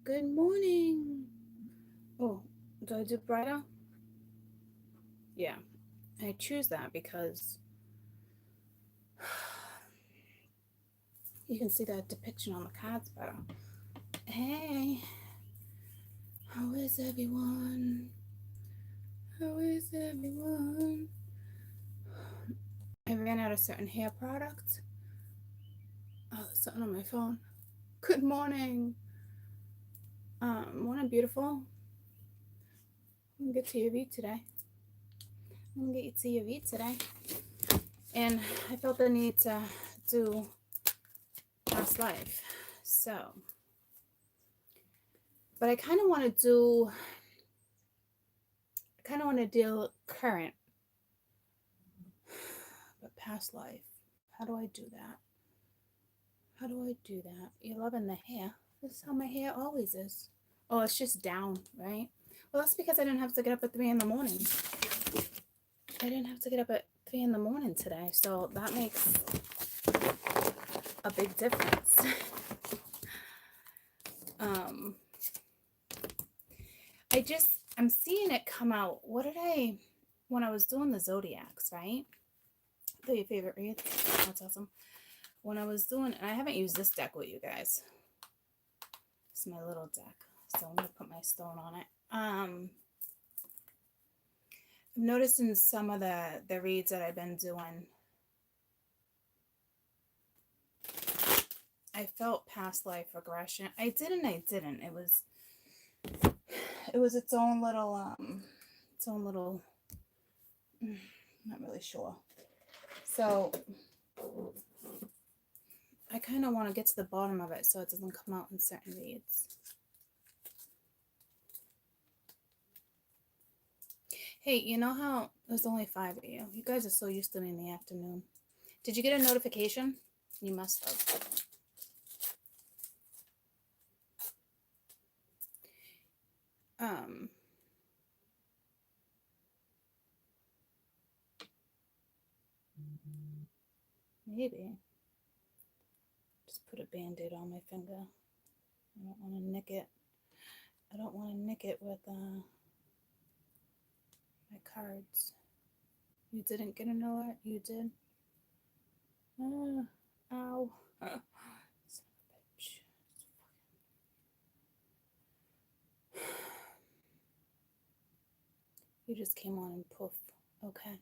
Good morning. Oh, do I do brighter? Yeah, I choose that because you can see that depiction on the cards better. Hey, how is everyone? How is everyone? I ran out of certain hair products. Oh, there's something on my phone. Good morning. Morning, beautiful. I'm gonna get to your V today. I'm gonna get you to your V today. And I felt the need to do past life. So, but I kind of want to deal current, but past life. How do I do that? How do I do that? You're loving the hair. This is how my hair always is. Oh, it's just down, right? Well, that's because I didn't have to get up at 3 in the morning. I didn't have to get up at 3 in the morning today, so that makes a big difference. I'm seeing it come out. When I was doing the zodiacs, right? They're your favorite reads. That's awesome. When I was doing, and I haven't used this deck with you guys. It's my little deck, so I'm gonna put my stone on it. I've noticed in some of the reads that I've been doing, I felt past life regression. I did and I didn't. It was its own little not really sure. So I kind of want to get to the bottom of it so it doesn't come out in certain reads. Hey, you know how there's only 5 of you? You guys are so used to me in the afternoon. Did you get a notification? You must have. Maybe. Just put a band-aid on my finger. I don't want to nick it. I don't want to nick it with my cards. You didn't get an alert? You did? Ow. Son of a bitch. You just came on and poof. Okay.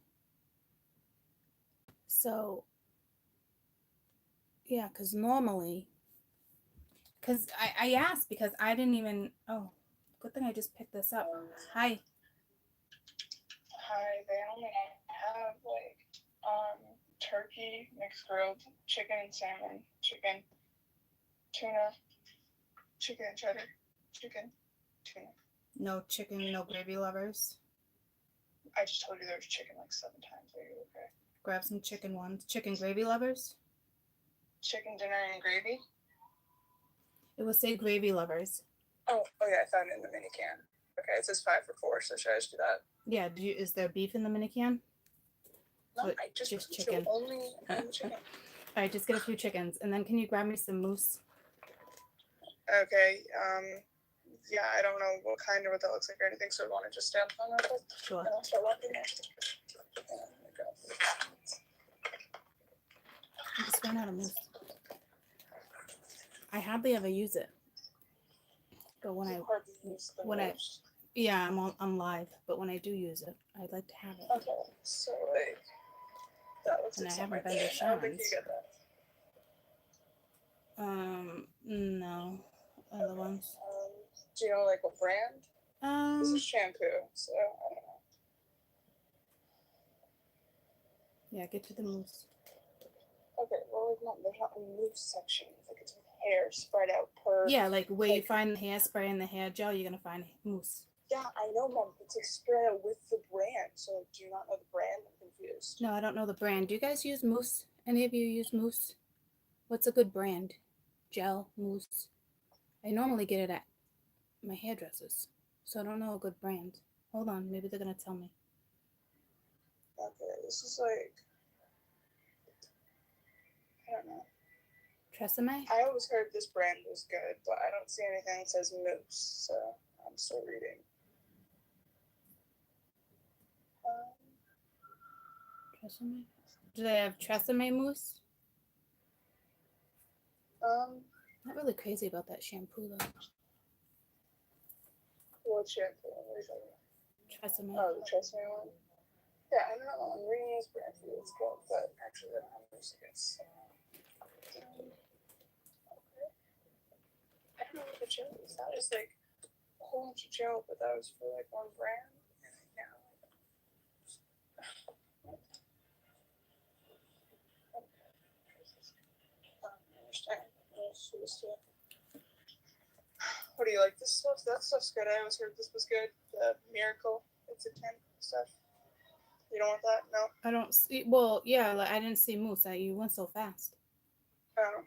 So, yeah, because normally, because I asked because I didn't even, oh, good thing I just picked this up. Hi. Hi, they only have turkey, mixed grilled, chicken and salmon, chicken, tuna, chicken and cheddar, chicken, tuna. No chicken, no gravy lovers. I just told you there was chicken like 7 times. Are you okay? Grab some chicken ones. Chicken gravy lovers? Chicken dinner and gravy? It will say gravy lovers. Oh yeah, I found it in the mini can. Okay, it says 5 for 4, so should I just do that? Yeah, is there beef in the mini can? No, I just chicken. Only chicken. All right, just get a few chickens, and then can you grab me some moose? Okay, yeah, I don't know what kind or what that looks like or anything, so I want to just stand on real quick. Sure. And I'll start walking there. I just ran out of moose. I hardly ever use it. But when I'm live, but when I do use it, I'd like to have it. Okay, so like that looks and like I haven't something. been to I don't think Sharon's. you get that. No. Other ones. Do you know like what brand? This is shampoo, so I don't know. Yeah, get to the moose. Okay, well there's not a moose section. Like it's with hair spread out per. Yeah, like where you find the hairspray and the hair gel, you're gonna find moose. Yeah, I know, Mom. It's like spread out with the brand. So do you not know the brand? I'm confused. No, I don't know the brand. Do you guys use moose? Any of you use moose? What's a good brand? Gel, moose. I normally get it at my hairdressers, so I don't know a good brand. Hold on, maybe they're gonna tell me. Okay, this is like I don't know. Tresemme? I always heard this brand was good, but I don't see anything that says Moose, so I'm still reading. Tresemme? Do they have Tresemme mousse? Not really crazy about that shampoo though. What shampoo? Tresemme. Oh, the Tresemme one? Yeah, I don't know. I'm reading this brand for you. It's good, but actually, I don't have Moose, I guess. Okay. I don't know what the gel is. That was like a whole bunch of gel, but that was for like one brand. Yeah. What do you like? This stuff? That stuff's good. I always heard this was good. The Miracle, it's a 10 stuff. You don't want that? No. I don't see. Well, yeah, like, I didn't see mousse. You went so fast. Oh.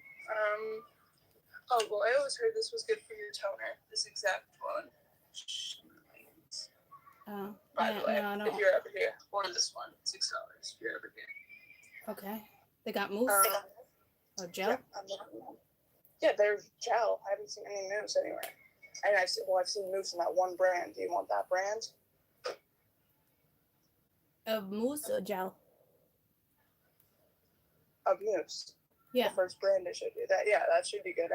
Well, I always heard this was good for your toner. This exact one. Oh. By Yeah, the way, no, I don't. if you're ever here, or this one, $6 if you're ever here. Okay. They got mousse or gel. Yeah, there's gel. I haven't seen any mousse anywhere. And I've seen mousse in that one brand. Do you want that brand? Of mousse or gel? Of mousse. Yeah. The first brand I showed you. That should be good.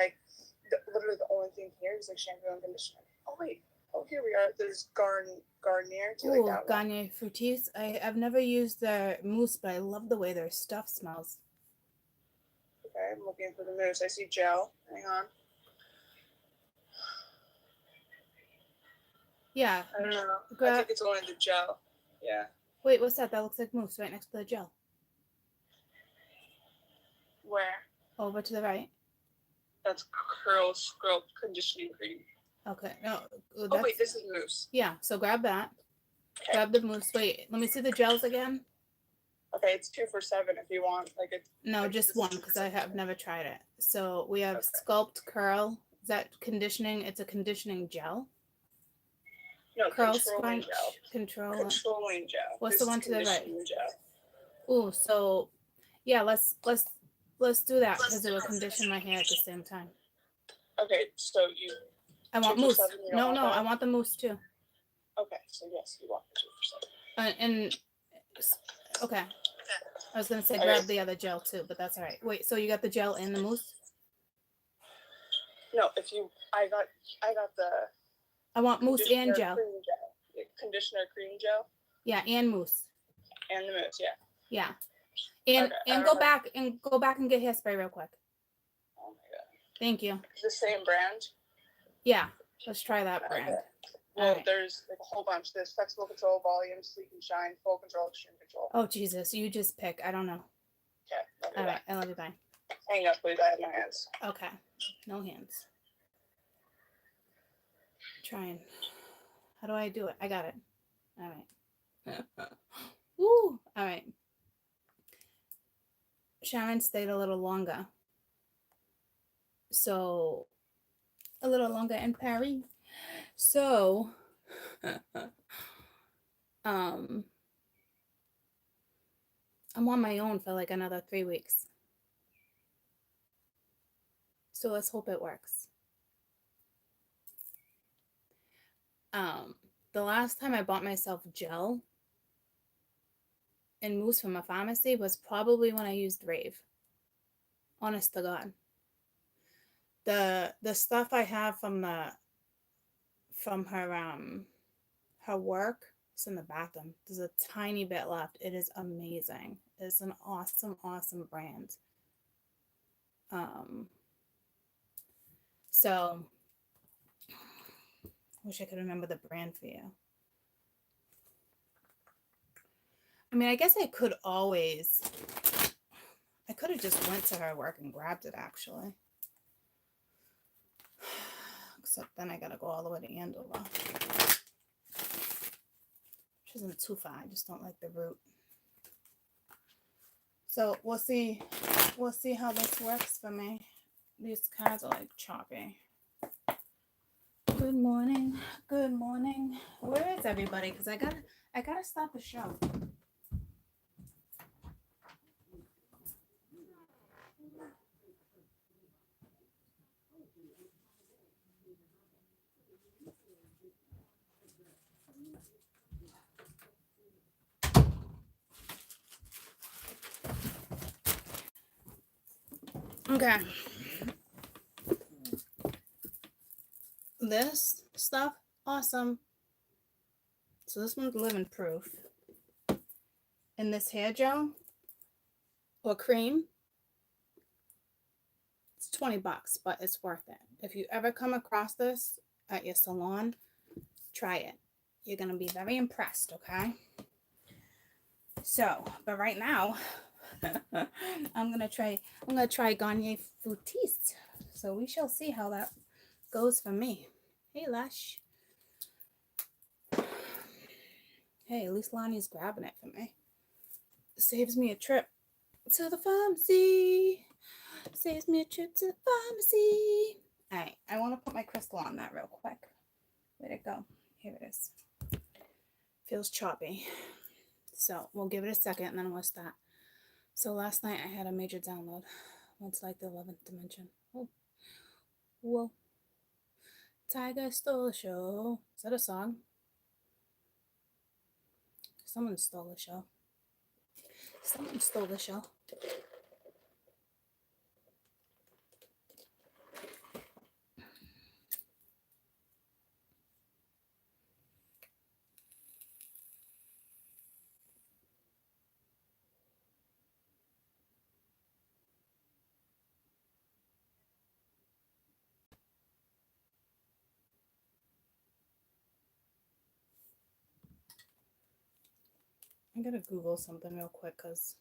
Literally the only thing here is like shampoo and conditioner. Oh wait. Oh, here we are. There's Garnier. Do you like that one? Garnier Fructis. I've never used their mousse, but I love the way their stuff smells. Okay, I'm looking for the mousse. I see gel. Hang on. Yeah. I don't know. I think it's only the gel. Yeah. Wait, what's that? That looks like mousse right next to the gel. Where? Over to the right. That's curl scrub conditioning cream. Okay. No. Oh wait, this is mousse. Yeah. So grab that. Okay. Grab the mousse. Wait, let me see the gels again. Okay, it's 2 for $7 if you want. No, just one because I have never tried it. So we have Sculpt Curl. Is that conditioning? It's a conditioning gel. No, Curl controlling gel. Controlling gel. What's the one to the right? Gel. Ooh, so yeah, let's do that because it will condition my hair at the same time. Okay, so you. I want mousse. No, I want the mousse too. Okay, so yes, you want the 2 for $7. And okay, I was gonna say grab the other gel too, but that's all right. Wait, so you got the gel and the mousse? No, I got the. I want mousse and gel. Conditioner cream gel. Yeah, and mousse. And the mousse, yeah. Yeah, and go back and get hairspray real quick. Oh my god. Thank you. The same brand. Yeah, let's try that brand. Okay. Well, there's like a whole bunch. There's flexible control, volume, sleek and shine, full control, extreme control. Oh Jesus, you just pick. I don't know. Okay. All right, I love you. Bye. Hang up, please. I have my hands. Okay, no hands. Trying. How do I do it? I got it. All right. Woo! All right. Sharon stayed a little longer. So, a little longer in Paris. So, I'm on my own for like another 3 weeks. So let's hope it works. The last time I bought myself gel and mousse from a pharmacy was probably when I used Rave. Honest to God. The stuff I have from her her work is in the bathroom. There's a tiny bit left. It is amazing. It's an awesome brand. So wish I could remember the brand for you. I mean, I guess I could have just went to her work and grabbed it actually. Except then I gotta go all the way to Andover. Which isn't too far. I just don't like the route. So we'll see how this works for me. These cards are like choppy. Good morning. Where is everybody? Because I gotta start the show. Okay. This stuff, awesome. So this one's living proof. And this hair gel or cream, it's $20, but it's worth it. If you ever come across this at your salon, try it. You're going to be very impressed, okay? So, but right now, I'm gonna try Garnier Fructis. So we shall see how that goes for me. Hey, Lush. Hey, at least Lonnie's grabbing it for me. Saves me a trip to the pharmacy. Saves me a trip to the pharmacy. All right, I want to put my crystal on that real quick. Where'd it go? Here it is. Feels choppy. So we'll give it a second and then we'll start. So last night I had a major download. It's like the 11th dimension. Oh, whoa. Tiger stole the show. Is that a song? Someone stole the show. Someone stole the show. I gotta Google something real quick because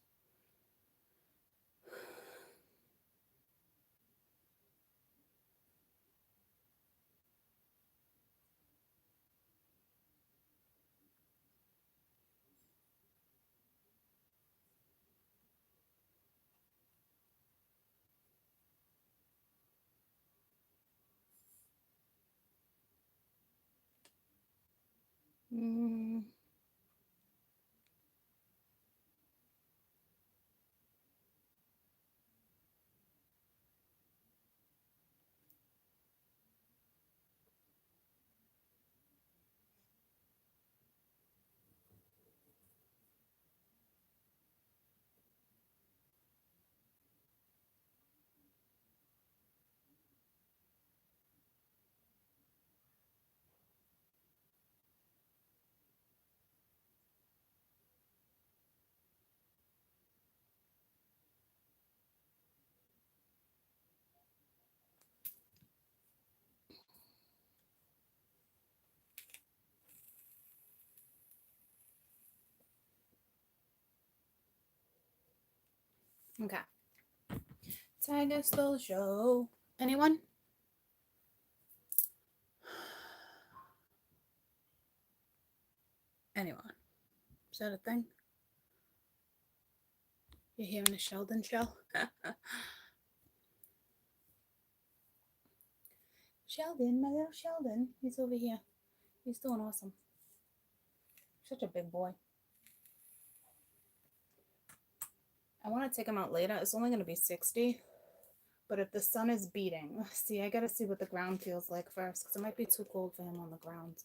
okay. Tiger stole the show. Anyone? Anyone? Is that a thing? You're hearing a Sheldon show? Sheldon, my little Sheldon. He's over here. He's doing awesome. Such a big boy. I want to take him out later. It's only going to be 60. But if the sun is beating, see, I got to see what the ground feels like first. Because it might be too cold for him on the ground.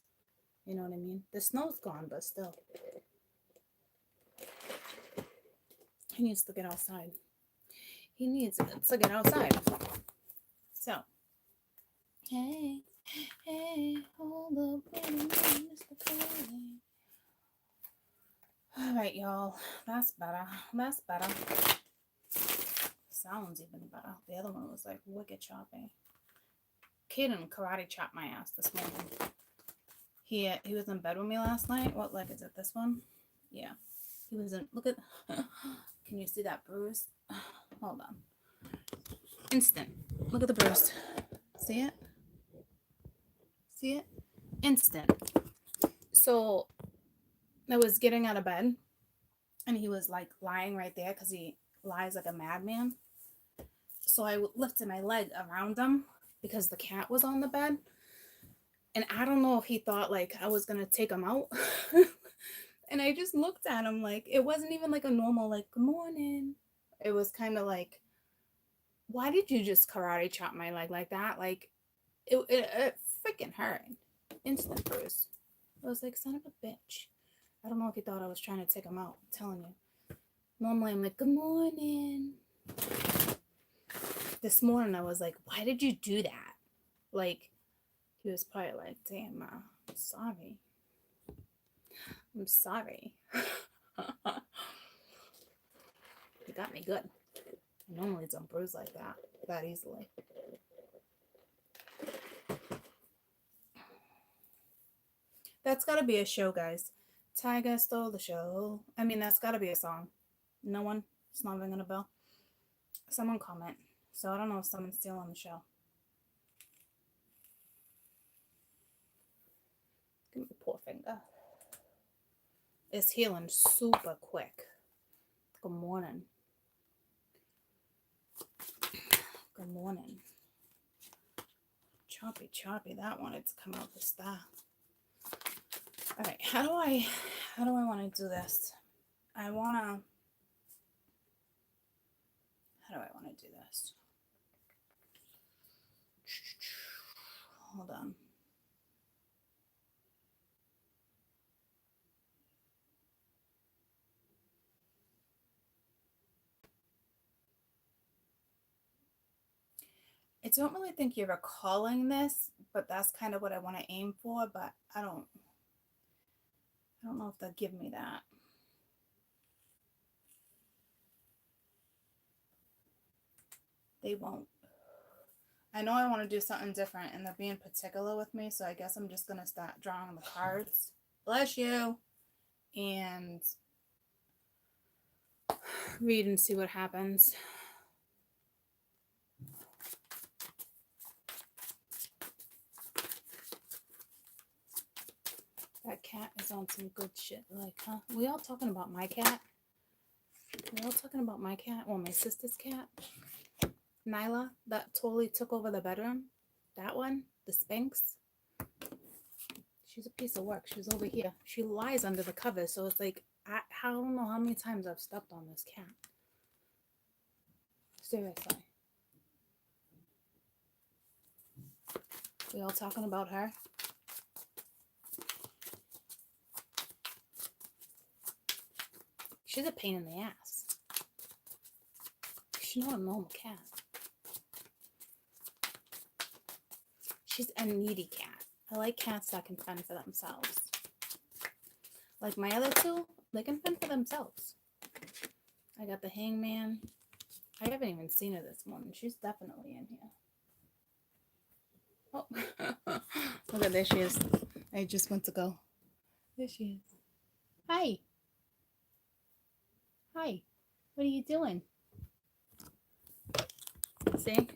You know what I mean? The snow's gone, but still. He needs to get outside. He needs to get outside. So. Hey, hey, hold up, Mr. Curly. All right, y'all. That's better. That's better. Sounds even better. The other one was like wicked choppy. Kaden karate chopped my ass this morning. He was in bed with me last night. What leg is it? This one? Yeah. He was in. Look at. Can you see that bruise? Hold on. Instant. Look at the bruise. See it? See it? Instant. So I was getting out of bed and he was like lying right there because he lies like a madman. So I lifted my leg around him because the cat was on the bed. And I don't know if he thought like I was going to take him out. And I just looked at him like, it wasn't even like a normal like, good morning. It was kind of like, why did you just karate chop my leg like that? Like, it freaking hurt. was like, son of a bitch. I don't know if he thought I was trying to take him out. I'm telling you. Normally I'm like, good morning. This morning I was like, why did you do that? Like, he was probably like, damn, I'm sorry. I'm sorry. You got me good. I normally don't bruise like that easily. That's gotta be a show, guys. Tiger stole the show. I mean, that's gotta be a song. No one? It's not ringing a bell. Someone comment. So I don't know if someone's still on the show. Give me a poor finger. It's healing super quick. Good morning. Good morning. Choppy. That wanted to come out the star. All right, how do I want to do this? How do I want to do this? Hold on. I don't really think you're recalling this, but that's kind of what I want to aim for, but I don't know if they'll give me that. They won't. I know I want to do something different, and they're being particular with me, so I guess I'm just going to start drawing the cards. Bless you. And read and see what happens. That cat is on some good shit. Like, huh? We all talking about my cat? We all talking about my cat? Well, my sister's cat. Nyla, that totally took over the bedroom. That one, the Spanx. She's a piece of work. She's over here. She lies under the covers, so it's like, I don't know how many times I've stepped on this cat. Seriously. We all talking about her? She's a pain in the ass. She's not a normal cat. She's a needy cat. I like cats that can fend for themselves. Like my other two, they can fend for themselves. I got the Hangman. I haven't even seen her this morning. She's definitely in here. Oh, look at, there she is. I just went to go. There she is. Hi. Hi. What are you doing? See?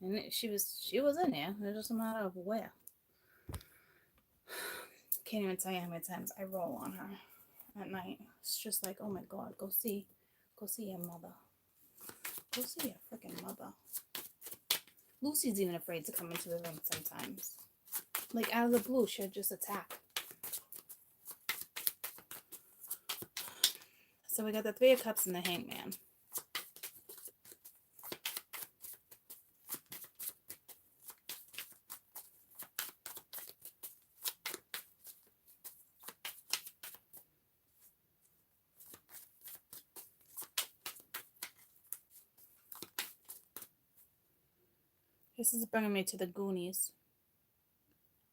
And she was in there. It doesn't matter of where. Can't even tell you how many times I roll on her at night. It's just like, oh my God, go see your mother. Go see your freaking mother. Lucy's even afraid to come into the room sometimes. Like out of the blue, she'll just attack. So we got the Three of Cups and the Hangman. This is bringing me to the Goonies.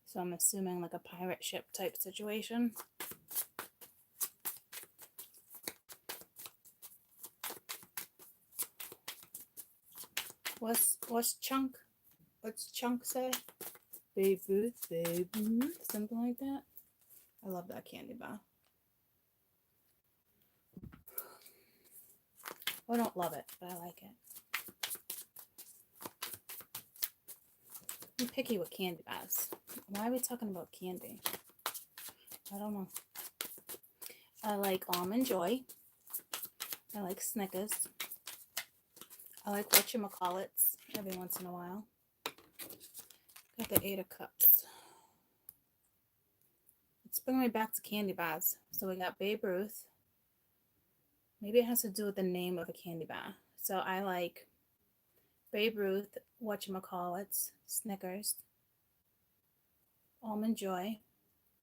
So I'm assuming like a pirate ship type situation. What's Chunk? What's Chunk say? Babe Ruth, something like that. I love that candy bar. I don't love it, but I like it. I'm picky with candy bars. Why are we talking about candy? I don't know. I like Almond Joy. I like Snickers. I like whatchamacallits every once in a while. Got the 8 of Cups. Let's bring me back to candy bars. So we got Babe Ruth. Maybe it has to do with the name of a candy bar. So I like Babe Ruth, whatchamacallits, Snickers, Almond Joy,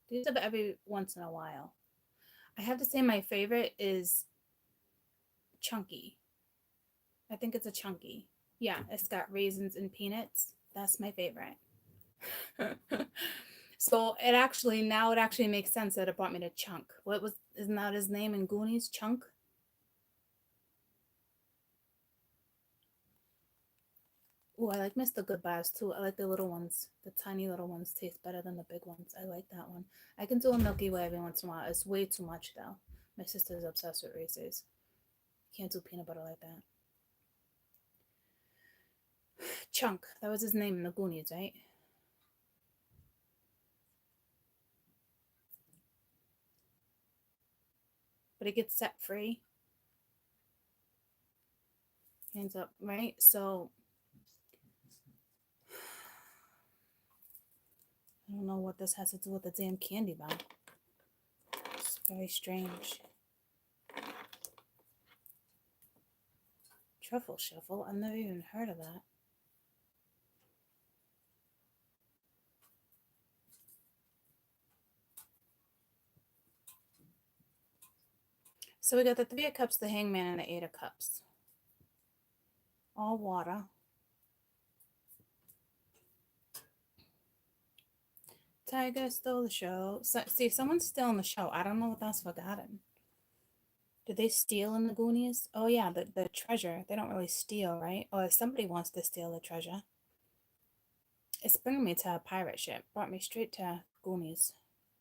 These are every once in a while. I have to say my favorite is chunky. I think it's a chunky. Yeah, it's got raisins and peanuts. That's my favorite. So it actually makes sense that it brought me to Chunk. Isn't that his name in Goonies? Chunk? Oh, I like Mr. Goodbyes too. I like the little ones. The tiny little ones taste better than the big ones. I like that one. I can do a Milky Way every once in a while. It's way too much though. My sister's obsessed with Reese's. Can't do peanut butter like that. Chunk. That was his name in the Goonies, right? But it gets set free. Hands up, right? So I don't know what this has to do with the damn candy bar. It's very strange. Truffle shuffle? I've never even heard of that. So we got the Three of Cups, the Hangman, and the Eight of Cups. All water. Tiger stole the show. So, see, someone's stealing the show. I don't know what that's forgotten. Did they steal in the Goonies? Oh, yeah, the treasure. They don't really steal, right? Or if somebody wants to steal the treasure. It's bringing me to a pirate ship. Brought me straight to Goonies.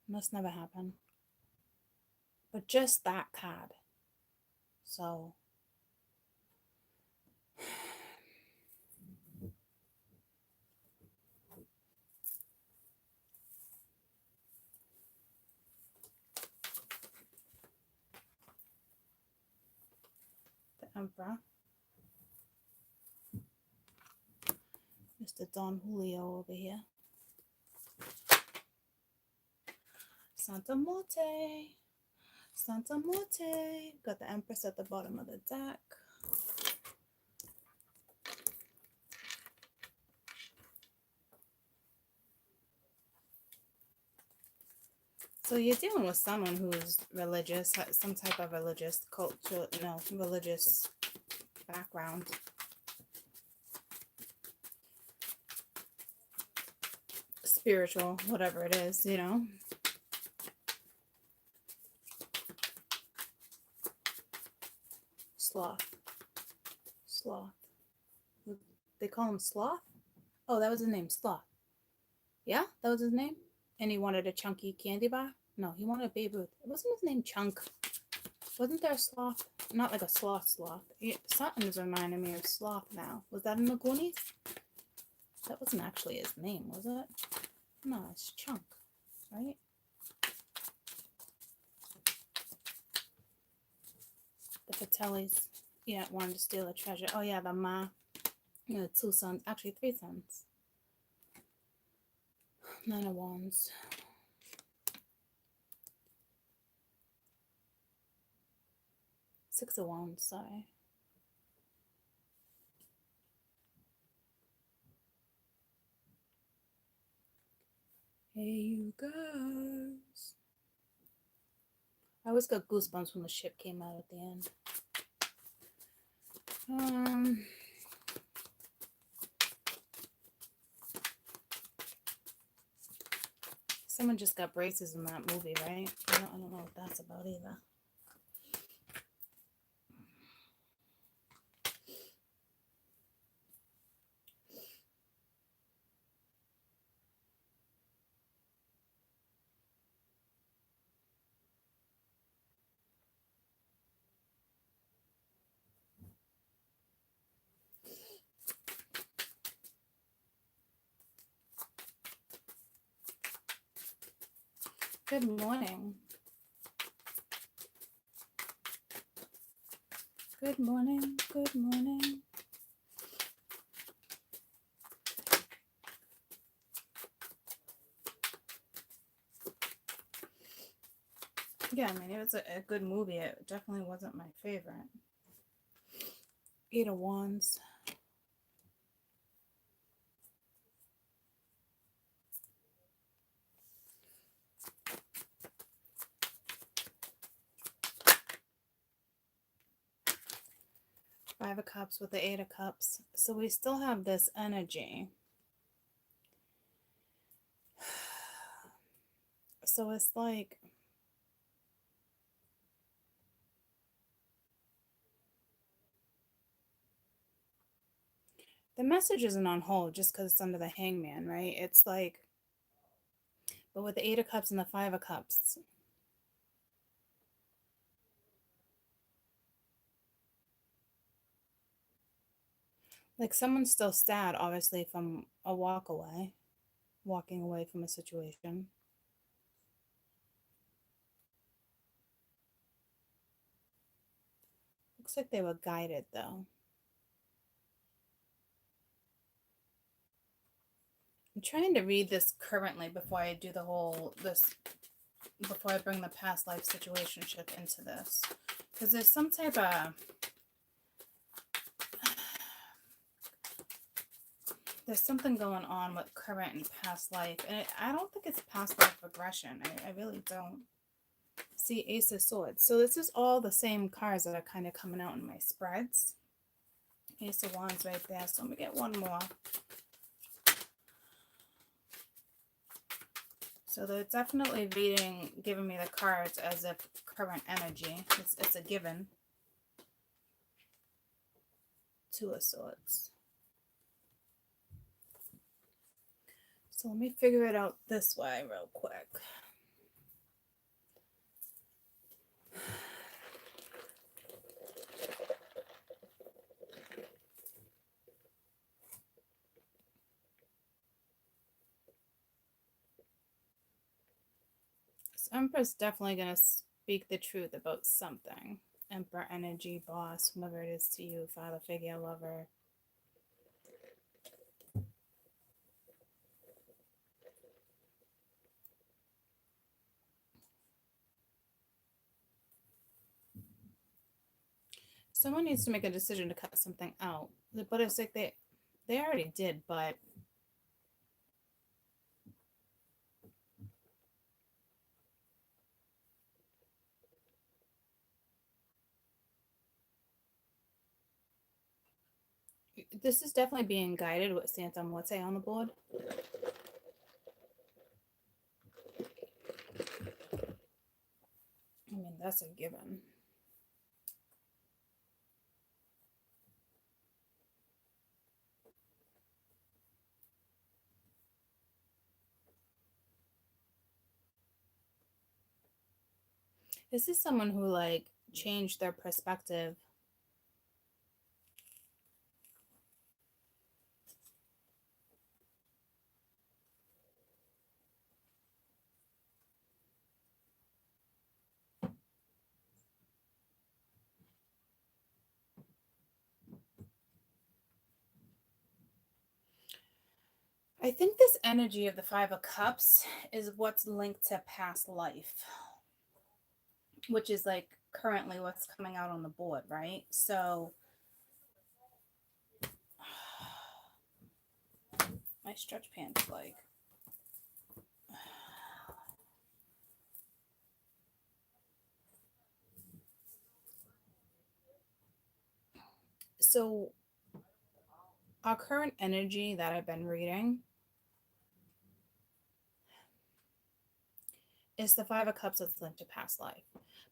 Must never happen. But just that card. So... Emperor. Mr. Don Julio over here. Santa Morte. Santa Morte. Got the Empress at the bottom of the deck. So you're dealing with someone who's religious, has some type of religious culture, religious background. Spiritual, whatever it is, you know. Sloth. Sloth. They call him Sloth? Oh, that was his name, Sloth. Yeah, that was his name? And he wanted a chunky candy bar? No, he wanted a Babe Ruth. It wasn't his name Chunk. Wasn't there a sloth? Not like a sloth. Something's reminding me of Sloth now. Was that in the Goonies? That wasn't actually his name, was it? No, it's Chunk, right? The Patellis, yeah, wanted to steal the treasure. Oh yeah, the Ma. You know, 2 sons, actually 3 sons. 9 of Wands. Six of Wands, sorry. Hey, you guys. I always got goosebumps when the ship came out at the end. Someone just got braces in that movie, right? I don't know what that's about either. Good morning. Good morning. Good morning. Yeah, I mean, it was a good movie. It definitely wasn't my favorite. 8 of Wands. Five of Cups with the Eight of Cups. So we still have this energy. So it's like, the message isn't on hold just because it's under the Hangman, right? It's like, but with the Eight of Cups and the Five of Cups, like someone's still sad, obviously, from a walking away from a situation. Looks like they were guided, though. I'm trying to read this currently before I do the whole, before I bring the past life situationship into this. Because there's some type of, there's something going on with current and past life. And I don't think it's past life regression. I really don't. See, Ace of Swords. So this is all the same cards that are kind of coming out in my spreads. Ace of Wands right there. So let me get one more. So they're definitely giving me the cards as if current energy. It's a given. Two of Swords. So let me figure it out this way real quick. So Empress definitely going to speak the truth about something. Emperor energy, boss, whoever it is to you, father figure, lover. Someone needs to make a decision to cut something out. But it's like they already did, but this is definitely being guided with Santa Muerte on the board. I mean, that's a given. This is someone who like changed their perspective. I think this energy of the Five of Cups is what's linked to past life, which is like currently what's coming out on the board, right? So my stretch pants like so our current energy that I've been reading is the Five of Cups that's linked to past life.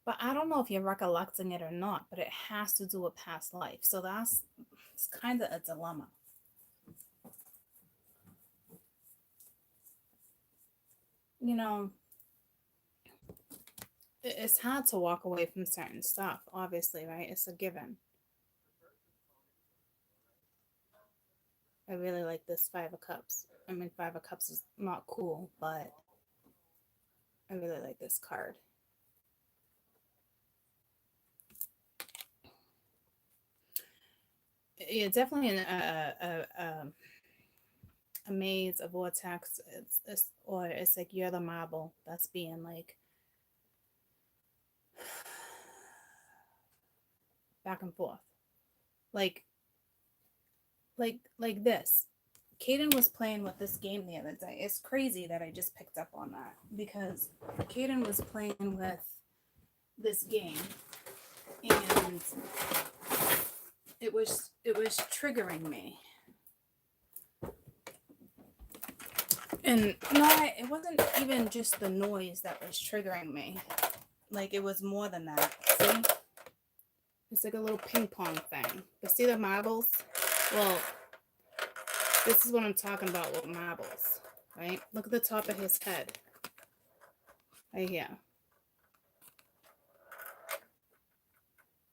But I don't know if you're recollecting it or not, but it has to do with past life. So it's kind of a dilemma. You know, it's hard to walk away from certain stuff, obviously, right? It's a given. I really like this Five of Cups. I mean, Five of Cups is not cool, but I really like this card. Yeah, definitely a maze, a vortex. Or it's like you're the marble that's being like back and forth, like this. Caden was playing with this game the other day. It's crazy that I just picked up on that because Caden was playing with this game and it was triggering me. And no, it wasn't even just the noise that was triggering me. Like, it was more than that. See? It's like a little ping pong thing. But see the marbles? Well, this is what I'm talking about with marbles, right? Look at the top of his head. Right here.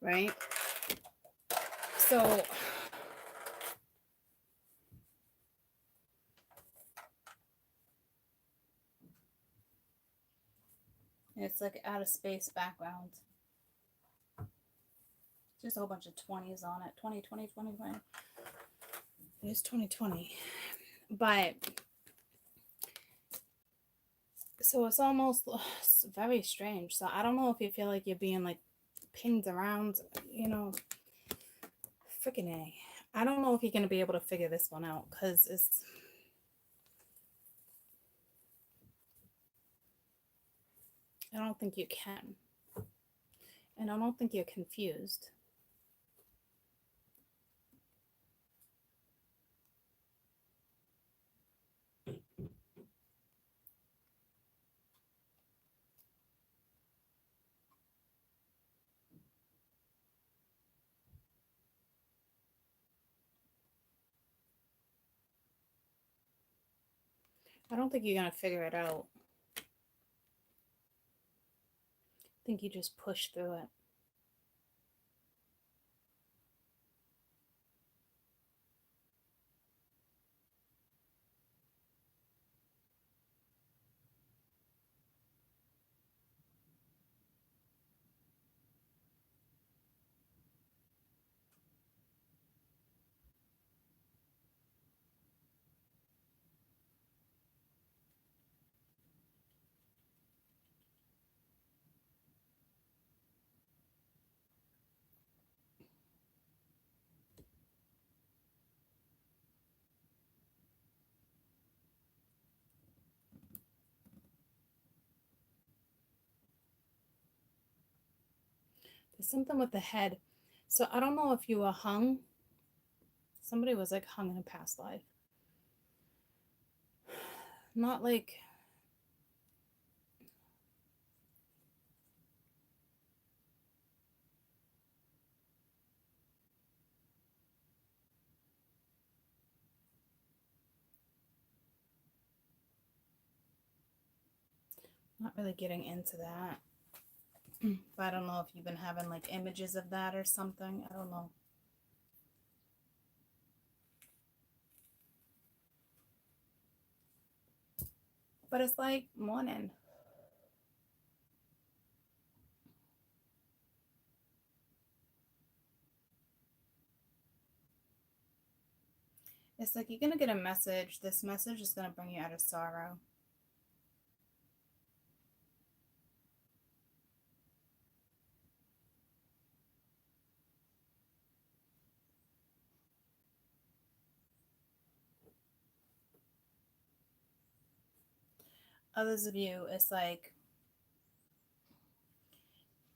Right? So it's like out of space background. Just a whole bunch of 20s on it. 20, 20, 20, 20. It is 2020. But so it's almost very strange. So I don't know if you feel like you're being like pinged around, you know. Freaking A. I don't know if you're going to be able to figure this one out because it's... I don't think you can. And I don't think you're confused. I don't think you're going to figure it out. I think you just push through it. There's something with the head. So I don't know if you were hung. Somebody was like hung in a past life. Not like... Not really getting into that. But I don't know if you've been having like images of that or something. I don't know. But it's like morning. It's like you're going to get a message. This message is going to bring you out of sorrow. Others of you, it's like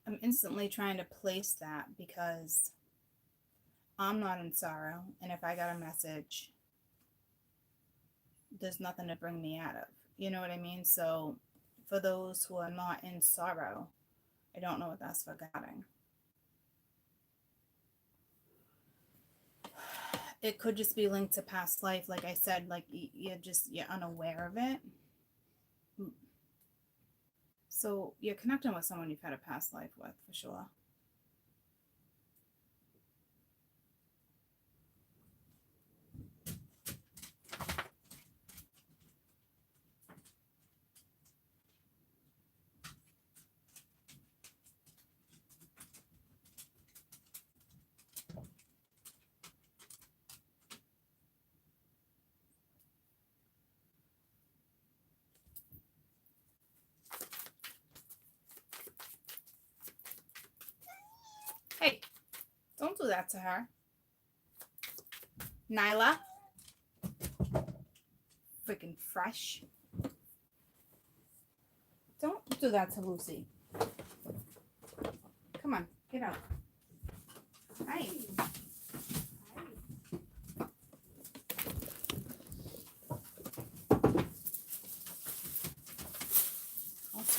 I'm instantly trying to place that because I'm not in sorrow. And if I got a message, there's nothing to bring me out of. You know what I mean? So for those who are not in sorrow, I don't know what that's forgetting. It could just be linked to past life. Like I said, like you're unaware of it. So you're connecting with someone you've had a past life with, for sure. Hey, don't do that to her. Nyla. Freaking fresh. Don't do that to Lucy. Come on, get out. Hey.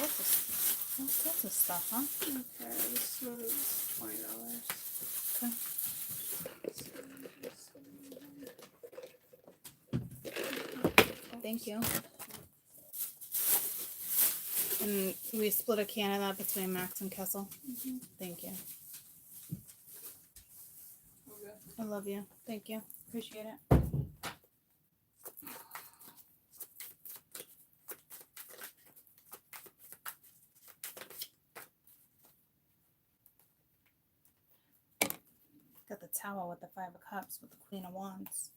sorts of stuff, huh? Okay, this one is $20. Okay. Thank you. And we split a can of that between Max and Kessel. Mm-hmm. Thank you. Okay. I love you. Thank you. Appreciate it. Got the Tower with the 5 of Cups with the Queen of Wands.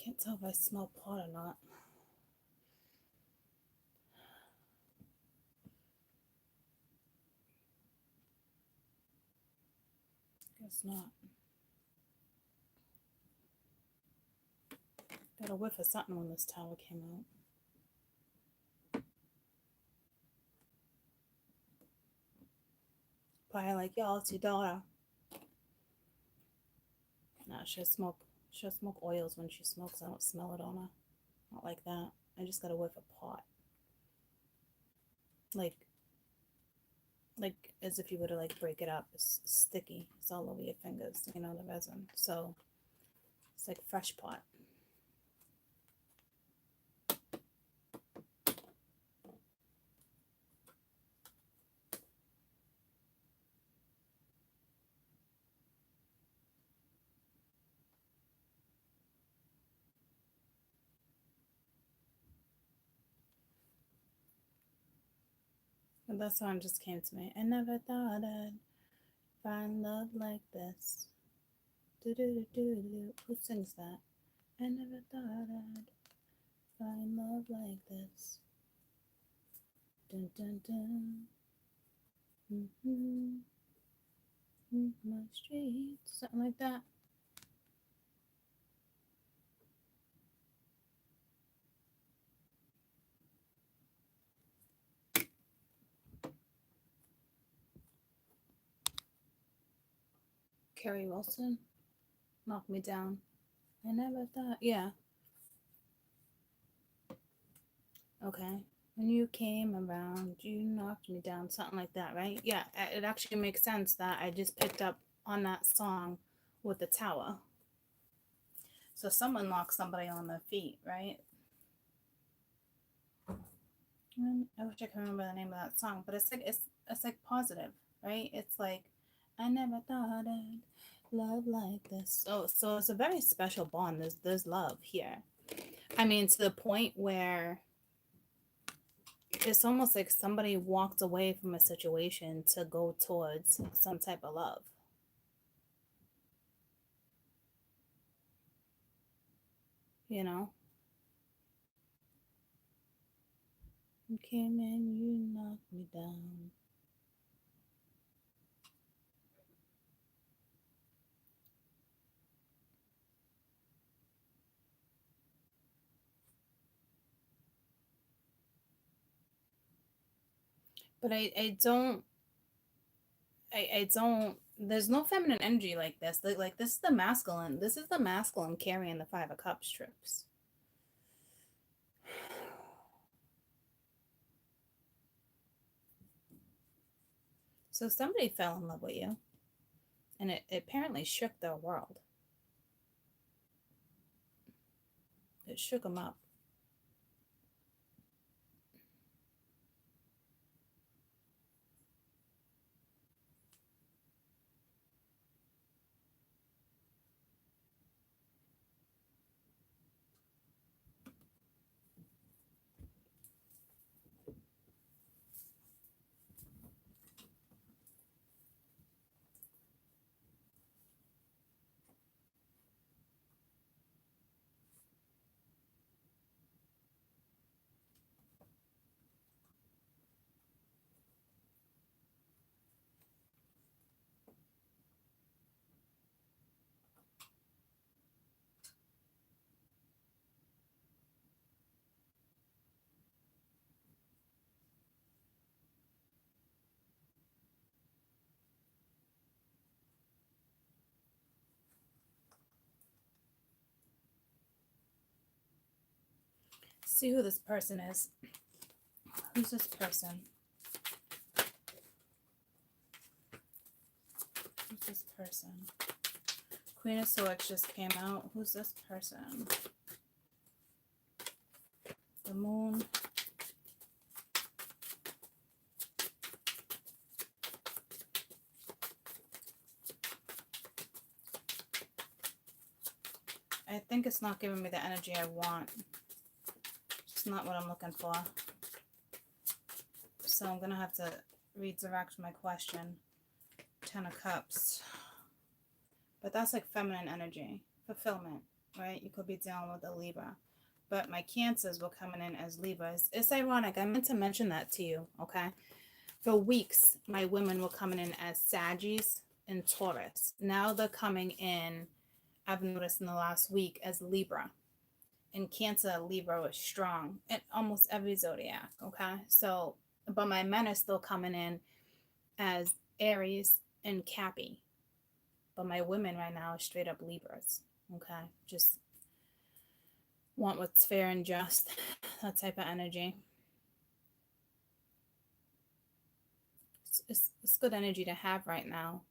Can't tell if I smell pot or not. Guess not. Got a whiff of something when this Tower came out. Probably like, y'all, it's your daughter. No, she'll smoke oils when she smokes. I don't smell it on her. Not like that. I just got a whiff of pot. Like as if you were to like break it up. It's sticky. It's all over your fingers, you know, the resin. So it's like fresh pot. And that song just came to me. I never thought I'd find love like this. Do-do-do-do-do. Who sings that? I never thought I'd find love like this. Dun dun dun. Mm-hmm. My street. Something like that. Carrie Wilson. Knock Me Down. I never thought. Yeah. Okay. When you came around, you knocked me down. Something like that, right? Yeah. It actually makes sense that I just picked up on that song with the Tower. So someone knocks somebody on their feet, right? I wish I could remember the name of that song, but it's like positive, right? It's like, I never thought I'd love like this. So it's a very special bond. There's love here. I mean, to the point where it's almost like somebody walked away from a situation to go towards some type of love. You know? You came in, you knocked me down. But I don't, there's no feminine energy like this. Like this is the masculine. This is the masculine carrying the 5 of Cups trips. So somebody fell in love with you, and it apparently shook their world. It shook them up. See who this person is. Who's this person? Who's this person? Queen of Swords just came out. Who's this person? The Moon. I think it's not giving me the energy I want. It's not what I'm looking for. So I'm going to have to redirect my question. 10 of Cups. But that's like feminine energy. Fulfillment, right? You could be dealing with a Libra. But my Cancers were coming in as Libras. It's ironic. I meant to mention that to you, okay? For weeks, my women were coming in as Saggies and Taurus. Now they're coming in, I've noticed in the last week, as Libra. In Cancer, Libra is strong in almost every zodiac, okay? So, but my men are still coming in as Aries and Cappy. But my women right now are straight up Libras, okay? Just want what's fair and just, that type of energy. It's good energy to have right now.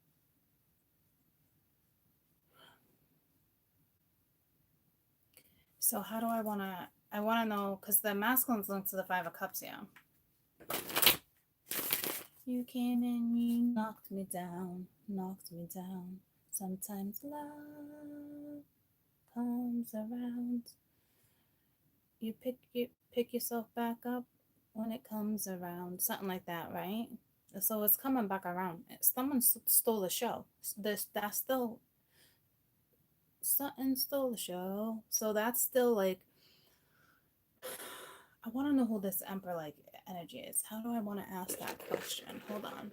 So how do I want to know, because the masculine's linked to the 5 of Cups here. You came in, you knocked me down. Sometimes love comes around. You pick yourself back up when it comes around. Something like that, right? So it's coming back around. Someone stole the show. That's still... Something stole the show. So that's still like... I want to know who this Emperor like energy is. How do I want to ask that question? Hold on.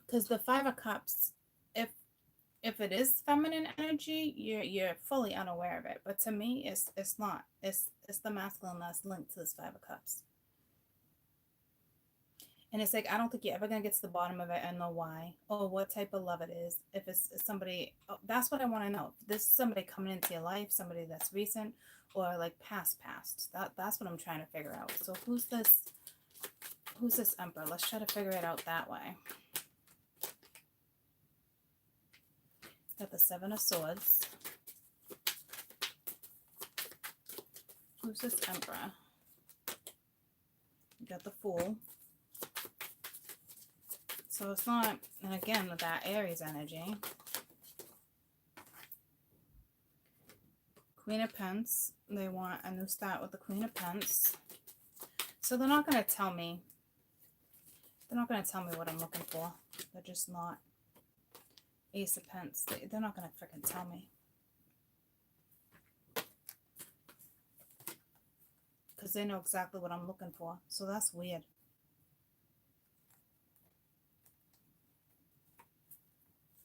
Because the 5 of Cups, if it is feminine energy, you're fully unaware of it. But to me, it's not. It's the masculine that's linked to this 5 of Cups. And it's like, I don't think you're ever going to get to the bottom of it and know why or what type of love it is. If it's somebody, that's what I want to know. If this is somebody coming into your life, somebody that's recent or like past. That's what I'm trying to figure out. So who's this Emperor? Let's try to figure it out that way. Got the 7 of Swords. Who's this Emperor? You got the Fool. So it's not, and again, with that Aries energy. Queen of Pentacles. They want a new start with the Queen of Pentacles. So they're not going to tell me. They're not going to tell me what I'm looking for. They're just not. Ace of Pentacles. They're not going to freaking tell me. Because they know exactly what I'm looking for. So that's weird.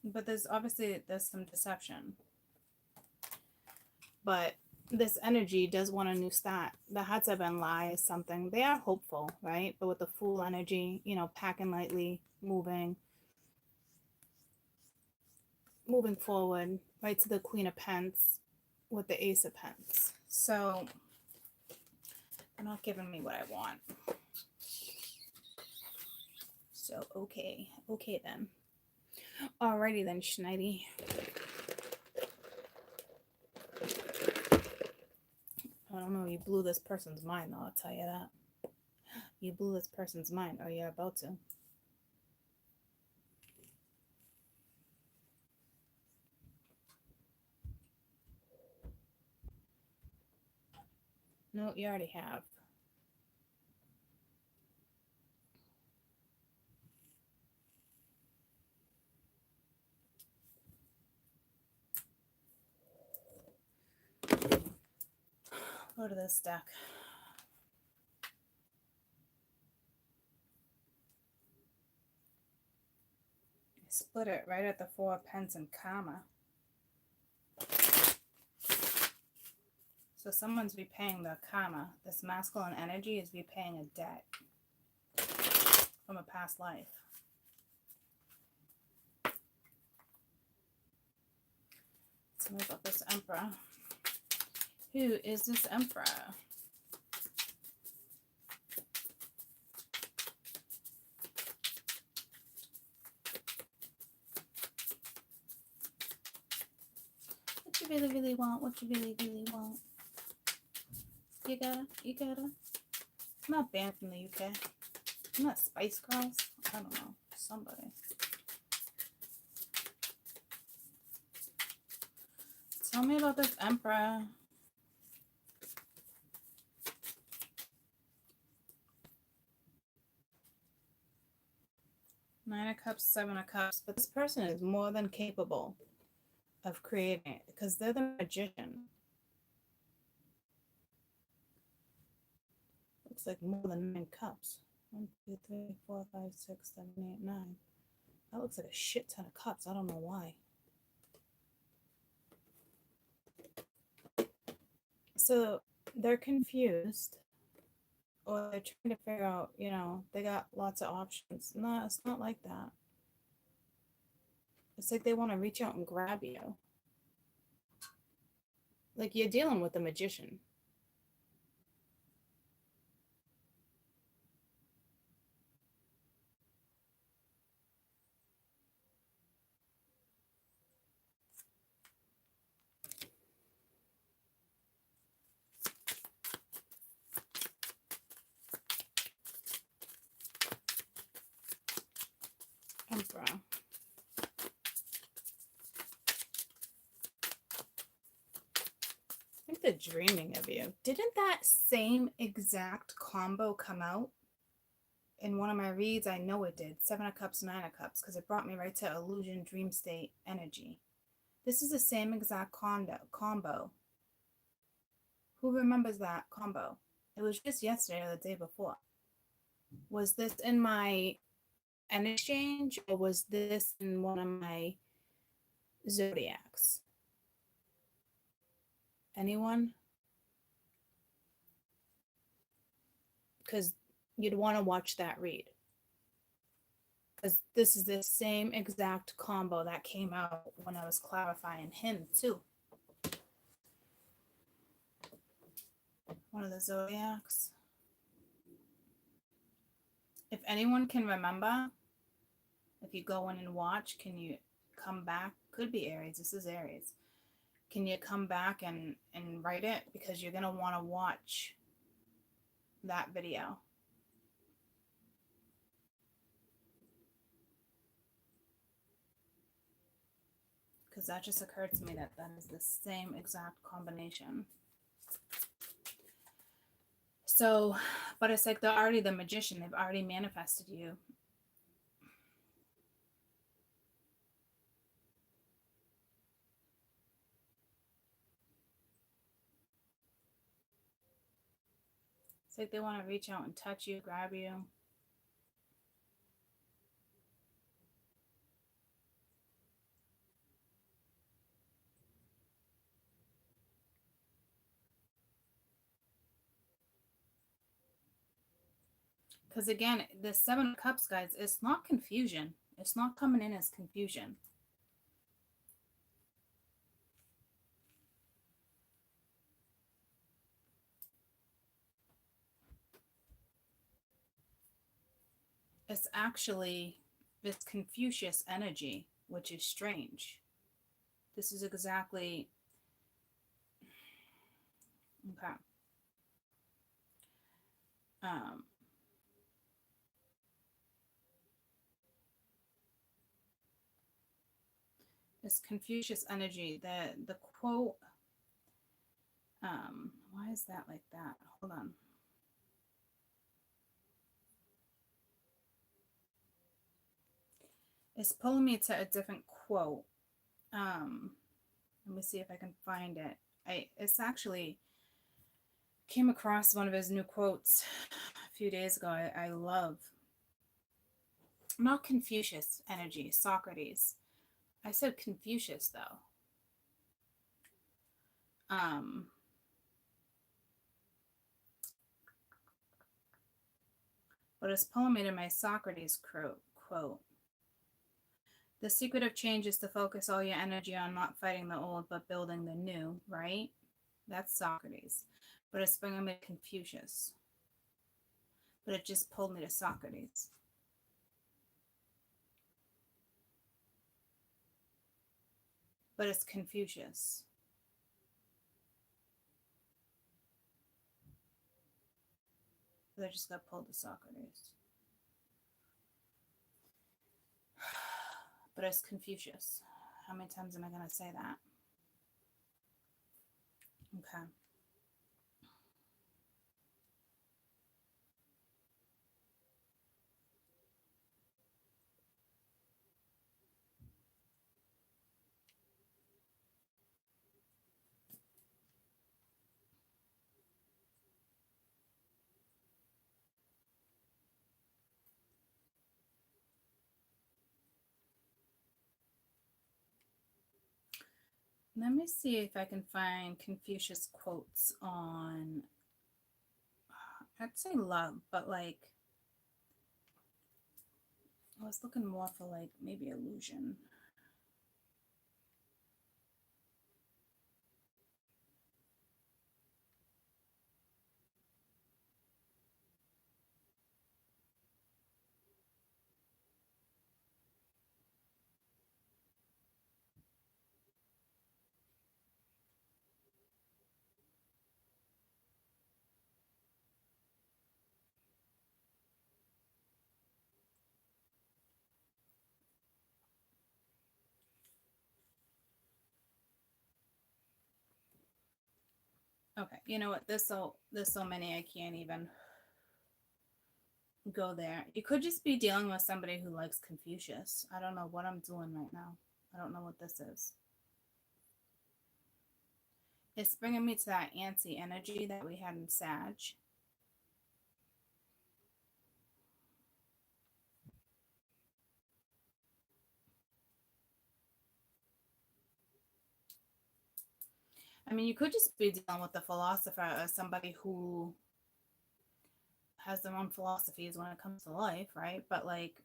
But there's some deception. But this energy does want a new start. The Hearts have been lies, something. They are hopeful, right? But with the Fool energy, you know, packing lightly, moving forward, right to the Queen of Pentacles with the Ace of Pentacles. So they're not giving me what I want. So okay then. Alrighty then, Schneidi. I don't know, you blew this person's mind though, I'll tell you that. You blew this person's mind, or you're about to. No, you already have. Go to this deck. Split it right at the 4 of Pentacles and Karma. So someone's repaying the karma. This masculine energy is repaying a debt from a past life. Tell me about this Emperor. Who is this Emperor? What you really, really want? What you really, really want? You gotta. I'm not banned from the UK. I'm not Spice Girls. I don't know. Somebody. Tell me about this Emperor. Nine of Cups, Seven of Cups. But this person is more than capable of creating it because they're the magician. Looks like more than 9 cups. 1, 2, 3, 4, 5, 6, 7, 8, 9. That looks like a shit ton of cups. I don't know why. So they're confused, or they're trying to figure out, you know, they got lots of options. No, it's not like that. It's like they want to reach out and grab you. Like you're dealing with a magician. Emperor. I think they're dreaming of you. Didn't that same exact combo come out in one of my reads? I know it did. 7 of Cups, 9 of Cups, because it brought me right to illusion, dream state, energy. This is the same exact combo. Who remembers that combo? It was just yesterday or the day before. Was this in my an exchange, or was this in one of my zodiacs? Anyone? Because you'd want to watch that read. Because this is the same exact combo that came out when I was clarifying him too. One of the zodiacs. If anyone can remember, if you go in and watch, can you come back? Could be Aries. This is Aries. Can you come back and write it? Because you're going to want to watch that video. Because that just occurred to me that is the same exact combination. So, but it's like they're already the magician. They've already manifested you. It's like they want to reach out and touch you, grab you. Because again, the 7 of Cups, guys, it's not confusion. It's not coming in as confusion. It's actually this Confucius energy, which is strange. This is exactly... Okay. This Confucius energy, the quote, why is that like that? Hold on. It's pulling me to a different quote. Let me see if I can find it. It's actually came across one of his new quotes a few days ago. I love. Not Confucius energy, Socrates. I said Confucius though. But it's pulling me to my Socrates quote. The secret of change is to focus all your energy on not fighting the old, but building the new, right? That's Socrates. But it's bringing me to Confucius. But it just pulled me to Socrates. But it's Confucius. But I just got pulled to Socrates. But it's Confucius. How many times am I going to say that? Okay. Let me see if I can find Confucius quotes on, I'd say love, but like, I was looking more for like maybe illusion. Okay, you know what? There's so many I can't even go there. You could just be dealing with somebody who likes Confucius. I don't know what I'm doing right now. I don't know what this is. It's bringing me to that antsy energy that we had in Sag. I mean, you could just be dealing with the philosopher or somebody who has their own philosophies when it comes to life, right? But like,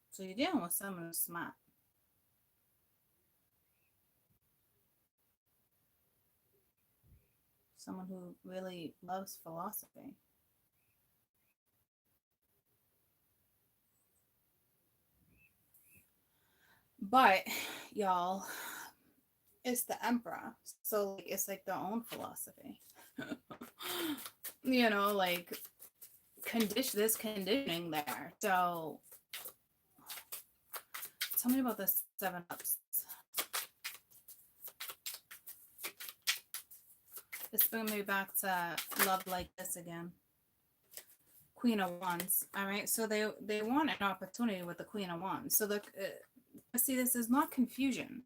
so you're dealing with someone who's smart. Someone who really loves philosophy. But y'all, it's the emperor, so like it's like their own philosophy. You know, like conditioning there. So tell me about the 7-Ups. It's bringing me back to love like this again. Queen of Wands. All right, so they want an opportunity with the Queen of Wands. So the see, this is not confusion.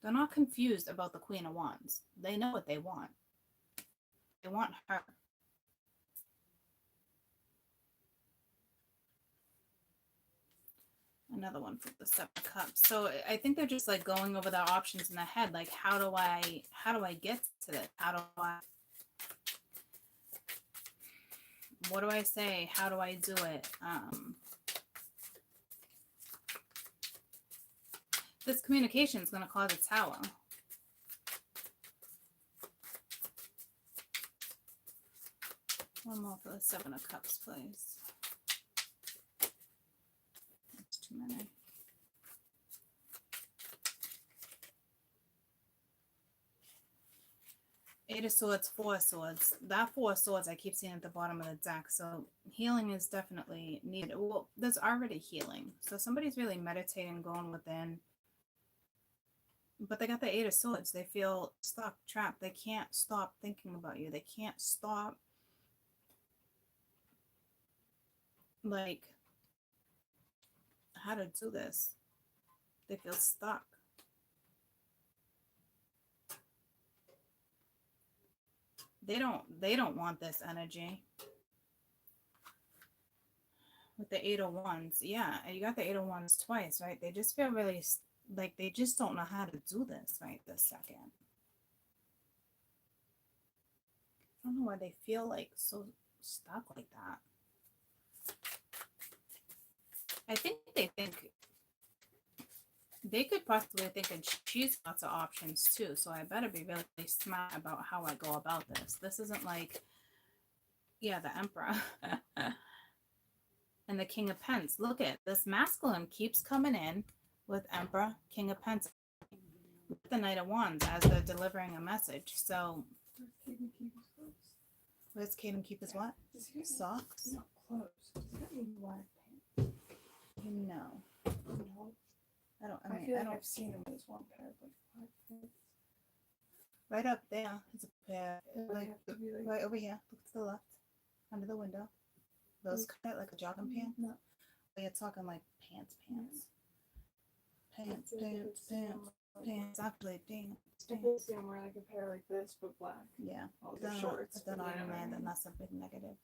They're not confused about the Queen of Wands. They know what they want. They want her. Another one for the 7 of Cups. So I think they're just like going over their options in their head. Like, how do I get to this? How do I, what do I say? How do I do it? This communication is going to cause a tower. One more for the 7 of Cups, please. That's too many. Eight of Swords, 4 of Swords. That 4 of Swords I keep seeing at the bottom of the deck. So healing is definitely needed. Well, there's already healing. So somebody's really meditating, going within. But they got the 8 of Swords. They feel stuck, trapped. They can't stop thinking about you. They can't stop, like, how to do this. They feel stuck. They don't want this energy. With the 8 of Wands, yeah, you got the 8 of Wands twice, right? They just feel really like they just don't know how to do this right this second. I don't know why they feel like so stuck like that. I think they think They could possibly think that she's lots of options too, so I better be really smart about how I go about this. This isn't like, yeah, the Emperor and the King of Pence. Look at this masculine keeps coming in with Emperor, King of Pence, with the Knight of Wands as they're delivering a message. So, where's Caden keep his what? Socks? Not clothes. Does that mean black No. No. I feel like I've seen him with his one pair of like black pants. Right up there is a pair. Like, Right over here. Look to the left. Under the window. Those cut like a jogging pant? No. But you're talking like pants. Pants. Actually, pants. I could see him wearing like a pair like this, but black. Yeah. All the shorts. If they're not in there, then that's a big negative.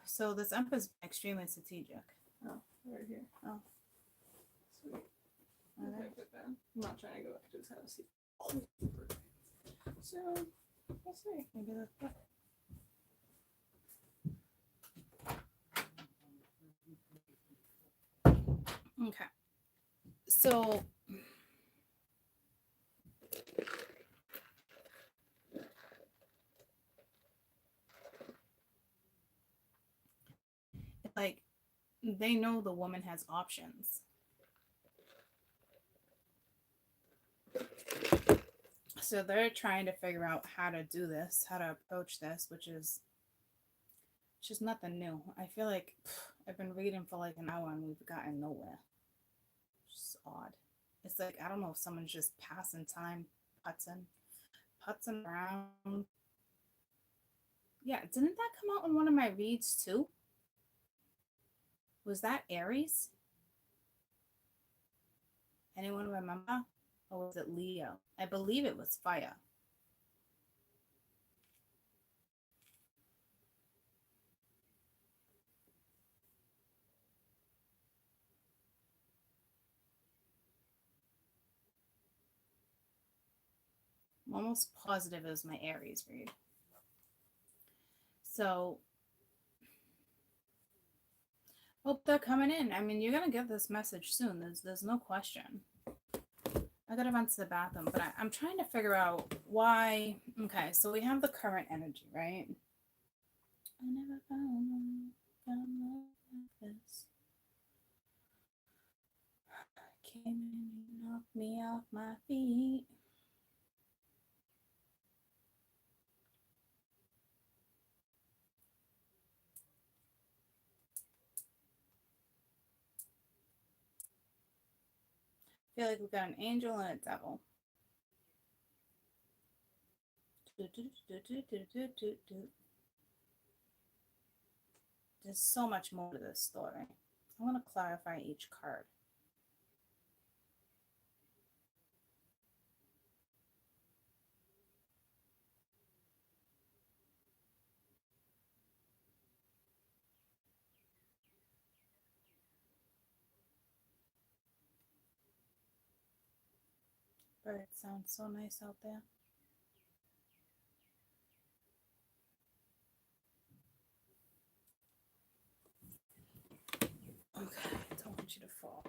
So this Emperor's extremely strategic. Oh, right here. Oh. Sweet. All right. I'm not trying to go back to his house. So, we'll see. Maybe that's good. Okay. So like they know the woman has options. So they're trying to figure out how to do this, how to approach this, which is just nothing new. I feel like I've been reading for like an hour and we've gotten nowhere. Just odd. It's like, I don't know if someone's just passing time, putzing around. Yeah, didn't that come out in one of my reads too? Was that Aries? Anyone remember? Or was it Leo? I believe it was fire. I'm almost positive it was my Aries read. So, hope they're coming in. I mean, you're going to get this message soon. There's no question. I got to run to the bathroom, but I'm trying to figure out why. Okay, so we have the current energy, right? I never found love like this. Came in and knocked me off my feet. I feel like we've got an angel and a devil. There's so much more to this story. I want to clarify each card. Bird sounds so nice out there. Okay, I don't want you to fall.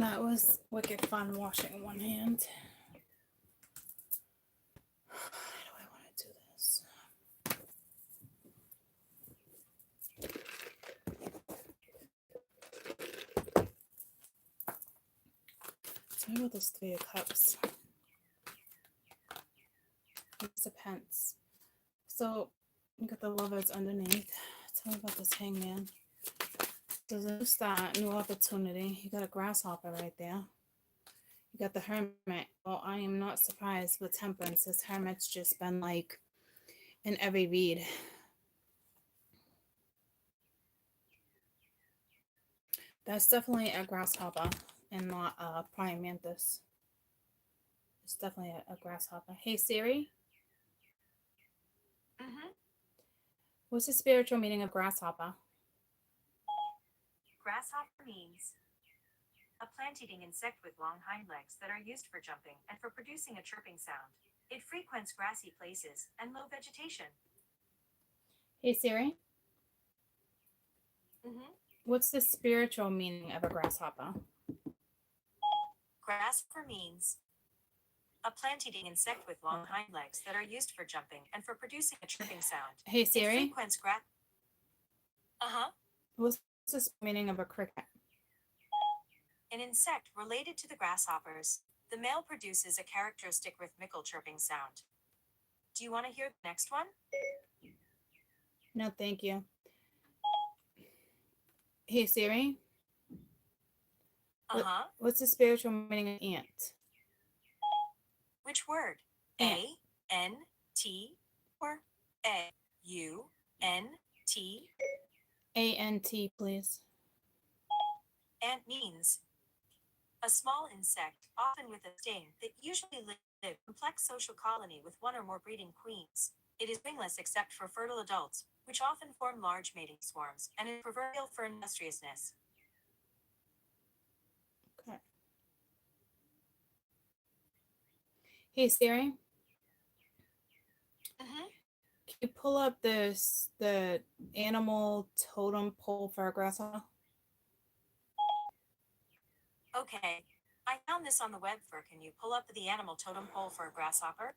That was wicked fun washing one hand. How do I want to do this? Sorry about this Three of Cups. It's a Pence. So you got the Lovers underneath. Tell me about this Hangman. There's a new start, new opportunity. You got a Grasshopper right there. You got the Hermit. Well, I am not surprised with Temperance. This Hermit's just been like in every read. That's definitely a Grasshopper and not a Praying Mantis. It's definitely a Grasshopper. Hey, Siri. What's the spiritual meaning of Grasshopper? Grasshopper means a plant-eating insect with long hind legs that are used for jumping and for producing a chirping sound. It frequents grassy places and low vegetation. Hey, Siri. What's the spiritual meaning of a grasshopper? Grasshopper means a plant-eating insect with long hind legs that are used for jumping and for producing a chirping sound. Hey, Siri. It frequents What's the meaning of a cricket? An insect related to the grasshoppers. The male produces a characteristic rhythmical chirping sound. Do you want to hear the next one? No, thank you. Hey, Siri. What's the spiritual meaning of ant? Which word? Ant. A-N-T or A-U-N-T? A-N-T, please. Ant means a small insect, often with a sting, that usually lives in a complex social colony with one or more breeding queens. It is wingless except for fertile adults, which often form large mating swarms, and is proverbial for industriousness. Okay. Hey, Siri. Can you pull up the animal totem pole for a grasshopper? Okay. I found this on the web for can you pull up the animal totem pole for a grasshopper?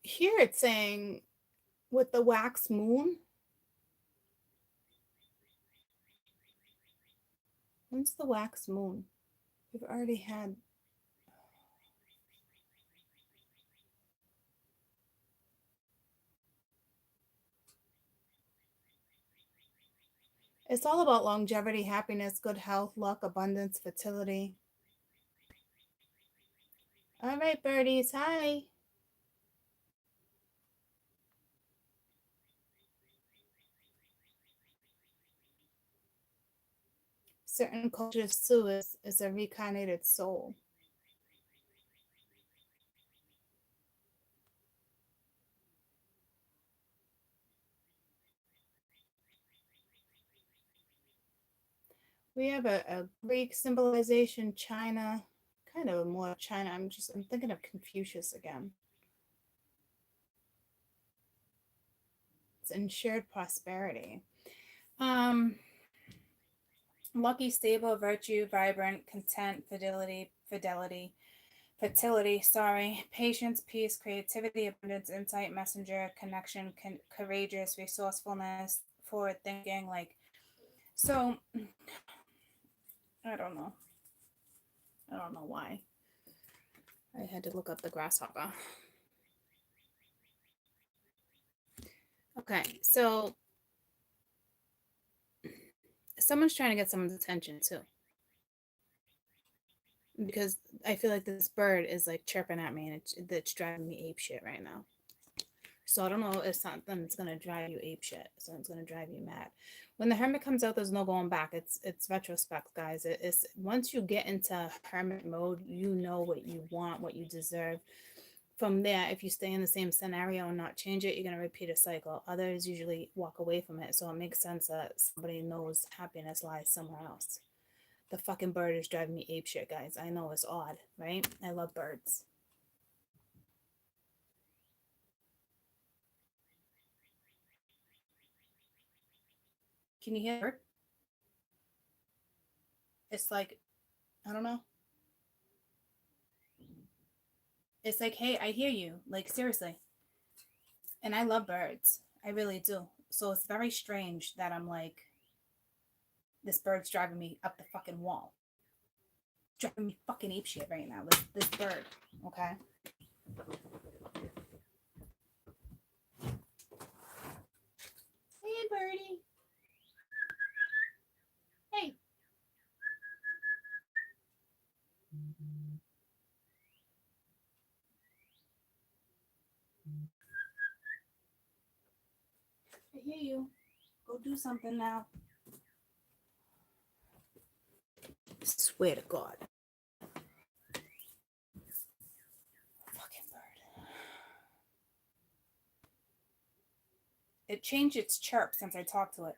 Here it's saying with the wax moon. When's the wax moon? We've already had. It's all about longevity, happiness, good health, luck, abundance, fertility. All right, birdies. Hi. Certain cultures, Soooo is a reincarnated soul. We have a Greek symbolization, China, kind of more China. I'm thinking of Confucius again. It's ensured prosperity. Lucky, stable, virtue, vibrant, content, fertility, patience, peace, creativity, abundance, insight, messenger, connection, courageous, resourcefulness, forward thinking. Like, so I don't know why I had to look up the grasshopper. Okay, so someone's trying to get someone's attention too, because I feel like this bird is like chirping at me, and it's driving me apeshit right now. So I don't know if something that's gonna drive you apeshit, something's gonna drive you mad. When the Hermit comes out, there's no going back. It's retrospect, guys. It's once you get into hermit mode, you know what you want, what you deserve. from there, if you stay in the same scenario and not change it, you're going to repeat a cycle. Others usually walk away from it. So it makes sense that somebody knows happiness lies somewhere else. The fucking bird is driving me apeshit, guys. I know it's odd, right? I love birds. Can you hear it? It's like, I don't know. It's like, hey, I hear you. Like, seriously. And I love birds. I really do. So it's very strange that I'm like, this bird's driving me up the fucking wall. Driving me fucking apeshit right now. This bird, okay? Hey, birdie. Hey. I hear you. Go do something now. Swear to God. Fucking bird. It changed its chirp since I talked to it.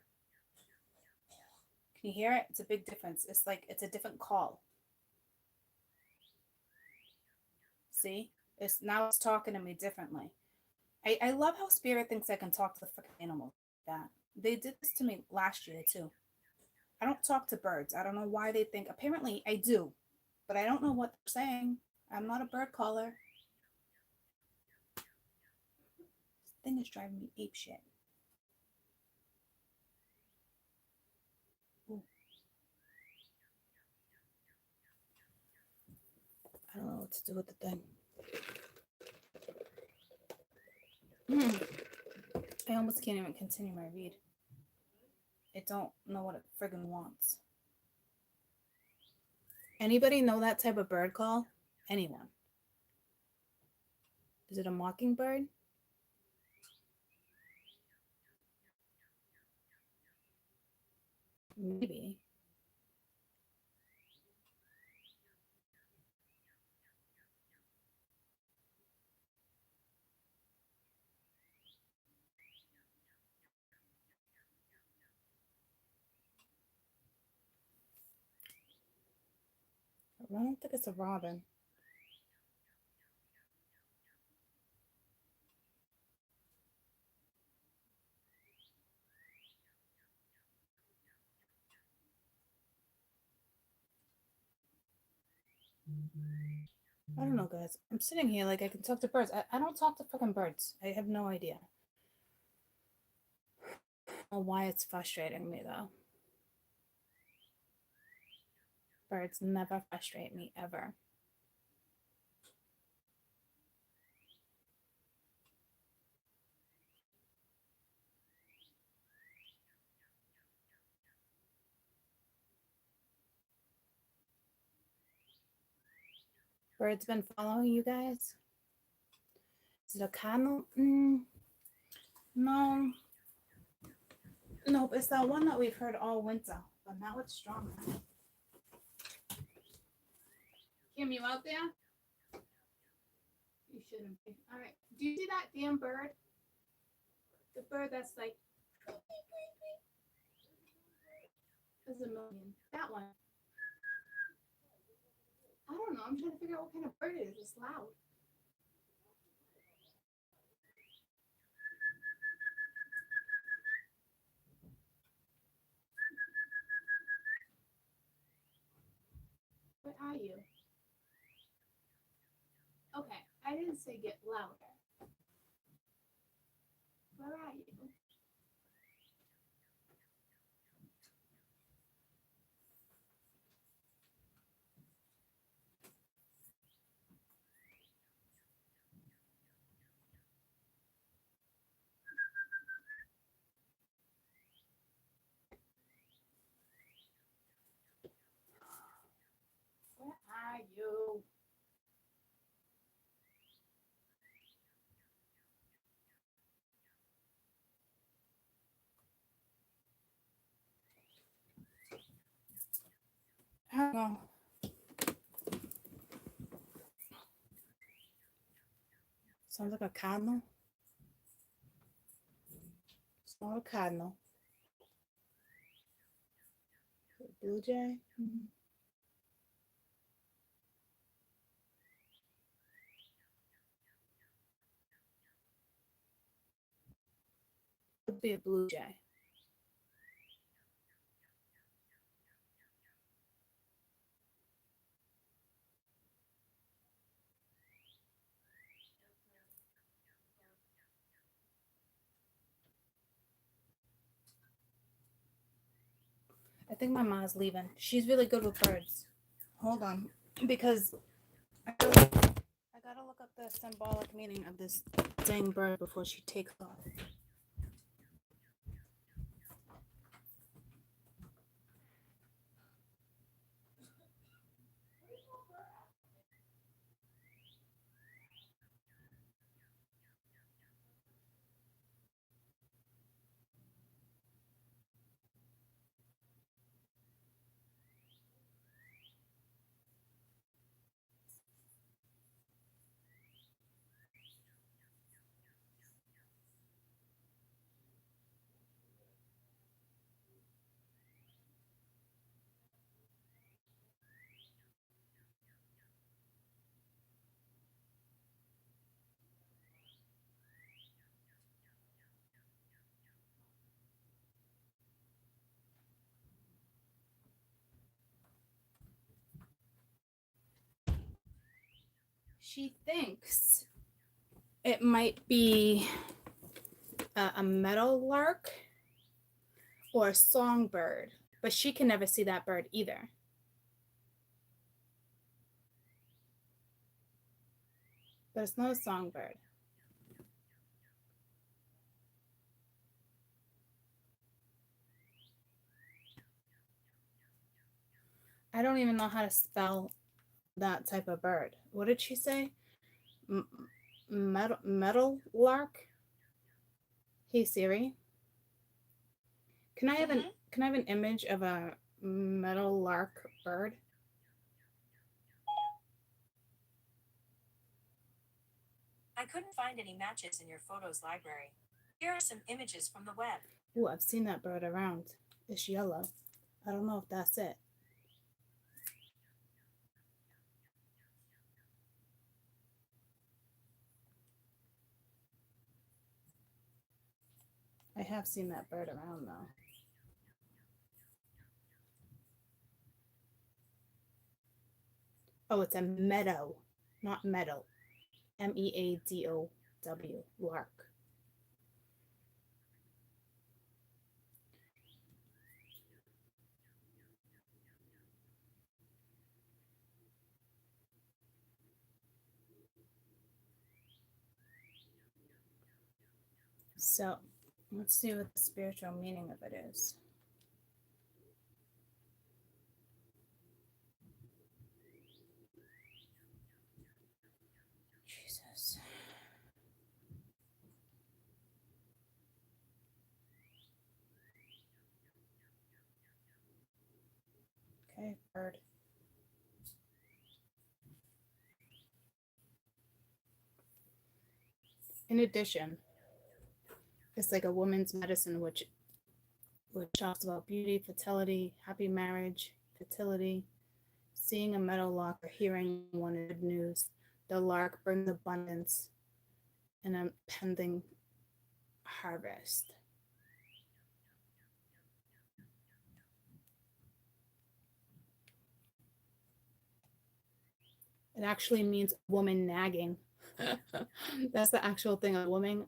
Can you hear it? It's a big difference. It's like it's a different call. See? It's talking to me differently. I love how spirit thinks I can talk to the freaking animals like that. They did this to me last year too. I don't talk to birds. I don't know why they think. Apparently I do, but I don't know what they're saying. I'm not a bird caller. This thing is driving me apeshit. I don't know what to do with the thing. I almost can't even continue my read. I don't know what it friggin' wants. Anybody know that type of bird call? Anyone? Is it a mockingbird? Maybe. I don't think it's a robin. I don't know, guys. I'm sitting here like I can talk to birds. I don't talk to fucking birds. I have no idea. I don't know why it's frustrating me, though. Birds never frustrate me, ever. Birds been following you guys? Is it a cardinal? No. Nope, it's that one that we've heard all winter, but now it's stronger. Kim, you out there? You shouldn't be. All right. Do you see that damn bird? The bird that's like, there's a million. That one. I don't know. I'm trying to figure out what kind of bird it is. It's loud. Where are you? Okay, I didn't say get louder. Where are you? Where are you? I don't know. Sounds like a cardinal. Small cardinal. Blue jay. Mm-hmm. Could be a blue jay. I think my mom's leaving. She's really good with birds. Hold on, because I gotta look up the symbolic meaning of this dang bird before she takes off. She thinks it might be a meadow lark or a songbird, but she can never see that bird either. But it's not a songbird. I don't even know how to spell that type of bird. What did she say? Meadow lark? Hey Siri, can I have an image of a meadow lark bird? I couldn't find any matches in your photos library. Here are some images from the web. Ooh, I've seen that bird around. It's yellow. I don't know if that's it. I have seen that bird around though. Oh, it's a meadow, not meadow. Meadow, lark. So let's see what the spiritual meaning of it is. Jesus. Okay, bird. In addition, it's like a woman's medicine, which talks about beauty, fertility, happy marriage, fertility, seeing a meadow lark or hearing one is good news. The lark brings abundance and a pending harvest. It actually means woman nagging. That's the actual thing, a woman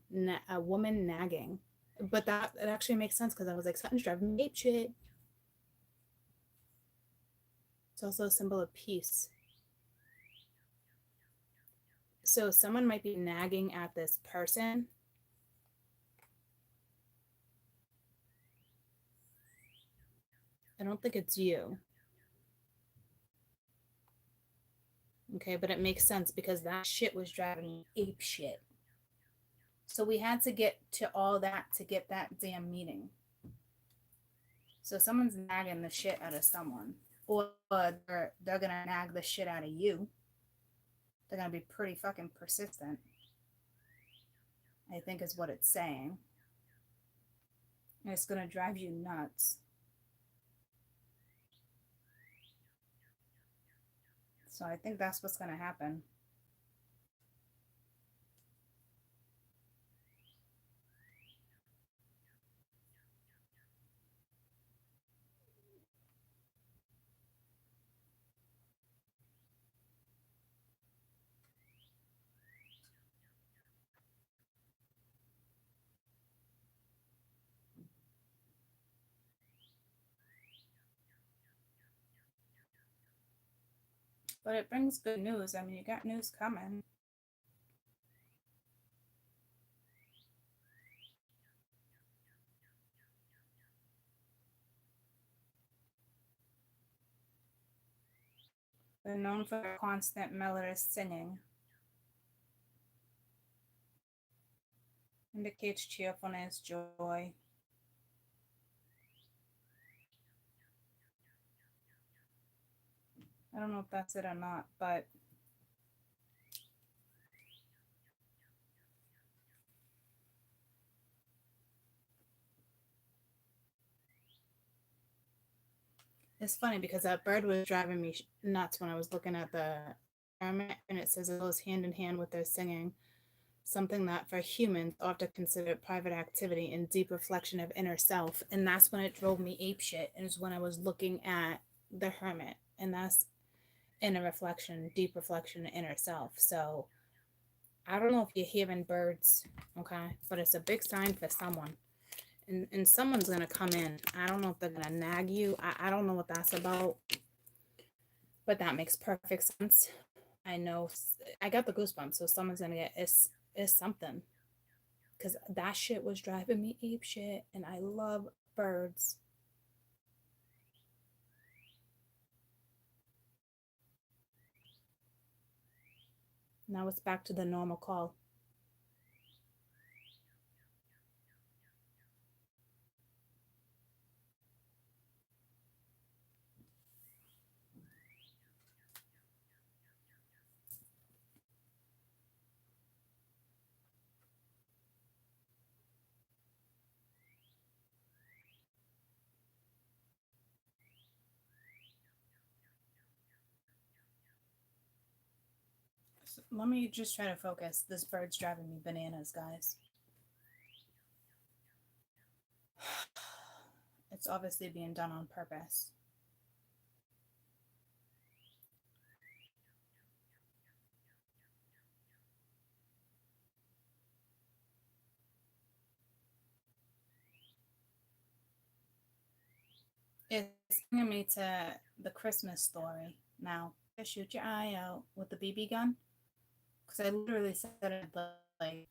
nagging. But it actually makes sense because I was like, something's driving me ape shit. It's also a symbol of peace. So someone might be nagging at this person. I don't think it's you. Okay, but it makes sense because that shit was driving me ape shit. So we had to get to all that to get that damn meeting. So someone's nagging the shit out of someone, or they're gonna nag the shit out of you. They're gonna be pretty fucking persistent. I think is what it's saying. And it's going to drive you nuts. So I think that's what's going to happen. But it brings good news. I mean, you got news coming. They're known for their constant melodious singing. Indicates cheerfulness, joy. I don't know if that's it or not, but it's funny because that bird was driving me nuts when I was looking at the hermit, and it says it goes hand in hand with their singing, something that for humans often considered private activity and deep reflection of inner self. And that's when it drove me apeshit, and it's when I was looking at the hermit, and that's inner reflection, deep reflection, inner self. So I don't know if you're hearing birds, okay, but it's a big sign for someone. And someone's gonna come in. I don't know if they're gonna nag you. I don't know what that's about, but that makes perfect sense. I know I got the goosebumps, so someone's gonna get it's something, because that shit was driving me ape shit, and I love birds. Now it's back to the normal call. So let me just try to focus. This bird's driving me bananas, guys. It's obviously being done on purpose. It's bringing me to the Christmas story now. Shoot your eye out with the BB gun, because I literally said it like,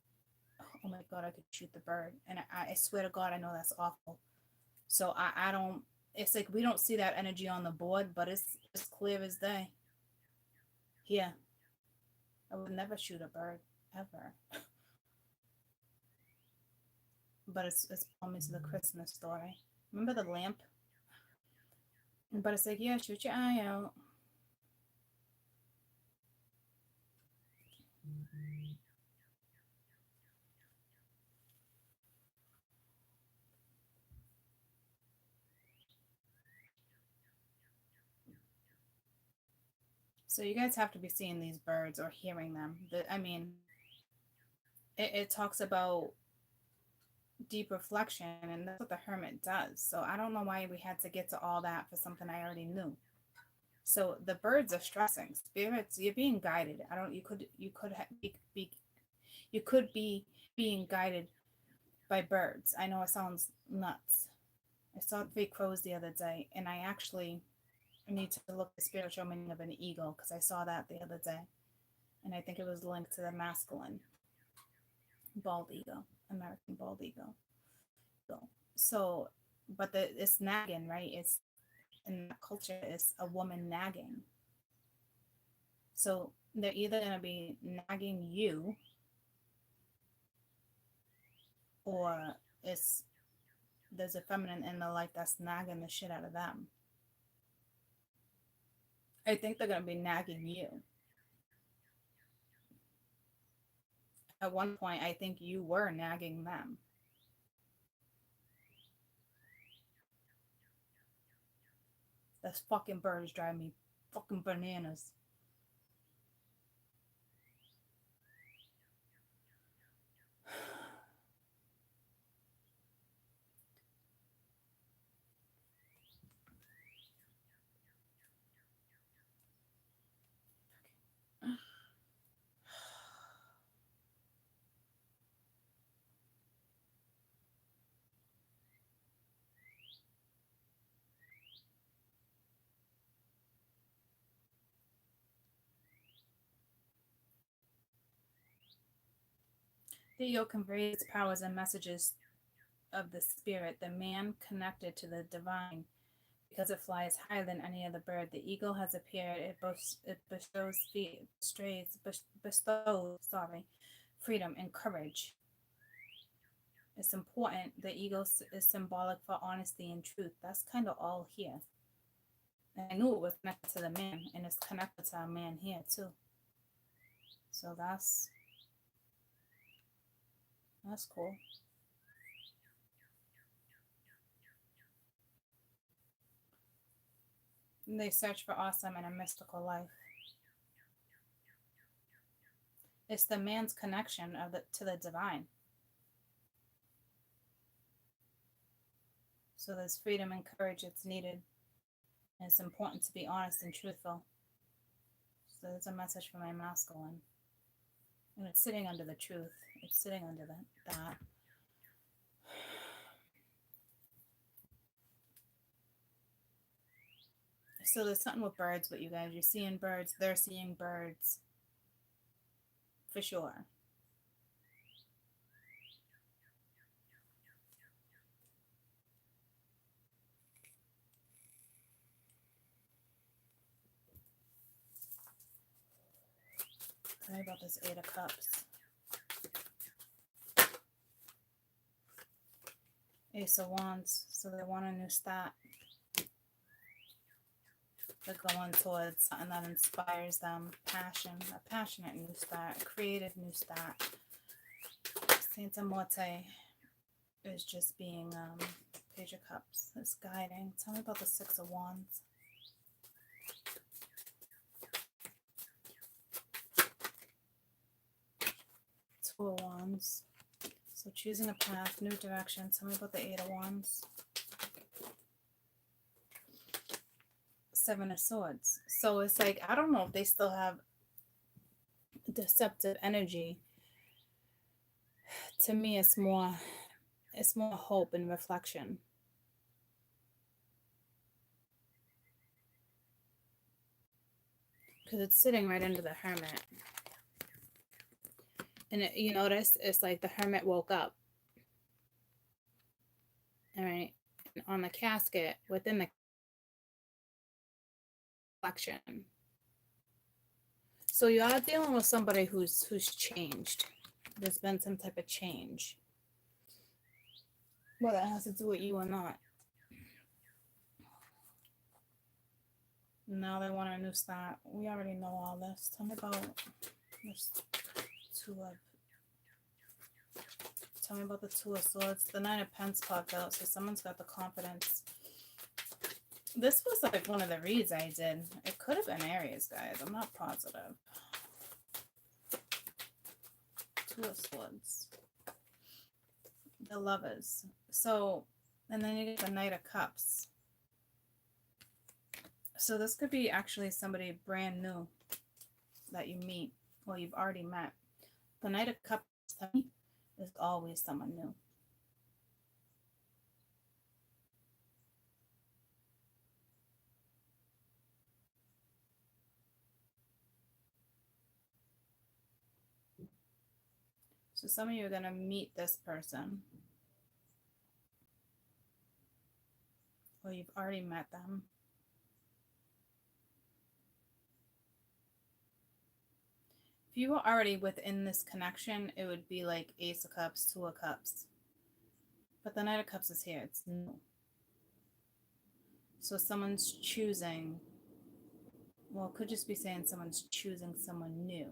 oh my god, I could shoot the bird, and I swear to God, I know that's awful. So I don't. It's like we don't see that energy on the board, but it's as clear as day. Yeah, I would never shoot a bird ever. But it's pulling me to the Christmas story. Remember the lamp? But it's like, yeah, shoot your eye out. So you guys have to be seeing these birds or hearing them. I mean, it talks about deep reflection, and that's what the hermit does. So I don't know why we had to get to all that for something I already knew. So the birds are stressing. Spirits, you're being guided. I don't. You could be being guided by birds. I know it sounds nuts. I saw 3 crows the other day, and I actually need to look at the spiritual meaning of an eagle, because I saw that the other day, and I think it was linked to the masculine bald eagle, American bald eagle. So, but it's nagging, right? It's in that culture, it's a woman nagging. So they're either gonna be nagging you, or there's a feminine in their life that's nagging the shit out of them. I think they're gonna be nagging you. at one point, I think you were nagging them. This fucking bird is driving me fucking bananas. The ego conveys its powers and messages of the spirit, the man connected to the divine. Because it flies higher than any other bird, the eagle has appeared. It bestows freedom and courage. It's important. The eagle is symbolic for honesty and truth. That's kind of all here. And I knew it was connected to the man, and it's connected to our man here too. So that's cool. And they search for awesome and a mystical life. It's the man's connection to the divine. So there's freedom and courage that's needed. And it's important to be honest and truthful. So there's a message for my masculine. And it's sitting under the truth. It's sitting under that. So there's something with birds with you guys. You're seeing birds. They're seeing birds. For sure. Tell me about this Eight of Cups. Ace of Wands. So they want a new start. They're going towards something that inspires them. Passion. A passionate new start. A creative new start. Santa Morte is just being Page of Cups. It's guiding. Tell me about the Six of Wands. Two of Wands. So choosing a path, new direction. Tell me about the Eight of Wands. Seven of Swords. So it's like, I don't know if they still have deceptive energy. To me, it's more hope and reflection. Because it's sitting right under the Hermit. And you notice it's like the Hermit woke up. All right. And on the casket, within the reflection. So you are dealing with somebody who's changed. There's been some type of change. Whether it has to do with you or not. Now they want a new start. We already know all this. Tell me about this Tell me about the Two of Swords. The Nine of Pentacles popped out, so someone's got the confidence. This was like one of the reads I did. It could have been Aries, guys. I'm not positive. Two of Swords. The Lovers. So, and then you get the Knight of Cups. So this could be actually somebody brand new that you meet. Well, you've already met. The Knight of Cups is always someone new. So some of you are going to meet this person. Or you've already met them. If you were already within this connection, it would be like Ace of Cups, Two of Cups. But the Knight of Cups is here. It's new. So someone's choosing. Well, it could just be saying someone's choosing someone new.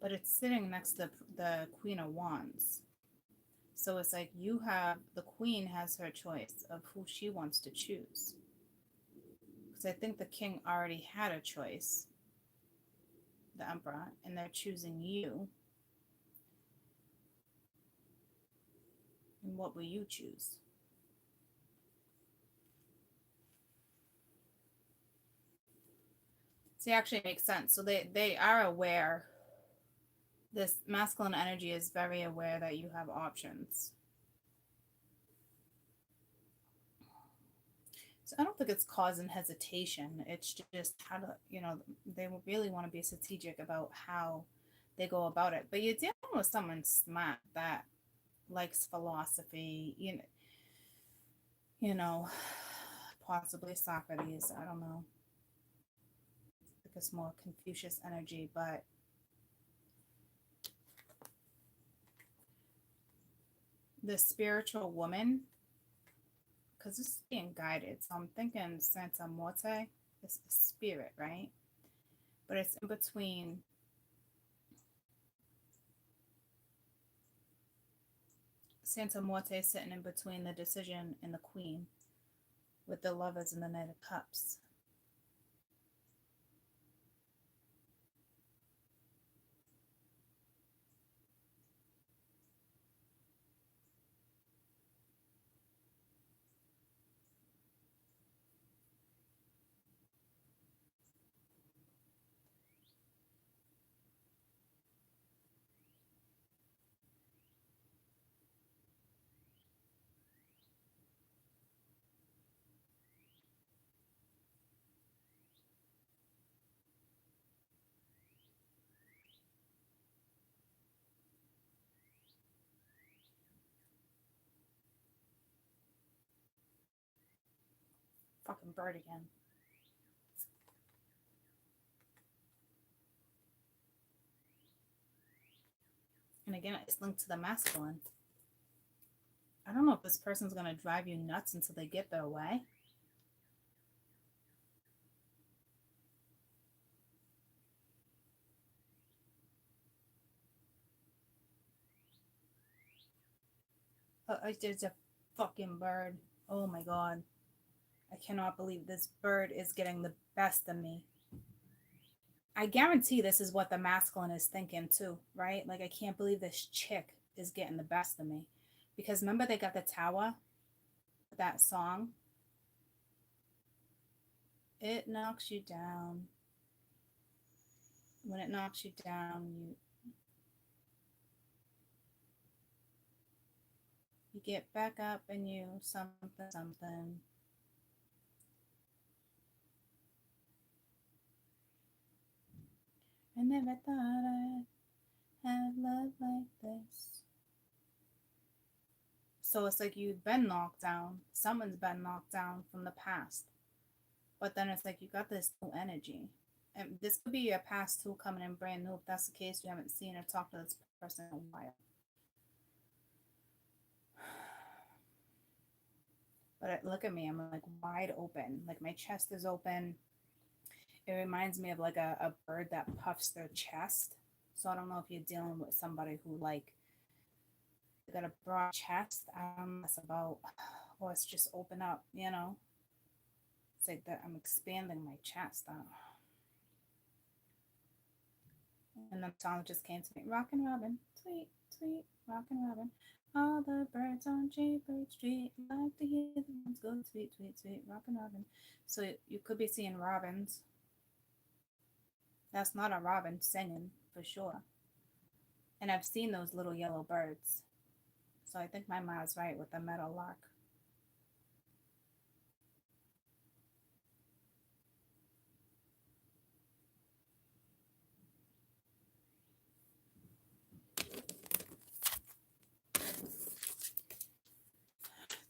but it's sitting next to the Queen of Wands. So it's like the Queen has her choice of who she wants to choose. Because I think the King already had a choice, the Emperor, and they're choosing you. And what will you choose? See, actually, it makes sense. So they are aware. This masculine energy is very aware that you have options. So I don't think it's causing hesitation. It's just how to, they really want to be strategic about how they go about it. But you're dealing with someone smart that likes philosophy, possibly Socrates. I don't know. I think it's more Confucius energy, but the spiritual woman, because this is being guided, so I'm thinking Santa Morte is the spirit, right? But it's in between Santa Morte sitting in between the decision and the Queen, with the Lovers and the Knight of Cups. Fucking bird again. And again, it's linked to the masculine. I don't know if this person's going to drive you nuts until they get their way. There's a fucking bird. Oh my god. I cannot believe this bird is getting the best of me. I guarantee this is what the masculine is thinking too, right? Like, I can't believe this chick is getting the best of me. Because remember they got the tower? That song? It knocks you down. When it knocks you down, you get back up and you something, something. I never thought I'd have love like this. So it's like you've been knocked down. Someone's been knocked down from the past. But then it's like you got this new energy. And this could be a past too coming in brand new. If that's the case, you haven't seen or talked to this person in a while. But look at me, I'm like wide open. Like my chest is open. It reminds me of like a bird that puffs their chest. So I don't know if you're dealing with somebody who like got a broad chest. I don't know, it's about, or it's just open up, It's like that I'm expanding my chest. And the song just came to me. Rockin' Robin, sweet, sweet, Rockin' Robin. All the birds on Jaybird Street like to hear the ones go sweet, sweet, sweet, Rockin' Robin. So you could be seeing robins. That's not a robin singing for sure. And I've seen those little yellow birds. So I think my mom's right with the meadowlark.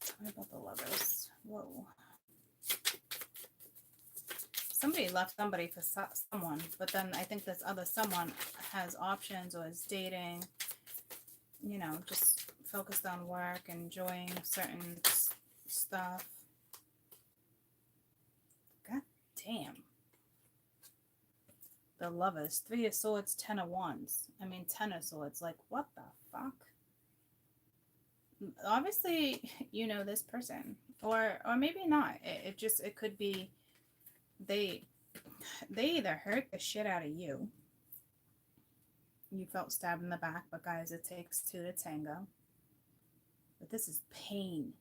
Tell me about the Lovers. Whoa. Somebody left somebody for someone, but then I think this other someone has options or is dating, just focused on work, enjoying certain stuff. God damn. The Lovers, 3 of Swords, 10 of Wands. I mean, 10 of Swords. Like, what the fuck? Obviously, you know this person, or maybe not. It could be they either hurt the shit out of you. You felt stabbed in the back, but guys, it takes two to tango. But this is pain.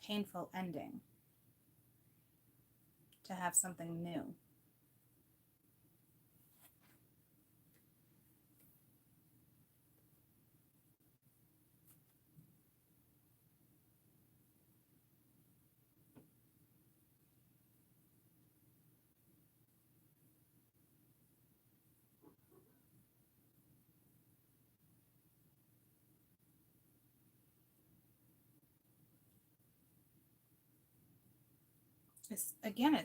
Painful ending. To have something new.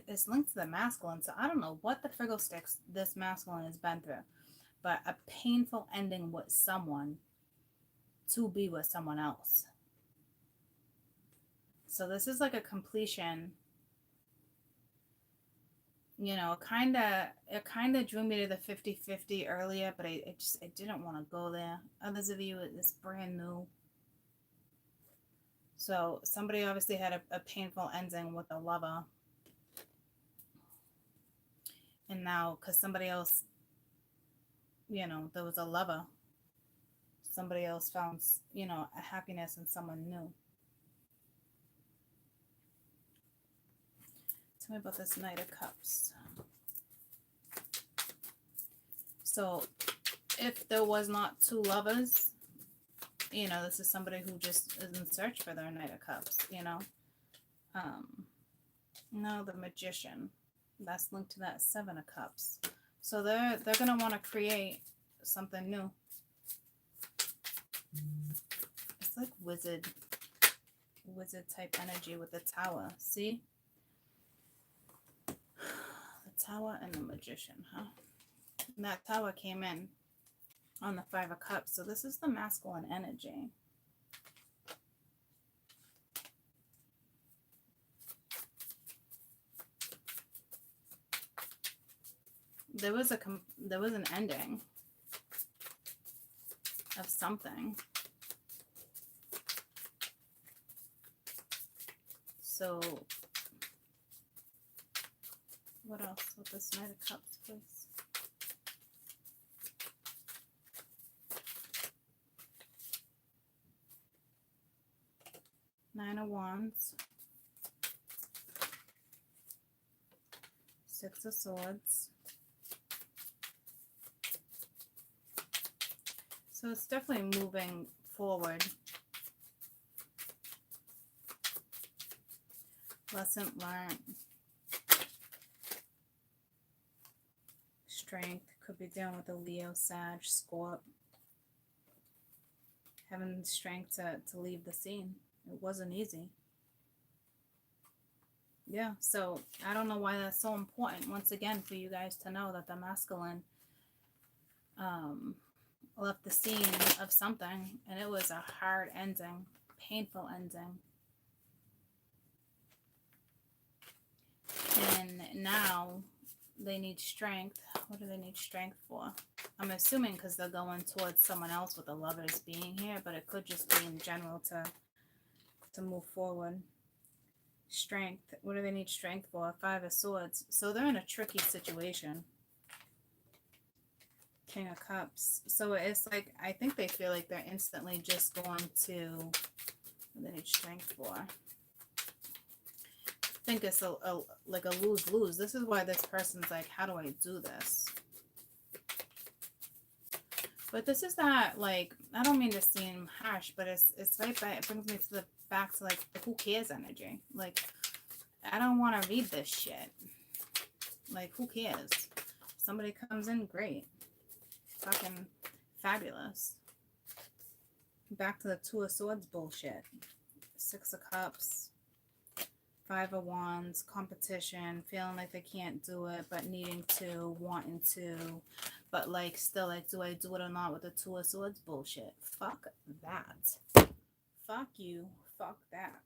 It's linked to the masculine, so I don't know what the friggle sticks this masculine has been through, but a painful ending with someone to be with someone else. So this is like a completion. You know, it kind of drew me to the 50-50 earlier, but I didn't want to go there. Others of you, it's brand new. So somebody obviously had a painful ending with a lover. And now, because somebody else, you know, there was a lover. Somebody else found, you know, a happiness in someone new. Tell me about this Knight of Cups. So if there was not two lovers, you know, this is somebody who just is in search for their Knight of Cups, you know. No, the Magician. That's linked to that 7 of Cups. So they're going to want to create something new. It's like wizard type energy with the Tower. See? The Tower and the Magician, huh? And that Tower came in on the 5 of Cups. So this is the masculine energy. There was an ending of something. So what else with this Knight of Cups, please? Nine of Wands. 6 of Swords. So it's definitely moving forward. Lesson learned. Strength. Could be dealing with a Leo, Sag, Scorp. Having the strength to leave the scene. It wasn't easy. Yeah, so I don't know why that's so important. Once again, for you guys to know that the masculine left the scene of something, and it was a hard ending, painful ending. And now they need strength. What do they need strength for? I'm assuming because they're going towards someone else with the Lovers being here, but it could just be in general to move forward. Strength. What do they need strength for? 5 of Swords. So they're in a tricky situation. King of Cups. So it's like, I think they feel like they're instantly just going to, what do they need strength for? I think it's like a lose-lose. This is why this person's like, how do I do this? But this is not like, I don't mean to seem harsh, but it's right back, it brings me to the back to like the who cares energy. Like, I don't want to read this shit. Like, who cares? Somebody comes in, great. Fucking fabulous. Back to the 2 of Swords bullshit. 6 of Cups. 5 of Wands. Competition. Feeling like they can't do it, but needing to, wanting to. But like, still like, do I do it or not with the 2 of Swords bullshit? Fuck that. Fuck you. Fuck that.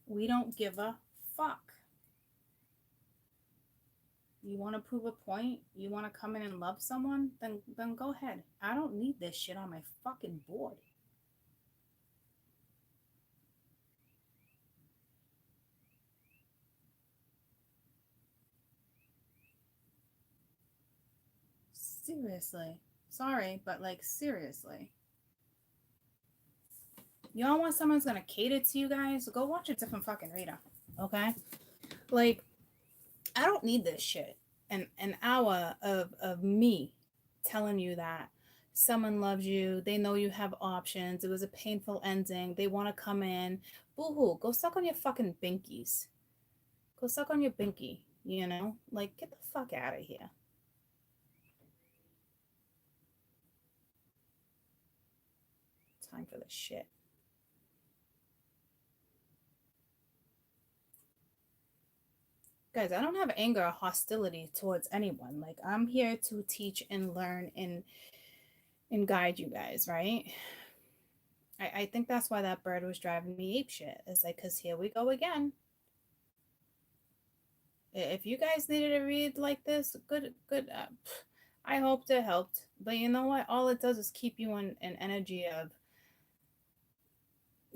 We don't give a fuck. You want to prove a point? You want to come in and love someone? Then go ahead. I don't need this shit on my fucking board. Seriously. Sorry, but like seriously. Y'all want someone's gonna cater to you guys? Go watch a different fucking reader. Okay? Like, I don't need this shit. An hour of me telling you that someone loves you, they know you have options, it was a painful ending, they want to come in. Boo-hoo, go suck on your fucking binkies. Go suck on your binky, you know? Like, get the fuck out of here. Time for this shit. Guys, I don't have anger or hostility towards anyone. Like, I'm here to teach and learn and guide you guys, right? I think that's why that bird was driving me apeshit. It's like, because here we go again. If you guys needed a read like this, good. I hoped it helped. But you know what? All it does is keep you in an energy of,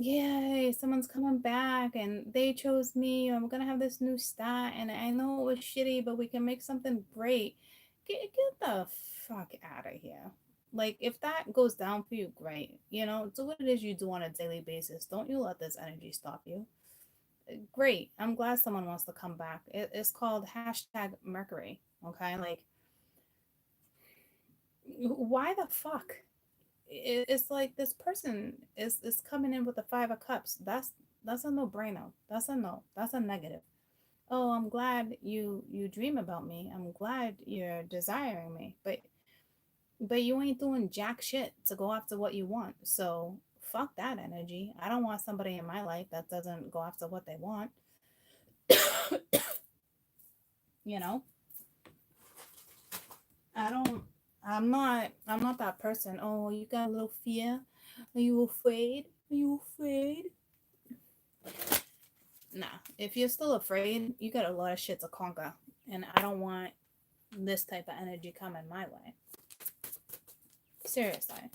yay, someone's coming back and they chose me. I'm going to have this new start. And I know it was shitty, but we can make something great. Get the fuck out of here. Like, if that goes down for you, great. You know, do what it is you do on a daily basis. Don't you let this energy stop you. Great. I'm glad someone wants to come back. It's called #Mercury. Okay, like, why the fuck? It's like this person is coming in with the 5 of Cups. That's a no-brainer. That's a no. That's a negative. Oh, I'm glad you dream about me. I'm glad you're desiring me. But you ain't doing jack shit to go after what you want. So fuck that energy. I don't want somebody in my life that doesn't go after what they want. You know? I'm not that person. Oh, you got a little fear? Are you afraid? Are you afraid? Nah. If you're still afraid, you got a lot of shit to conquer. And I don't want this type of energy coming my way. Seriously.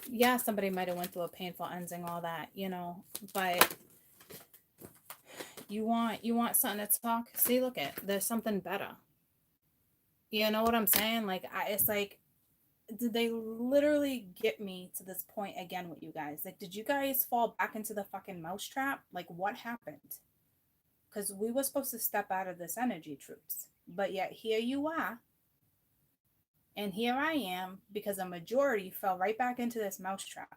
Yeah, somebody might have went through a painful ending, all that, you know, but you want something to talk. See, look at, there's something better. You know what I'm saying? Like, it's like, did they literally get me to this point again with you guys? Like, did you guys fall back into the fucking mousetrap? Like, what happened? Because we were supposed to step out of this energy, troops, but yet here you are. And here I am, because a majority fell right back into this mousetrap.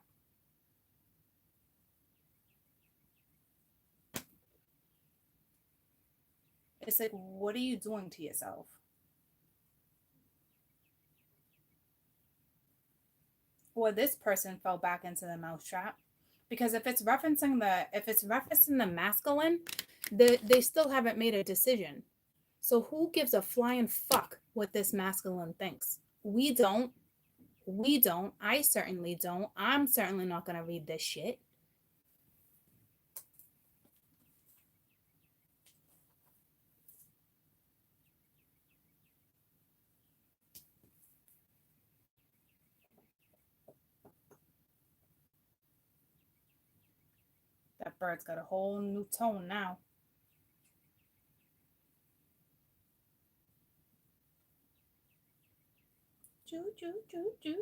It's like, what are you doing to yourself? Or this person fell back into the mousetrap. Because if it's referencing the masculine, they still haven't made a decision. So who gives a flying fuck what this masculine thinks? We don't. I certainly don't. I'm certainly not going to read this shit. That bird's got a whole new tone now. Choo, choo, choo, choo.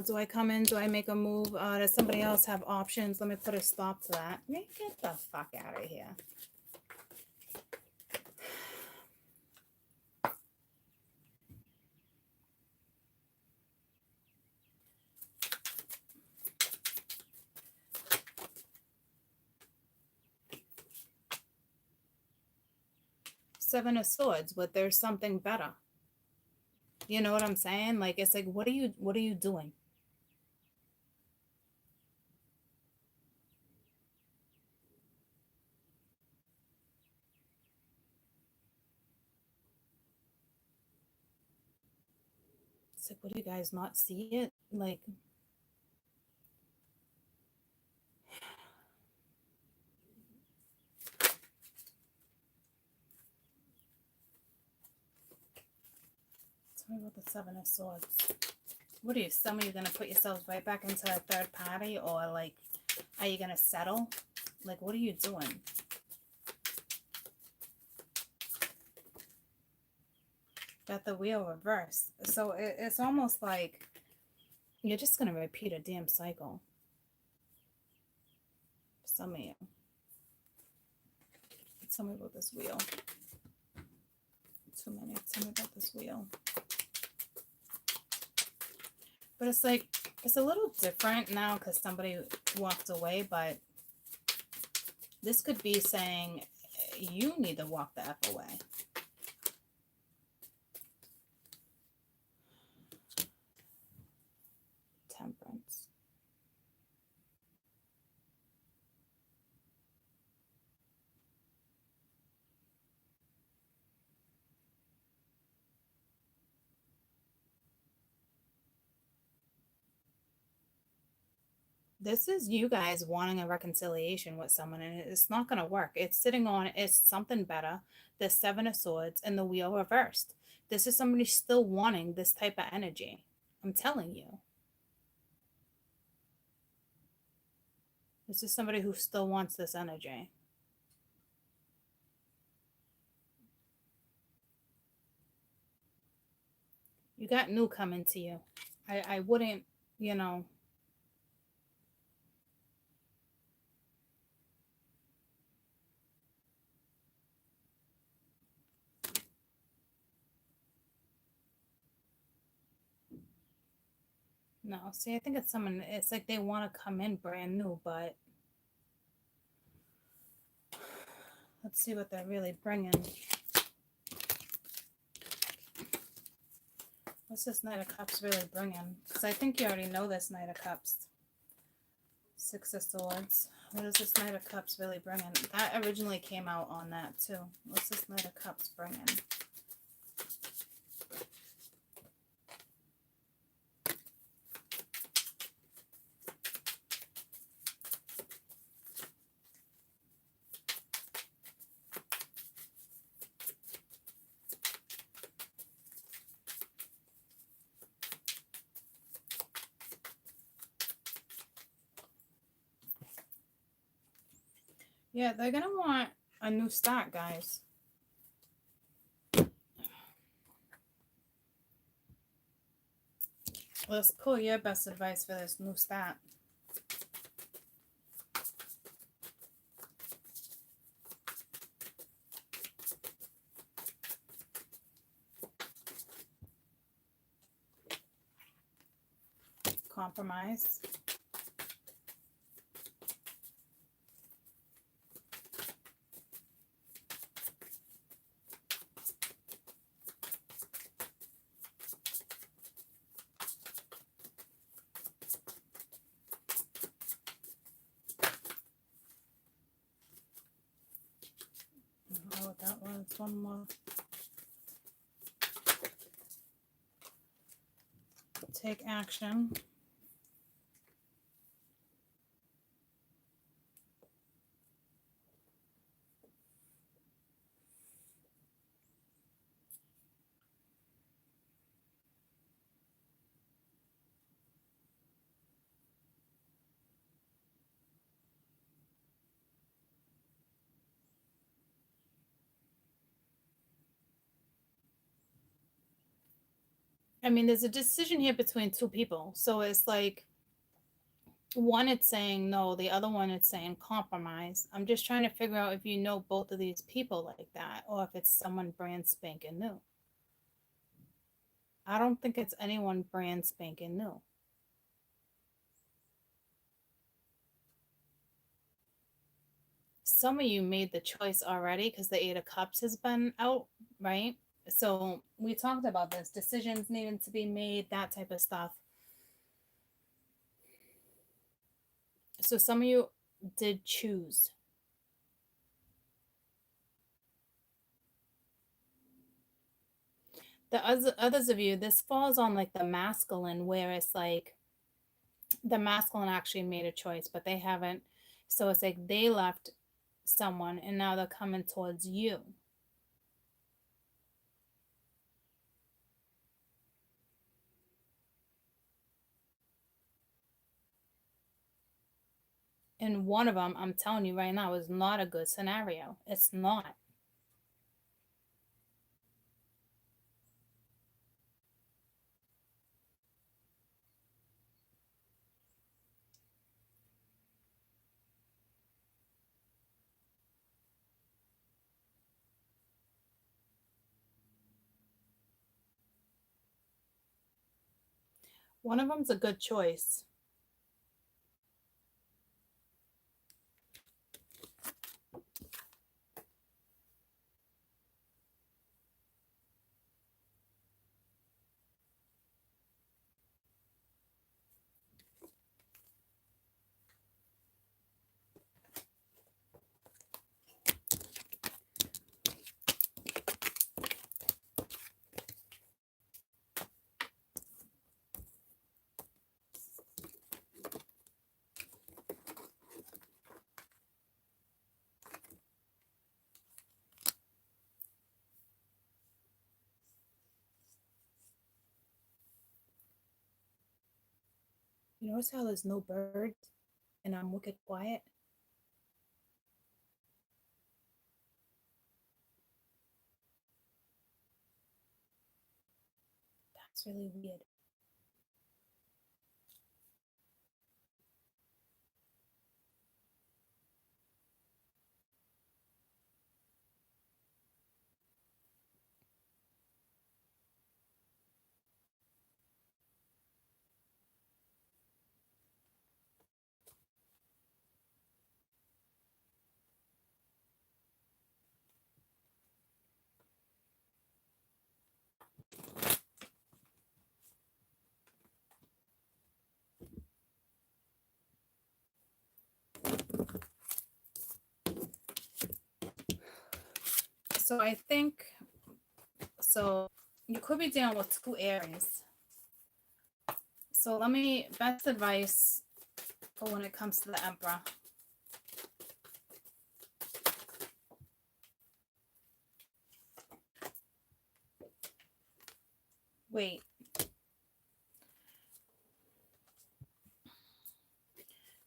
Do I come in? Do I make a move? Does somebody else have options? Let me put a stop to that. Get the fuck out of here. Seven of Swords, but there's something better. You know what I'm saying? Like, it's like, what are you doing? It's like, what do you guys not see it? Like, tell me about the Seven of Swords. What are you, some of you gonna put yourselves right back into a third party, or like, are you gonna settle? Like, what are you doing? Got the wheel reversed. So it's almost like you're just gonna repeat a damn cycle. Some of you. Tell me about this wheel. Too many. Tell me about this wheel. But it's like, it's a little different now because somebody walked away, but this could be saying you need to walk the F away. Temperance. This is you guys wanting a reconciliation with someone, and it's not going to work. It's sitting on, it's something better. The Seven of Swords and the wheel reversed. This is somebody still wanting this type of energy. I'm telling you. This is somebody who still wants this energy. You got new coming to you. I wouldn't, you know. No, see, I think it's someone, it's like they want to come in brand new, but let's see what they're really bringing. What's this Knight of Cups really bringing? Because I think you already know this Knight of Cups. Six of Swords. What is this Knight of Cups really bringing? That originally came out on that too. What's this Knight of Cups bringing? Yeah, they're going to want a new start, guys. Let's pull your best advice for this new start. Compromise. Oh, that was one more. Take action. I mean, there's a decision here between two people. So it's like one it's saying no, the other one it's saying compromise. I'm just trying to figure out if you know both of these people like that, or if it's someone brand spanking new. I don't think it's anyone brand spanking new. Some of you made the choice already because the Eight of Cups has been out, right? So we talked about this, decisions needing to be made, that type of stuff. So some of you did choose. The others of you, this falls on like the masculine, where it's like the masculine actually made a choice, but they haven't. So it's like they left someone and now they're coming towards you. And one of them, I'm telling you right now, is not a good scenario. It's not. One of them's a good choice. You notice how there's no birds and I'm wicked quiet? That's really weird. So I think, so you could be dealing with 2 Aries. So let me, best advice for when it comes to the Emperor. Wait.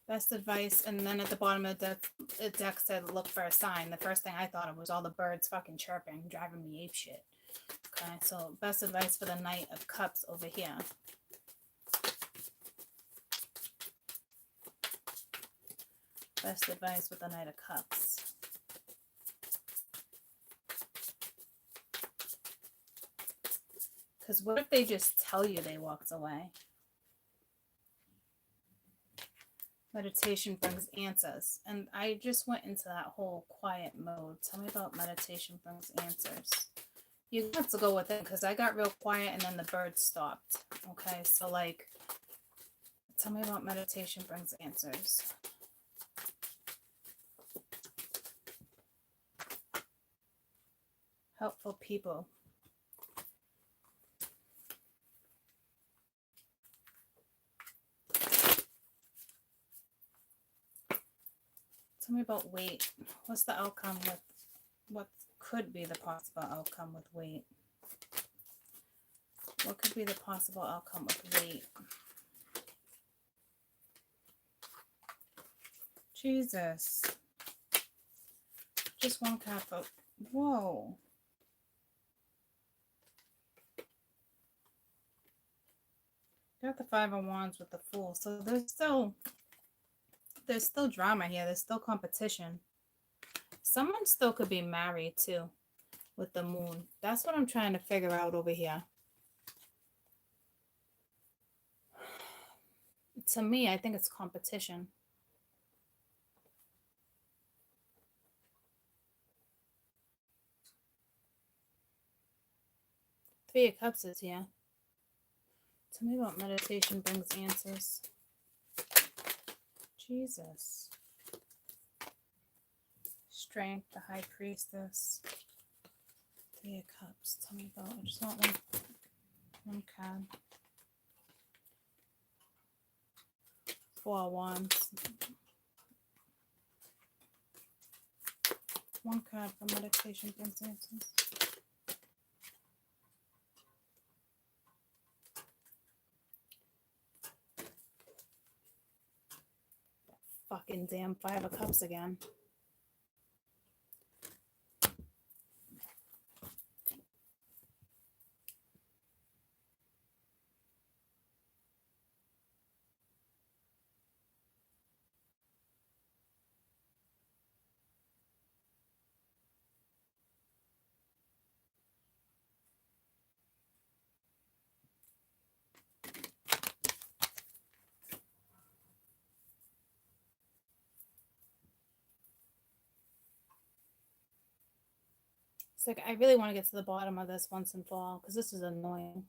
Best advice, and then at the bottom of the deck said look for a sign. The first thing I thought of was all the birds fucking chirping, driving me apeshit. Okay, so best advice for the Knight of Cups over here. Best advice with the Knight of Cups. Because what if they just tell you they walked away? Meditation brings answers. And I just went into that whole quiet mode. Tell me about meditation brings answers. You have to go with it because I got real quiet and then the birds stopped. Okay, so like, tell me about meditation brings answers. Helpful people. Tell me about weight. What's the outcome with, what could be the possible outcome with weight? What could be the possible outcome with weight? Jesus. Just one card for, whoa. Got the 5 of Wands with the Fool. So there's still drama here. There's still competition. Someone still could be married too with the Moon. That's what I'm trying to figure out over here. To me, I think it's competition. Three of Cups is here. Tell me about meditation brings answers. Jesus. Strength, the High Priestess. Three of Cups. Tell me about. I just want one card. Four of Wands. One card for meditation brings answers. Fucking damn Five of Cups again. It's like, I really want to get to the bottom of this once and for all, because this is annoying.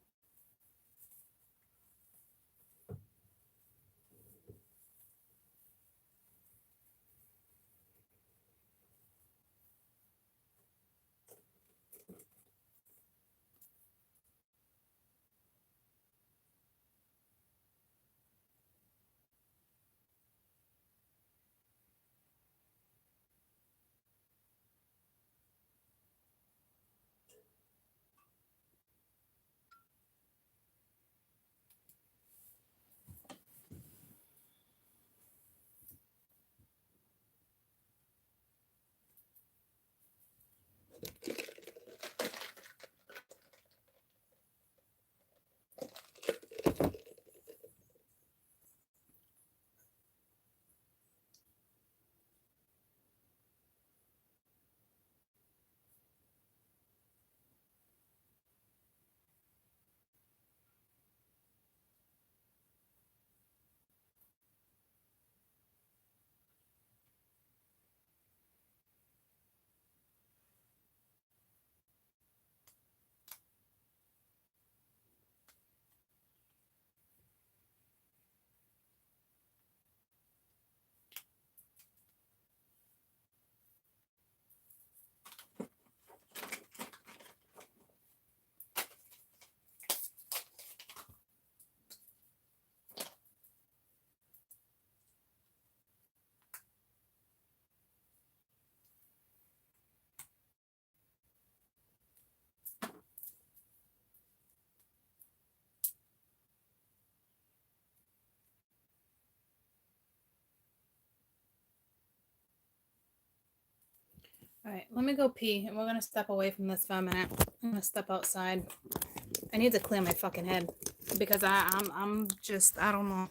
All right, let me go pee, and we're gonna step away from this for a minute. I'm gonna step outside. I need to clear my fucking head because I'm just, I don't know.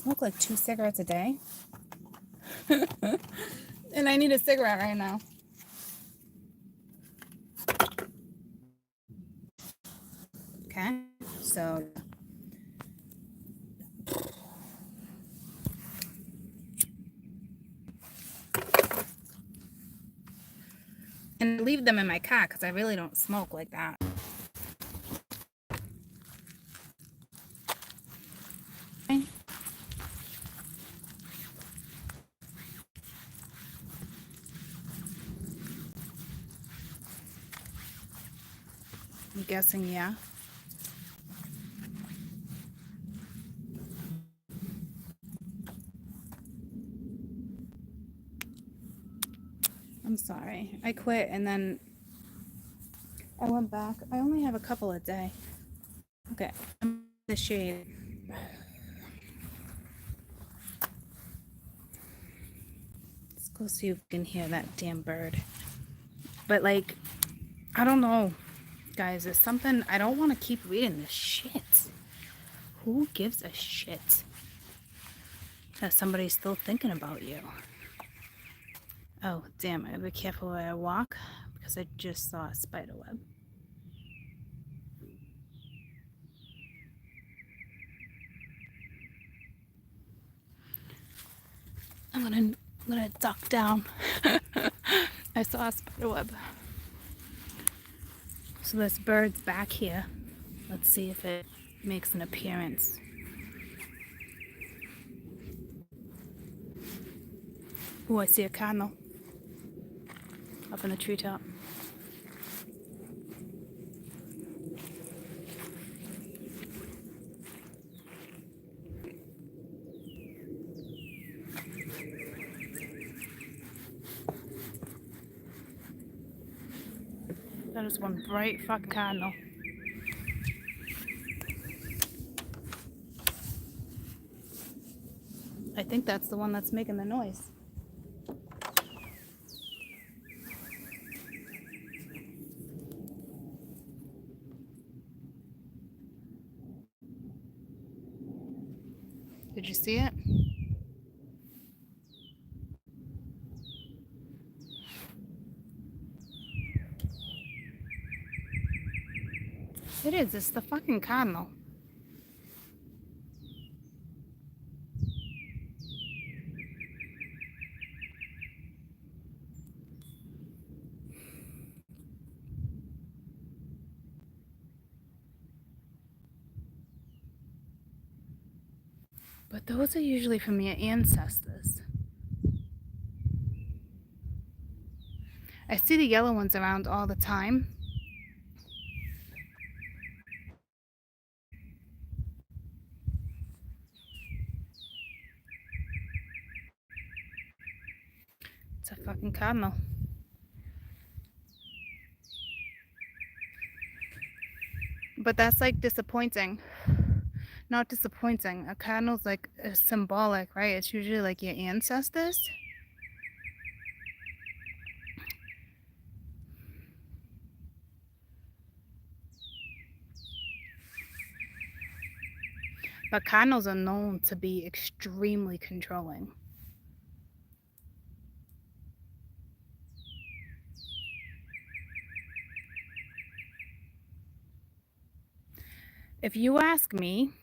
smoke like 2 cigarettes a day. And I need a cigarette right now. Okay, so and leave them in my car because I really don't smoke like that. Okay. I'm guessing, yeah. I'm sorry. I quit and then I went back. I only have a couple a day. Okay. I'm in the shade. Let's go see if we can hear that damn bird. But like, I don't know, guys. It's something I don't want to keep reading this shit. Who gives a shit that somebody's still thinking about you? Oh, damn. I gotta be careful where I walk because I just saw a spider web. I'm gonna duck down. I saw a spider web. So this bird's back here. Let's see if it makes an appearance. Oh, I see a cardinal up in the treetop. That is one bright fucking cardinal. I think that's the one that's making the noise. Did you see it? It is. It's the fucking cardinal. But those are usually from your ancestors. I see the yellow ones around all the time. It's a fucking cardinal. But that's like disappointing. Not disappointing. A cardinal's like symbolic, right? It's usually like your ancestors. But cardinals are known to be extremely controlling. If you ask me,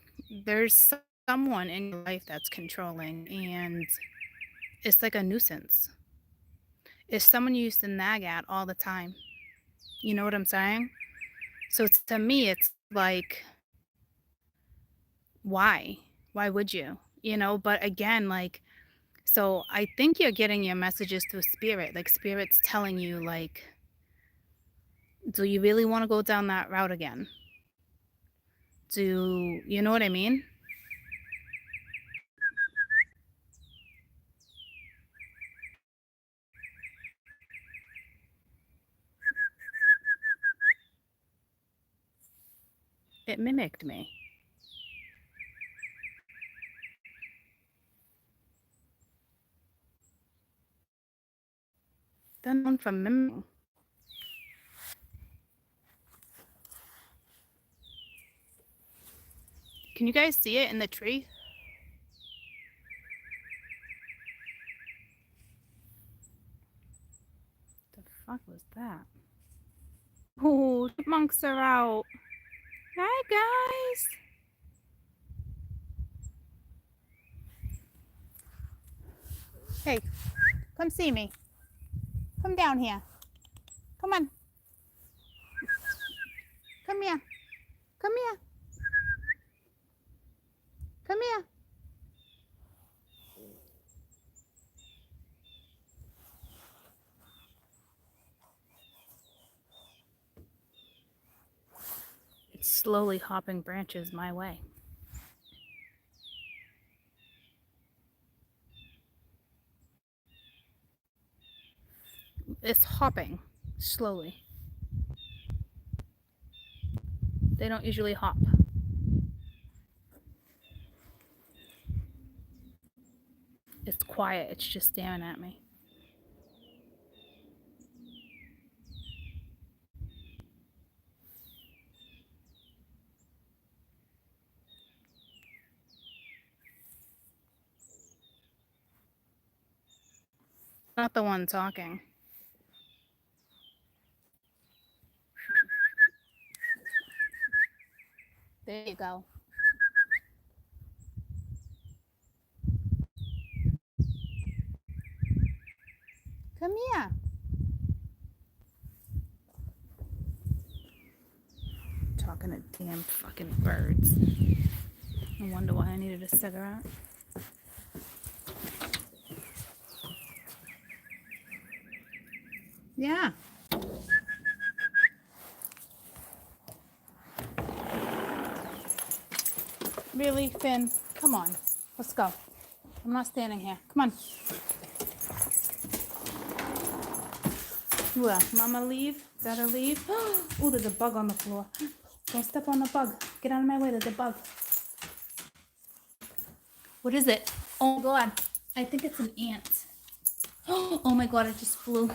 there's someone in your life that's controlling and it's like a nuisance. It's someone you used to nag at all the time. You know what I'm saying? So to me, it's like, why? Why would you? You know, but again, like, so I think you're getting your messages through spirit. Like spirit's telling you, like, do you really want to go down that route again? Do you know what I mean? It mimicked me. They're known for mimicking. Can you guys see it in the tree? fuck was that? Oh, chipmunks are out. Hi, guys. Hey, come see me. Come down here. Come on. Come here. Come here. Come here. It's slowly hopping branches my way. It's hopping slowly. They don't usually hop. It's quiet. It's just staring at me. Not the one talking. There you go. Come here. Talking to damn fucking birds. I wonder why I needed a cigarette. Yeah. Really, Finn? Come on. Let's go. I'm not standing here. Come on. Well, Mama leave? Is that a leave? Oh, there's a bug on the floor. Don't step on the bug. Get out of my way. There's a bug. What is it? Oh, God. I think it's an ant. Oh, my God. It just flew.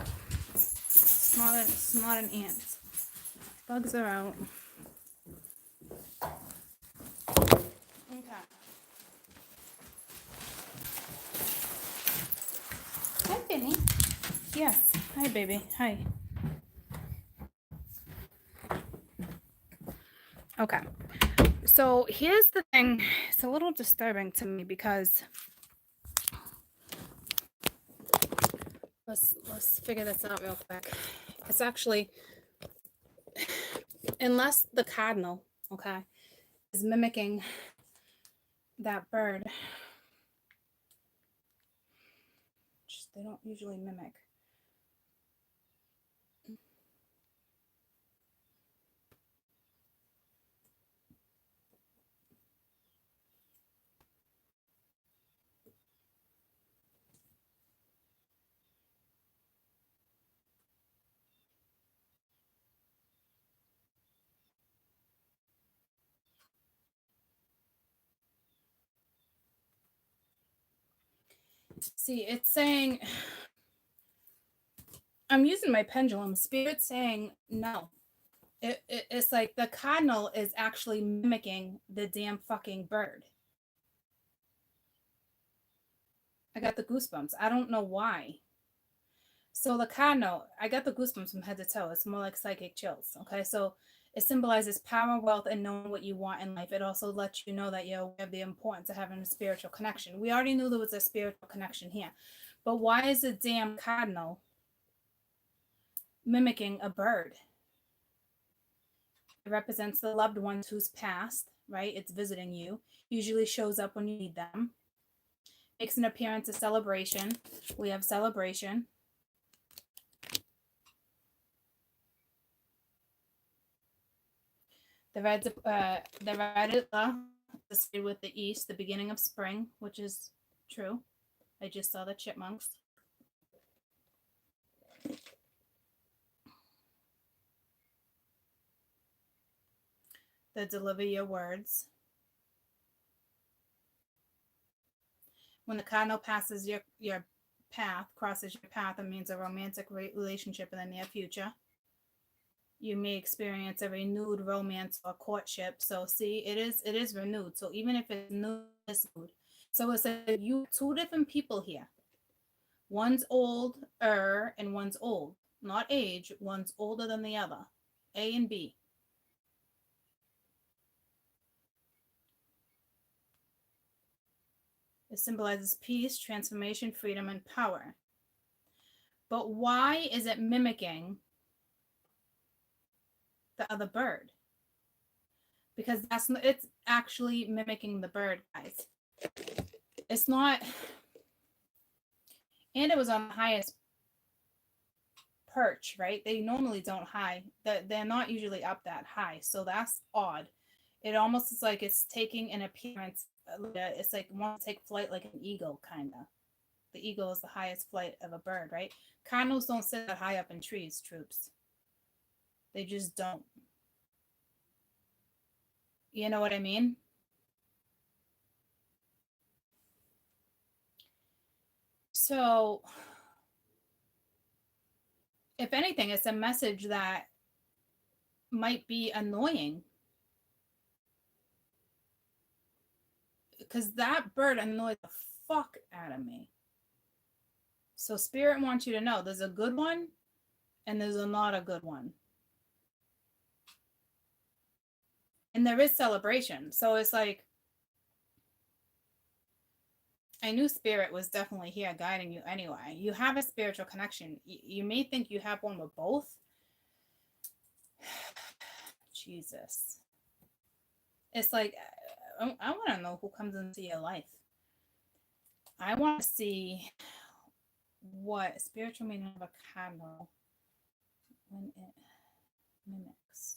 It's not an ant. Bugs are out. Okay. Hi, Finny. Yes. Hi, baby. Hi. Okay. So here's the thing. It's a little disturbing to me because let's figure this out real quick. It's actually, unless the cardinal, okay, is mimicking that bird. They don't usually mimic. See, it's saying, I'm using my pendulum. Spirit's saying no. It's like the cardinal is actually mimicking the damn fucking bird. I got the goosebumps. I don't know why. So the cardinal, I got the goosebumps from head to toe. It's more like psychic chills. Okay, so it symbolizes power, wealth, and knowing what you want in life. It also lets you know that you're aware of the importance of having a spiritual connection. We already knew there was a spiritual connection here. But why is the damn cardinal mimicking a bird? It represents the loved ones who's passed, right? It's visiting you. Usually shows up when you need them. Makes an appearance of celebration. We have celebration. The red associated with the east, the beginning of spring, which is true. I just saw the chipmunks. The deliver your words. When the cardinal passes your path, crosses your path, it means a romantic relationship in the near future. You may experience a renewed romance or courtship. So see, it is renewed. So even if it's new, it's renewed. So it's you two different people here. One's older and one's old. not age. One's older than the other. A and B. It symbolizes peace, transformation, freedom, and power. But why is it mimicking the other bird? Because it's actually mimicking the bird, guys. It's not. And it was on the highest perch, right? They normally don't high. They're not usually up that high. So that's odd. It almost is like it's taking an appearance. It's like wants to take flight like an eagle, kind of. The eagle is the highest flight of a bird, right? Cardinals don't sit that high up in trees, troops. They just don't. You know what I mean? So, if anything, it's a message that might be annoying. Because that bird annoyed the fuck out of me. So Spirit wants you to know there's a good one and there's a not a good one. And there is celebration. So it's like, I knew Spirit was definitely here guiding you anyway. You have a spiritual connection. You may think you have one with both. Jesus. It's like, I want to know who comes into your life. I want to see what spiritual meaning of a cardinal when it mimics.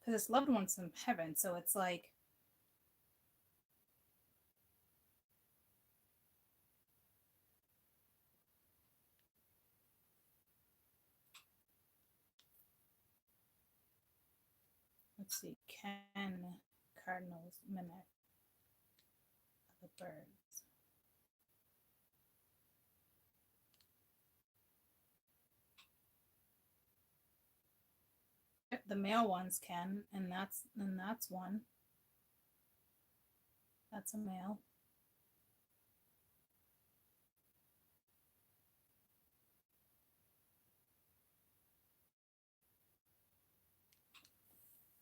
Because it's loved ones from heaven, so it's like, let's see, can cardinals mimic the birds? The male ones can, and that's one. That's a male.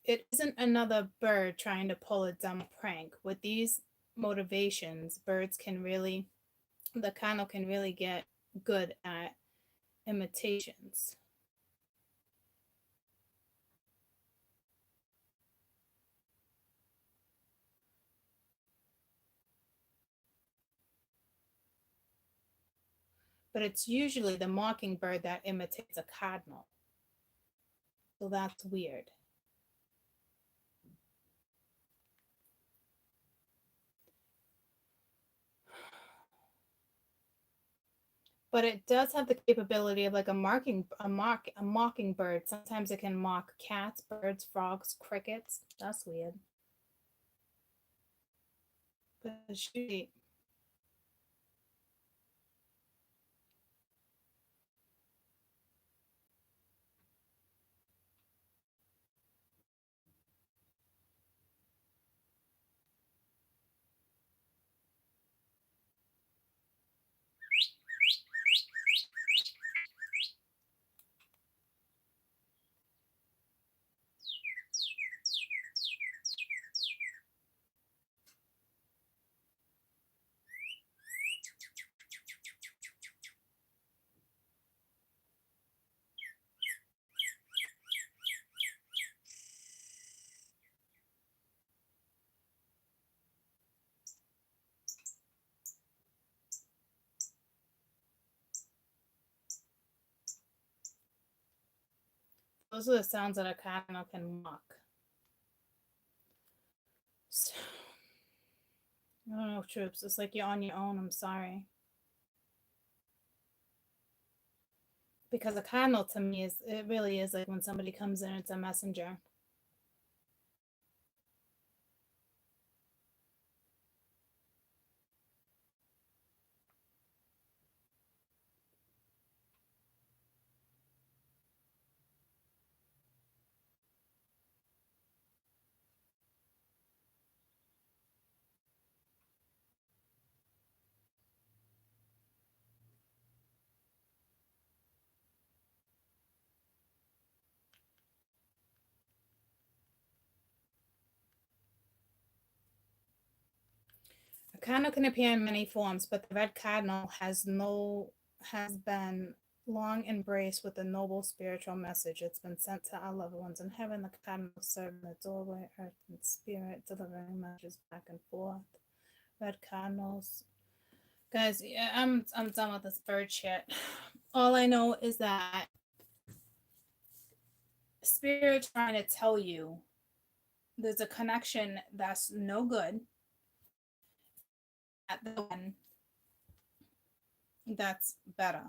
It isn't another bird trying to pull a dumb prank. With these motivations, birds can really, the cardinal can really get good at imitations. But it's usually the mockingbird that imitates a cardinal. So that's weird. But it does have the capability of like a mockingbird. Sometimes it can mock cats, birds, frogs, crickets. That's weird. But she, those are the sounds that a cardinal can mock. So, I don't know, troops. It's like you're on your own. I'm sorry. Because a cardinal to me is, it really is like when somebody comes in, it's a messenger. A cardinal can appear in many forms, but the red cardinal has been long embraced with a noble spiritual message. It's been sent to our loved ones in heaven. The cardinal served in the doorway, earth and spirit, delivering messages back and forth. Red cardinals. Guys, yeah, I'm done with this bird shit. All I know is that Spirit trying to tell you there's a connection that's no good at the one that's better.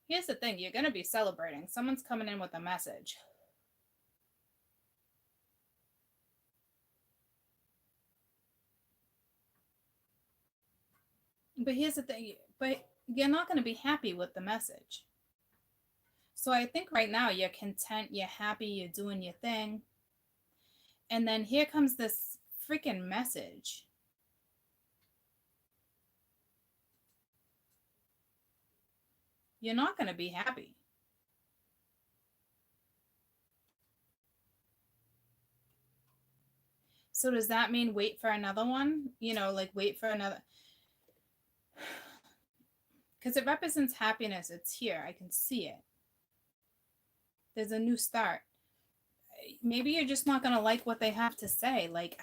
Here's the thing, you're going to be celebrating. Someone's coming in with a message. But here's the thing, but you're not going to be happy with the message. So I think right now you're content, you're happy, you're doing your thing. And then here comes this freaking message. You're not going to be happy. So does that mean wait for another one? You know, like wait for another. Because it represents happiness. It's here. I can see it. There's a new start. Maybe you're just not going to like what they have to say. Like,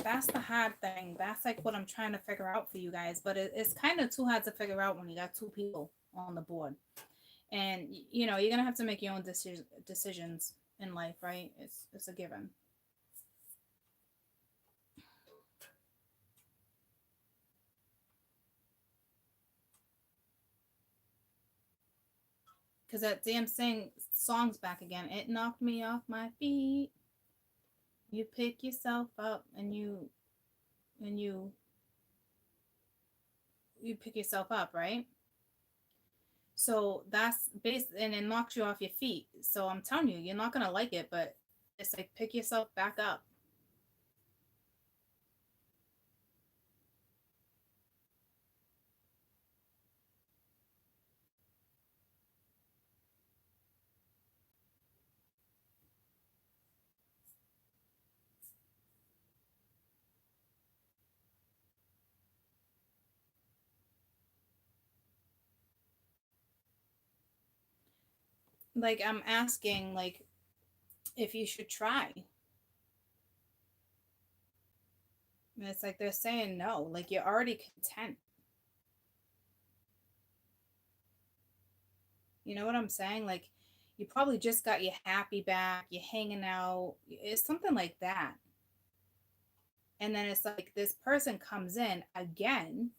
that's the hard thing. That's like what I'm trying to figure out for you guys. But it's kind of too hard to figure out when you got two people on the board. And, you know, you're going to have to make your own decisions in life, right? It's a given. Because that damn song's back again. It knocked me off my feet. You pick yourself up and you pick yourself up, right? So that's based, and it knocks you off your feet. So I'm telling you, you're not going to like it, but it's like pick yourself back up. Like, I'm asking, like, if you should try. And it's like they're saying no. Like, you're already content. You know what I'm saying? Like, you probably just got your happy back. You're hanging out. It's something like that. And then it's like this person comes in again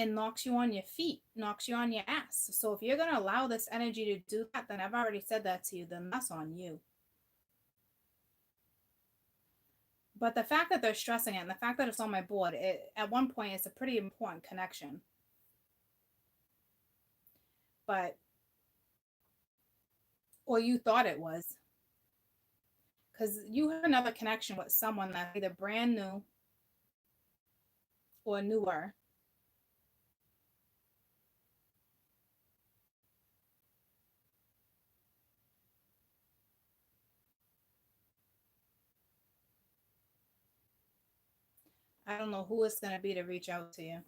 and knocks you on your feet, knocks you on your ass. So if you're going to allow this energy to do that, then I've already said that to you, then that's on you. But the fact that they're stressing it and the fact that it's on my board, at one point, it's a pretty important connection. But, or you thought it was. Because you have another connection with someone that's either brand new or newer. I don't know who it's going to be to reach out to you.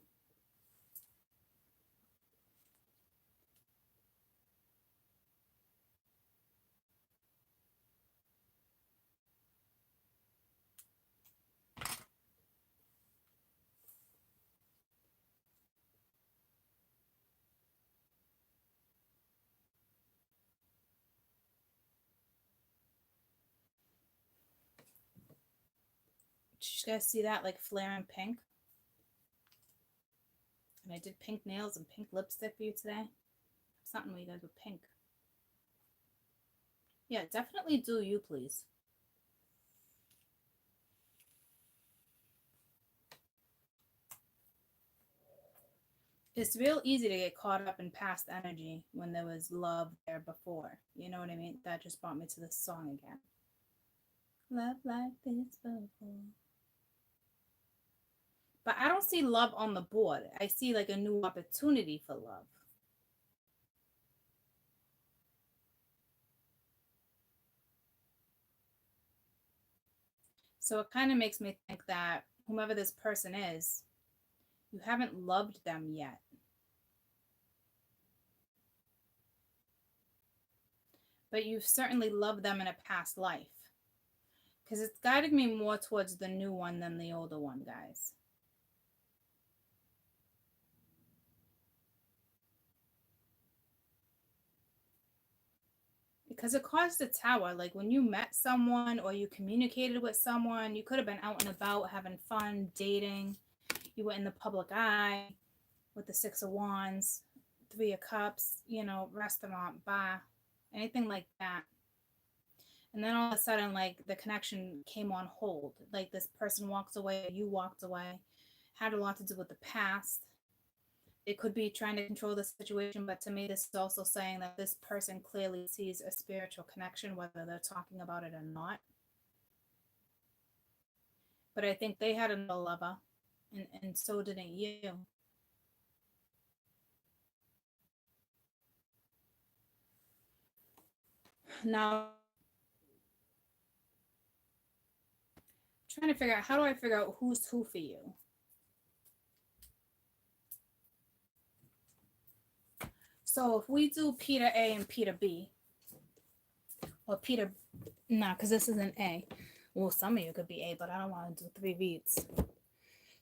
Did you guys see that, like, flaring pink? And I did pink nails and pink lipstick for you today. Something with you guys with pink. Yeah, definitely do you, please. It's real easy to get caught up in past energy when there was love there before. You know what I mean? That just brought me to this song again. Love like this before. But I don't see love on the board. I see like a new opportunity for love. So it kind of makes me think that whomever this person is, you haven't loved them yet. But you've certainly loved them in a past life. Because it's guided me more towards the new one than the older one, guys. Because it caused the tower. Like when you met someone or you communicated with someone, you could have been out and about having fun, dating. You were in the public eye with the Six of Wands, Three of Cups, you know, restaurant, bar, anything like that. And then all of a sudden, like the connection came on hold. Like this person walks away, you walked away, had a lot to do with the past. It could be trying to control the situation, but to me, this is also saying that this person clearly sees a spiritual connection, whether they're talking about it or not. But I think they had another lover, and so didn't you. Now, trying to figure out, how do I figure out who's who for you? So if we do Peter A and Peter B, or Peter, nah, because this is an A. Well, some of you could be A, but I don't want to do 3 beats.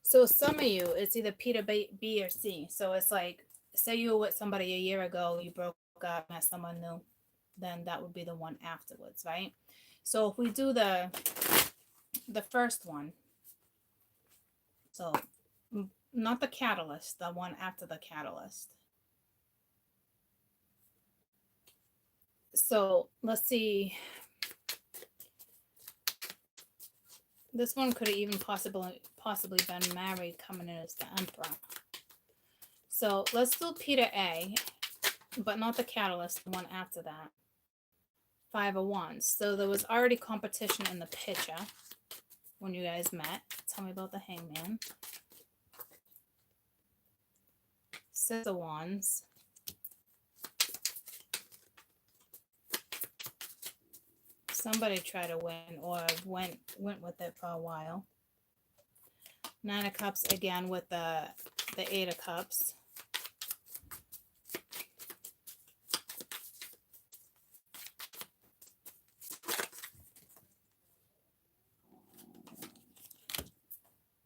So some of you, it's either Peter B or C. So it's like, say you were with somebody a year ago, you broke up, met someone new, then that would be the one afterwards, right? So if we do the first one, so not the catalyst, the one after the catalyst. So let's see. This one could have even possibly been married, coming in as the Emperor. So let's do Peter A, but not the catalyst, the one after that. 5 of Wands. So there was already competition in the picture when you guys met. Tell me about the Hangman. 6 of Wands. Somebody tried to win or went with it for a while. 9 of Cups again with the 8 of Cups.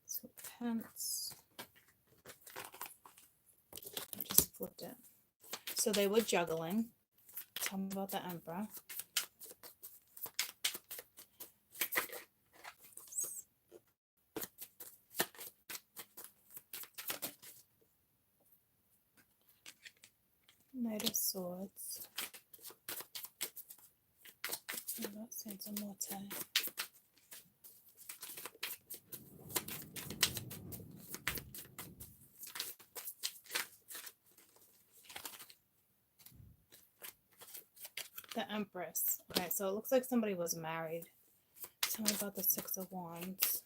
So Pence. I just flipped it. So they were juggling. Tell me about the Emperor. Knight of Swords. Oh, that seems a more time. The Empress. Okay, so it looks like somebody was married. Tell me about the 6 of Wands.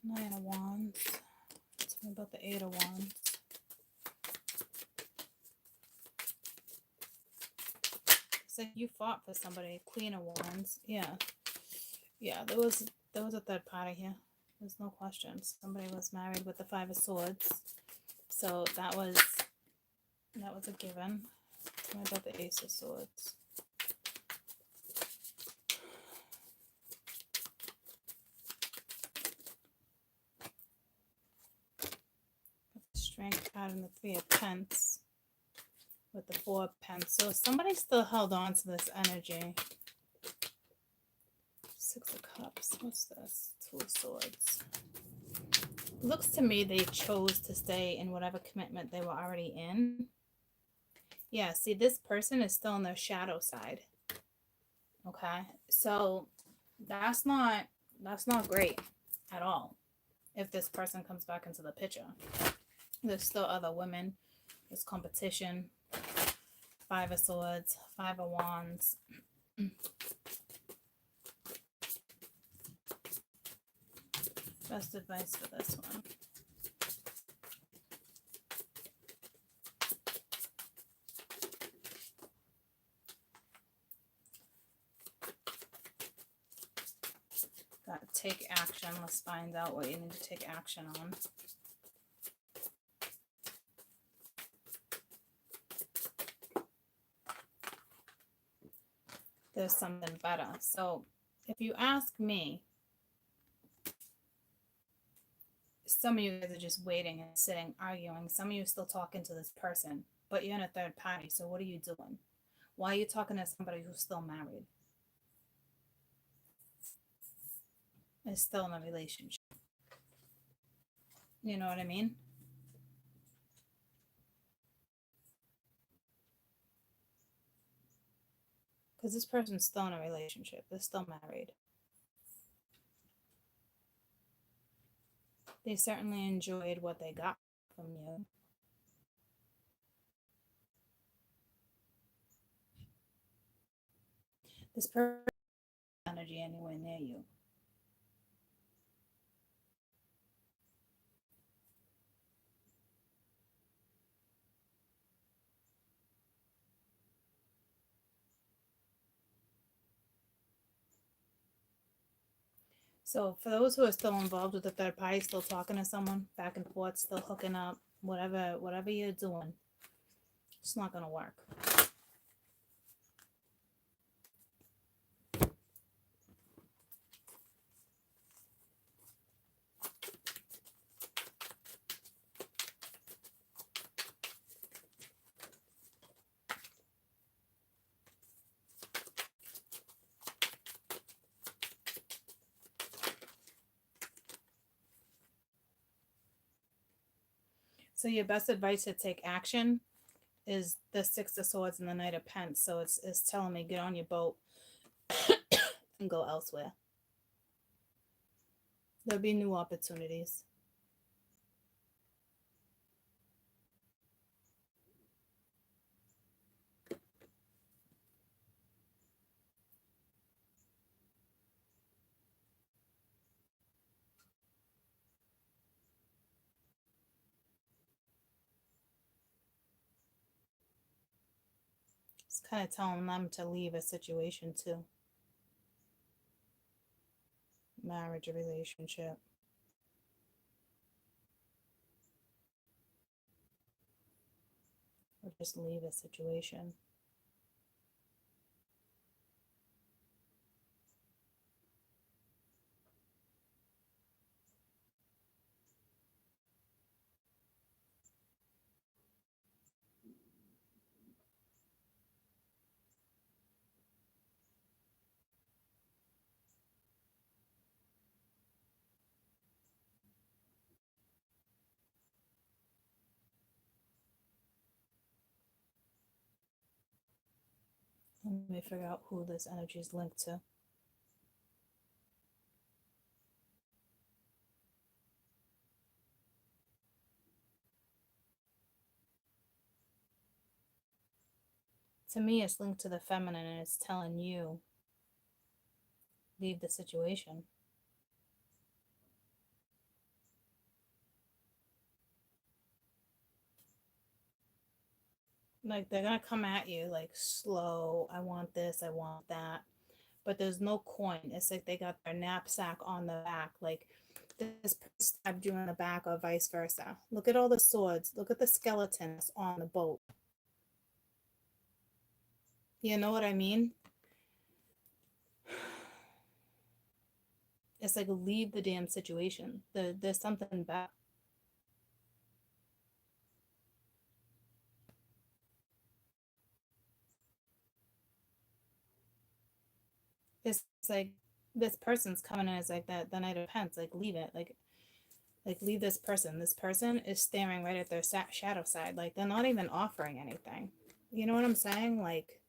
Nine of Wands. Tell me about the 8 of Wands. It's like you fought for somebody. Queen of Wands. Yeah. Yeah, there was a third party here. There's no question. Somebody was married with the 5 of Swords. So that was a given. Tell me about the Ace of Swords. Strength card and the 3 of Pence with the 4 of Pence. So somebody still held on to this energy. 6 of Cups. What's this? 2 of Swords. Looks to me they chose to stay in whatever commitment they were already in. Yeah, see, this person is still on their shadow side. Okay, so that's not great. at all. If this person comes back into the picture, there's still other women. There's competition. 5 of Swords, 5 of Wands. Best advice for this one. Got to take action. Let's find out what you need to take action on. There's something better. So if you ask me, some of you guys are just waiting and sitting, arguing. Some of you are still talking to this person, but you're in a third party. So what are you doing? Why are you talking to somebody who's still married? Is still in a relationship. You know what I mean? Because this person's still in a relationship. They're still married. They certainly enjoyed what they got from you. This person energy anywhere near you. So for those who are still involved with the third party, still talking to someone, back and forth, still hooking up, whatever you're doing, it's not going to work. So your best advice to take action is the 6 of Swords and the Knight of Pence. So it's telling me get on your boat and go elsewhere. There'll be new opportunities. It's kind of telling them to leave a situation too. Marriage, a relationship. Or just leave a situation. Let me figure out who this energy is linked to. To me, it's linked to the feminine, and it's telling you, leave the situation. Like, they're going to come at you, like, slow, I want this, I want that. But there's no coin. It's like they got their knapsack on the back. Like, this person stabbed you in the back or vice versa. Look at all the swords. Look at the skeletons on the boat. You know what I mean? It's like, leave the damn situation. There's something bad. It's like this person's coming in as like that the Knight of Pence. Like, leave it. Like leave this person. This person is staring right at their shadow side. Like, they're not even offering anything. You know what I'm saying? Like,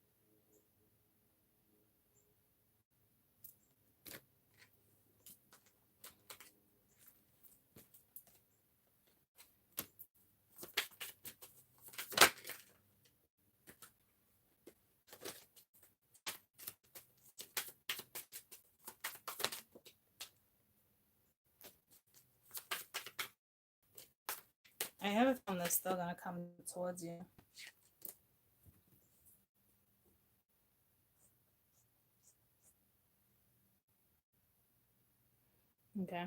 have a feeling they're still gonna come towards you. Okay.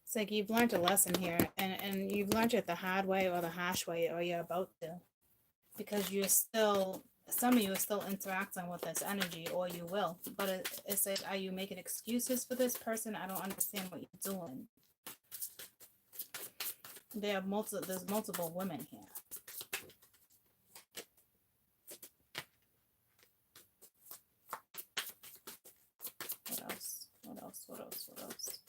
It's like you've learned a lesson here, and you've learned it the hard way or the harsh way, or you're about to. Because you're still, some of you are still interacting with this energy, or you will. But it's like, are you making excuses for this person? I don't understand what you're doing. There's multiple women here. What else? What else? What else? What else?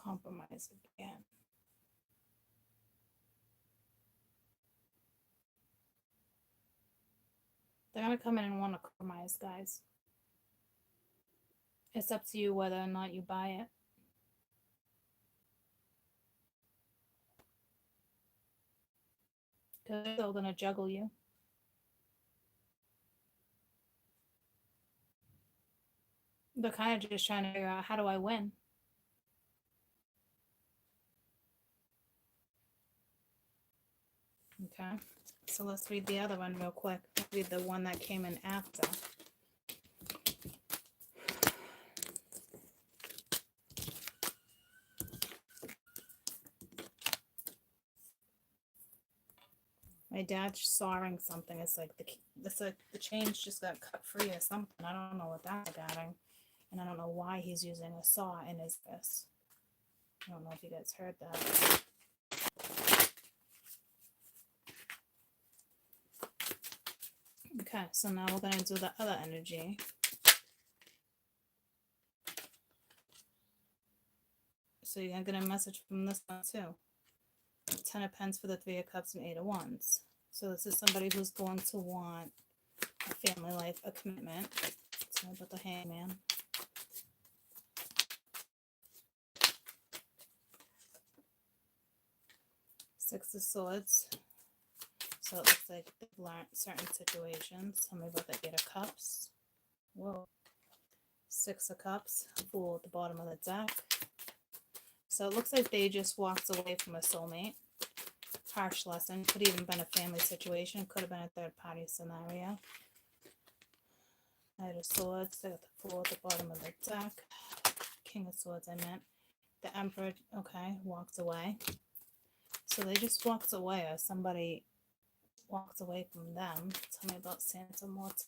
Compromise again. They're gonna come in and want to compromise, guys. It's up to you whether or not you buy it. Because they're still gonna juggle you. They're kind of just trying to figure out, how do I win? Okay, so let's read the other one real quick. Let's read the one that came in after. My dad's sawing something. It's like the chains just got cut free or something. I don't know what that's regarding, and I don't know why he's using a saw in his fist. I don't know if you guys heard that. Okay, so now we're gonna do the other energy. So you're gonna get a message from this one too. 10 of Pence for the 3 of Cups and 8 of Wands. So this is somebody who's going to want a family life, a commitment. Tell me about the Hangman. Six of Swords. So it looks like they've learned certain situations. Tell me about the 8 of Cups. Whoa. 6 of Cups. Fool at the bottom of the deck. So it looks like they just walked away from a soulmate. Harsh lesson. Could even been a family situation. Could have been a third party scenario. Knight of Swords. They got the Fool at the bottom of the deck. King of Swords, I meant. The Emperor, okay, walked away. So they just walked away, or somebody walked away from them. Tell me about Santa Morte.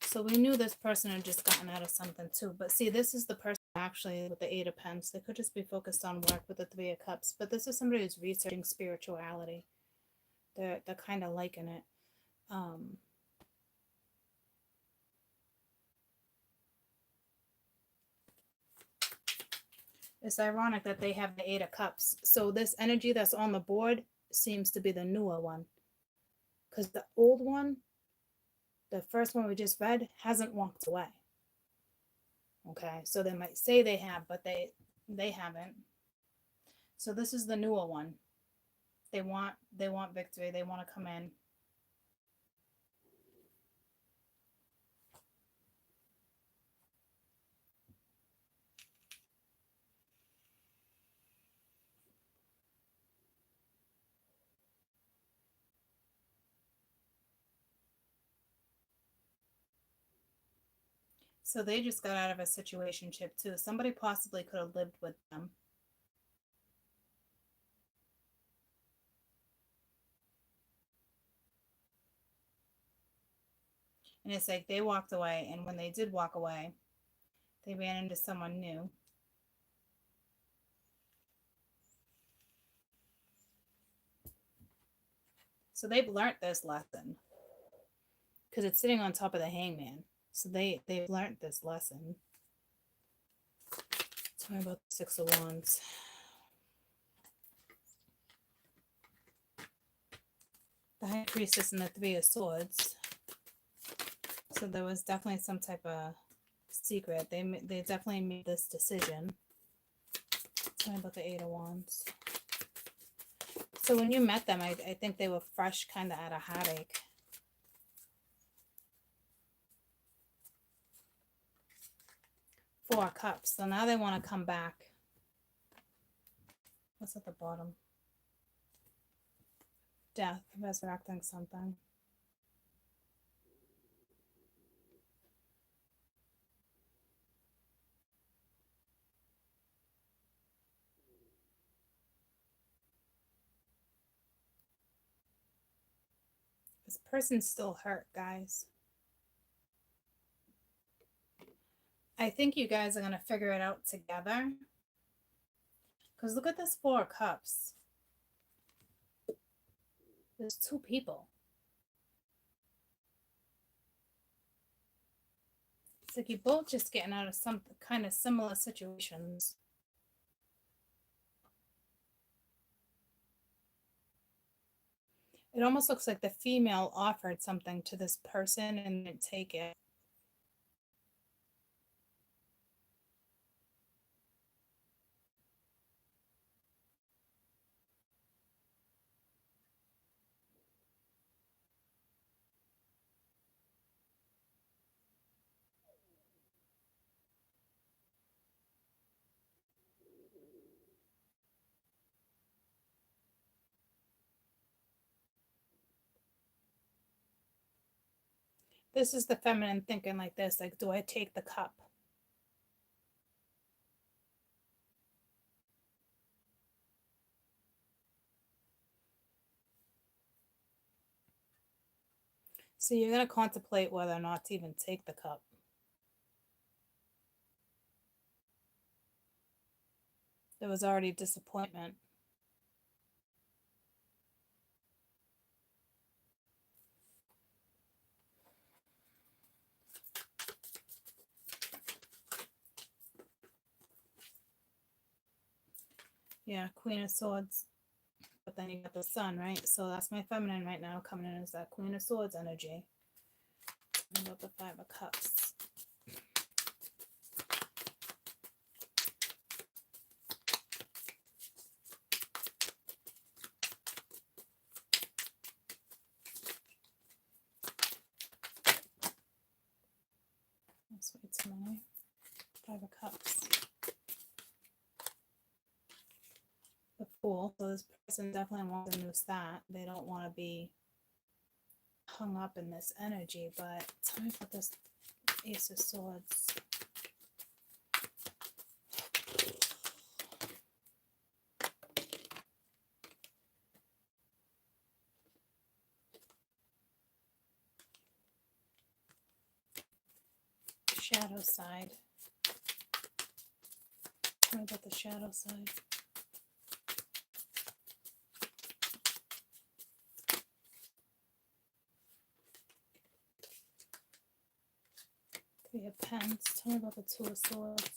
So we knew this person had just gotten out of something too. But see, this is the person actually with the 8 of Pence. They could just be focused on work with the 3 of Cups. But this is somebody who's researching spirituality. They're kind of liking it. It's ironic that they have the 8 of Cups. So this energy that's on the board seems to be the newer one. Because the old one, the first one we just read, hasn't walked away. Okay, so they might say they have, but they haven't. So this is the newer one. They want victory. They want to come in. So they just got out of a situationship too. Somebody possibly could have lived with them. And it's like they walked away, and when they did walk away, they ran into someone new. So they've learned this lesson. Because it's sitting on top of the Hangman. So they've learned this lesson. Tell me about the 6 of Wands. The High Priestess and the 3 of Swords. So there was definitely some type of secret. They definitely made this decision. Tell me about the Eight of Wands. So when you met them, I think they were fresh, kind of at a heartache. Four of Cups. So now they want to come back. What's at the bottom? Death, resurrecting something. This person's still hurt, guys. I think you guys are going to figure it out together. Because look at this Four of Cups. There's two people. It's like you're both just getting out of some kind of similar situations. It almost looks like the female offered something to this person and didn't take it. This is the feminine thinking like this, like, do I take the cup? So you're going to contemplate whether or not to even take the cup. There was already disappointment. Yeah, Queen of Swords. But then you got the Sun, right? So that's my feminine right now coming in as that Queen of Swords energy. And about the Five of Cups. That's way too many. Five of Cups. The Fool. So this person definitely wants to noose that. They don't want to be hung up in this energy. But tell me about this Ace of Swords. Shadow side. Tell me about the shadow side. Three of Pens. Tell me about the Two of Swords.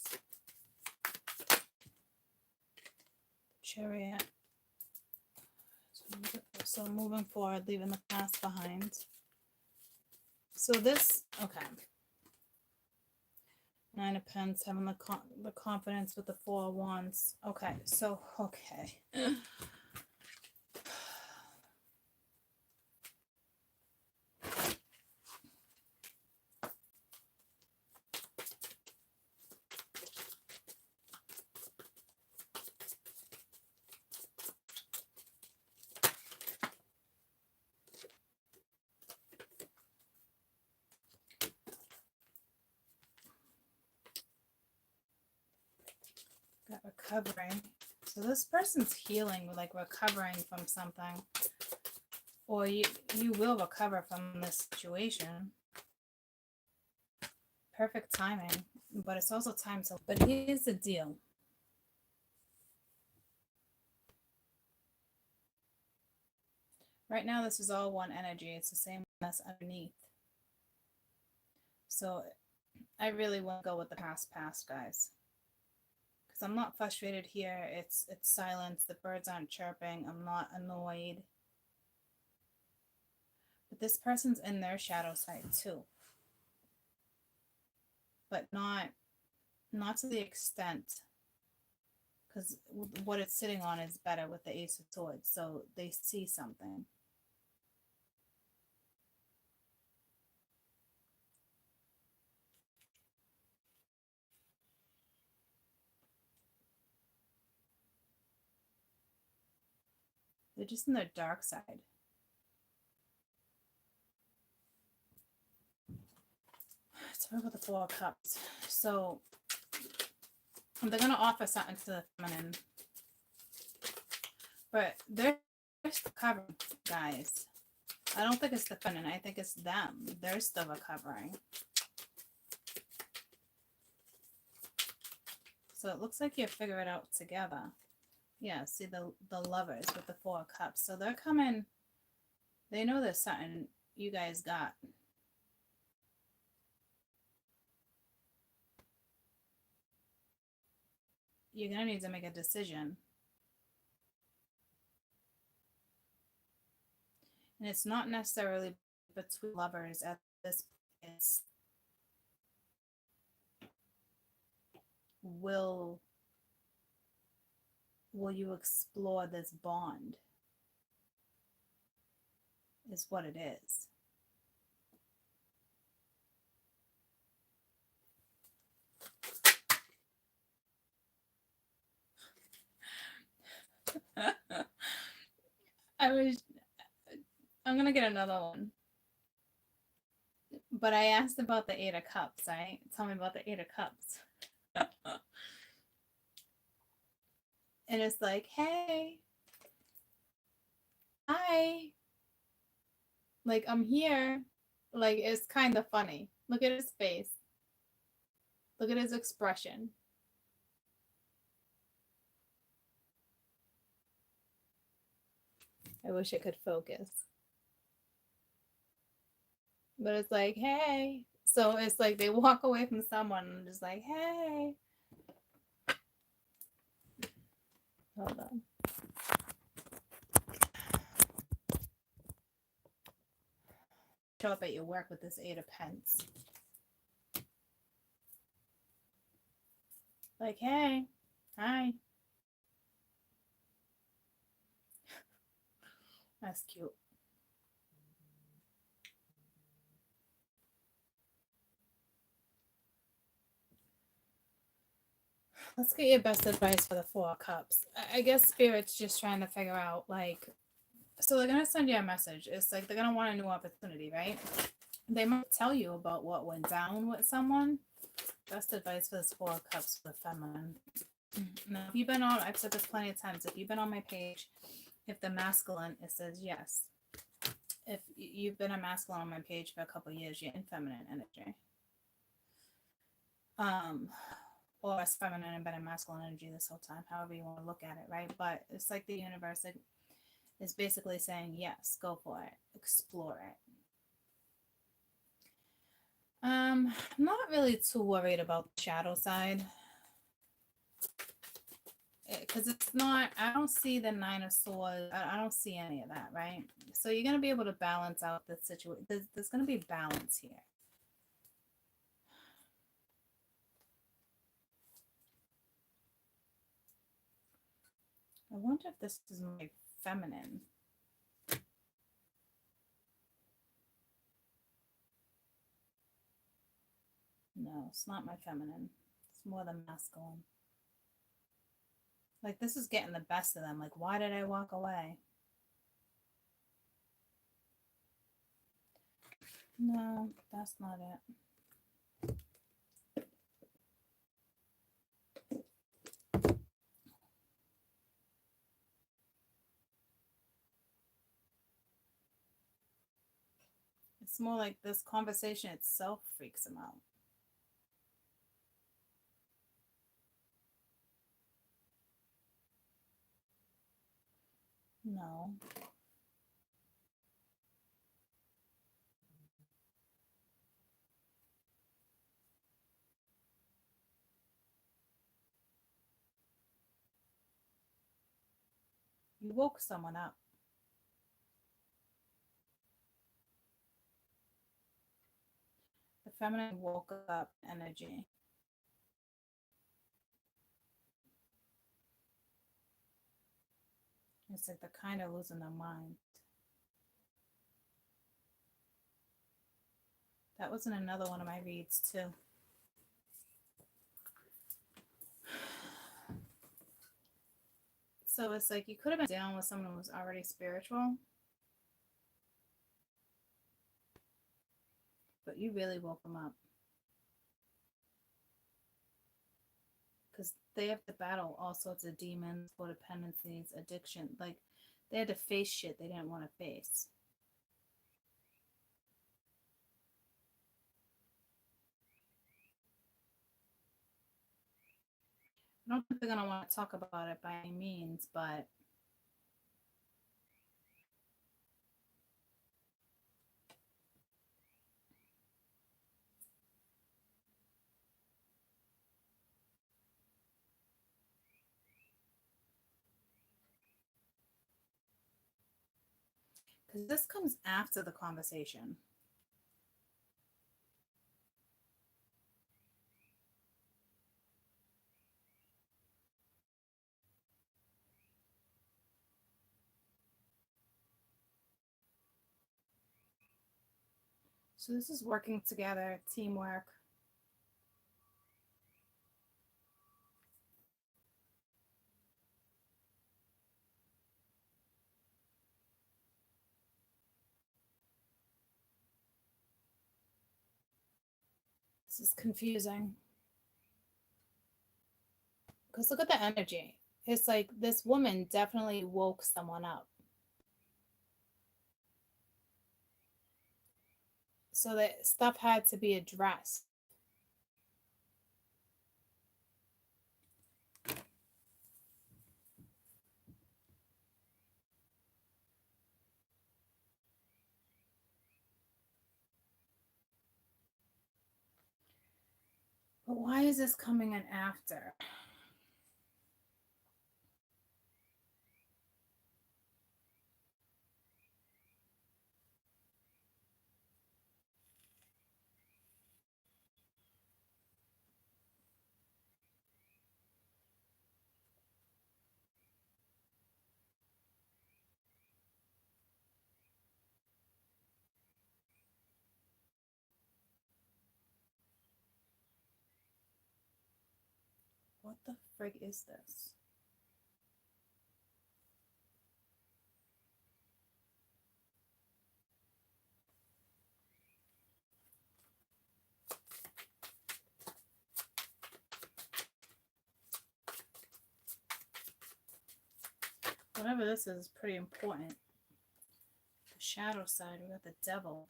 Chariot. So moving forward, leaving the past behind. So this, okay. Nine of Pens, having the confidence with the Four of Wands. Okay, so, okay. Got recovering. So this person's healing, like recovering from something. Or you will recover from this situation. Perfect timing. But it's also time to... But here's the deal. Right now, this is all one energy. It's the same that's underneath. So I really want to go with the past, guys. Because I'm not frustrated here. It's silence. The birds aren't chirping. I'm not annoyed. But this person's in their shadow side too. But not to the extent. because what it's sitting on is better with the Ace of Swords, so they see something. They're just in their dark side. Let's talk about the Four of Cups. So they're going to offer something to the feminine. But they're still recovering, guys. I don't think it's the feminine. I think it's them. They're still recovering. So it looks like you figure it out together. Yeah, see the lovers with the Four of Cups. So they're coming. They know there's something you guys got. You're going to need to make a decision. And it's not necessarily between lovers at this point. Will you explore this bond? Is what it is. I'm gonna get another one. But I asked about the Eight of Cups, right? Tell me about the Eight of Cups. And it's like, hey, hi. Like, I'm here. Like, it's kind of funny. Look at his face. Look at his expression. I wish I could focus. But it's like, hey. So it's like they walk away from someone and just like, hey. Hold on. Show up at your work with this Eight of Pence. Like, hey, hi. That's cute. Let's get your best advice for the Four of Cups. I guess Spirit's just trying to figure out, like, so they're going to send you a message. It's like they're going to want a new opportunity, right? They might tell you about what went down with someone. Best advice for this Four of Cups for the feminine. Now, if you've been on, I've said this plenty of times, if you've been on my page, if the masculine, it says yes. If you've been a masculine on my page for a couple of years, you're in feminine energy. Or as feminine and been in masculine energy this whole time, however you want to look at it, right? But it's like the universe is basically saying, yes, go for it, explore it. I'm not really too worried about the shadow side. Because it's not, I don't see the Nine of Swords. I don't see any of that, right? So you're going to be able to balance out the situation. There's going to be balance here. I wonder if this is my feminine. No, it's not my feminine. It's more the masculine. Like, this is getting the best of them. Like, why did I walk away? No, that's not it. It's more like this conversation itself freaks him out. No. You woke someone up. The feminine woke up energy. It's like they're kind of losing their mind. That was in another one of my reads too. So it's like you could have been dealing with someone who was already spiritual, but you really woke them up. Because they have to battle all sorts of demons, codependencies, addiction. Like, they had to face shit they didn't want to face. I don't think they're going to want to talk about it by any means, but because this comes after the conversation. So this is working together, teamwork. This is confusing. Because look at the energy. It's like this woman definitely woke someone up. So that stuff had to be addressed. But why is this coming in after? What the frig is this? Whatever this is pretty important. The shadow side, we got the devil.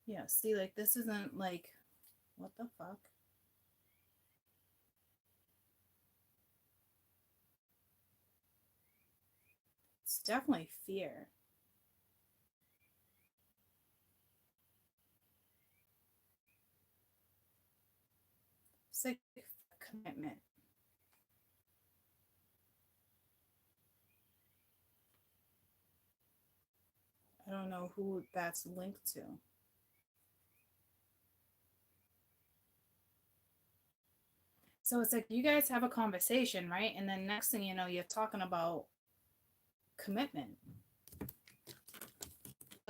Yeah, see, like, this isn't like, what the fuck? It's definitely fear. It's like commitment. I don't know who that's linked to. So it's like you guys have a conversation, right? And then next thing you know, you're talking about commitment.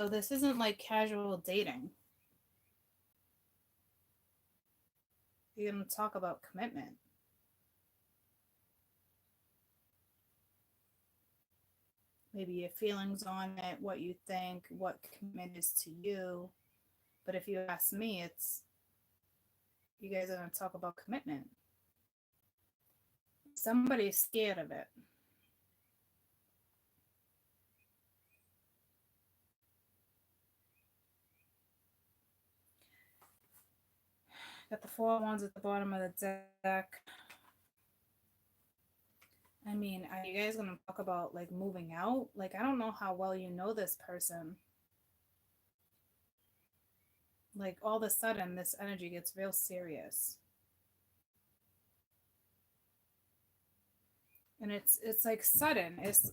So this isn't like casual dating. You're going to talk about commitment. Maybe your feelings on it, what you think, what commitment is to you. But if you ask me, it's you guys are going to talk about commitment. Somebody's scared of it. Got the 4 wands at the bottom of the deck. I mean, are you guys going to talk about like moving out? Like, I don't know how well you know this person. Like, all of a sudden, this energy gets real serious. And it's like sudden. It's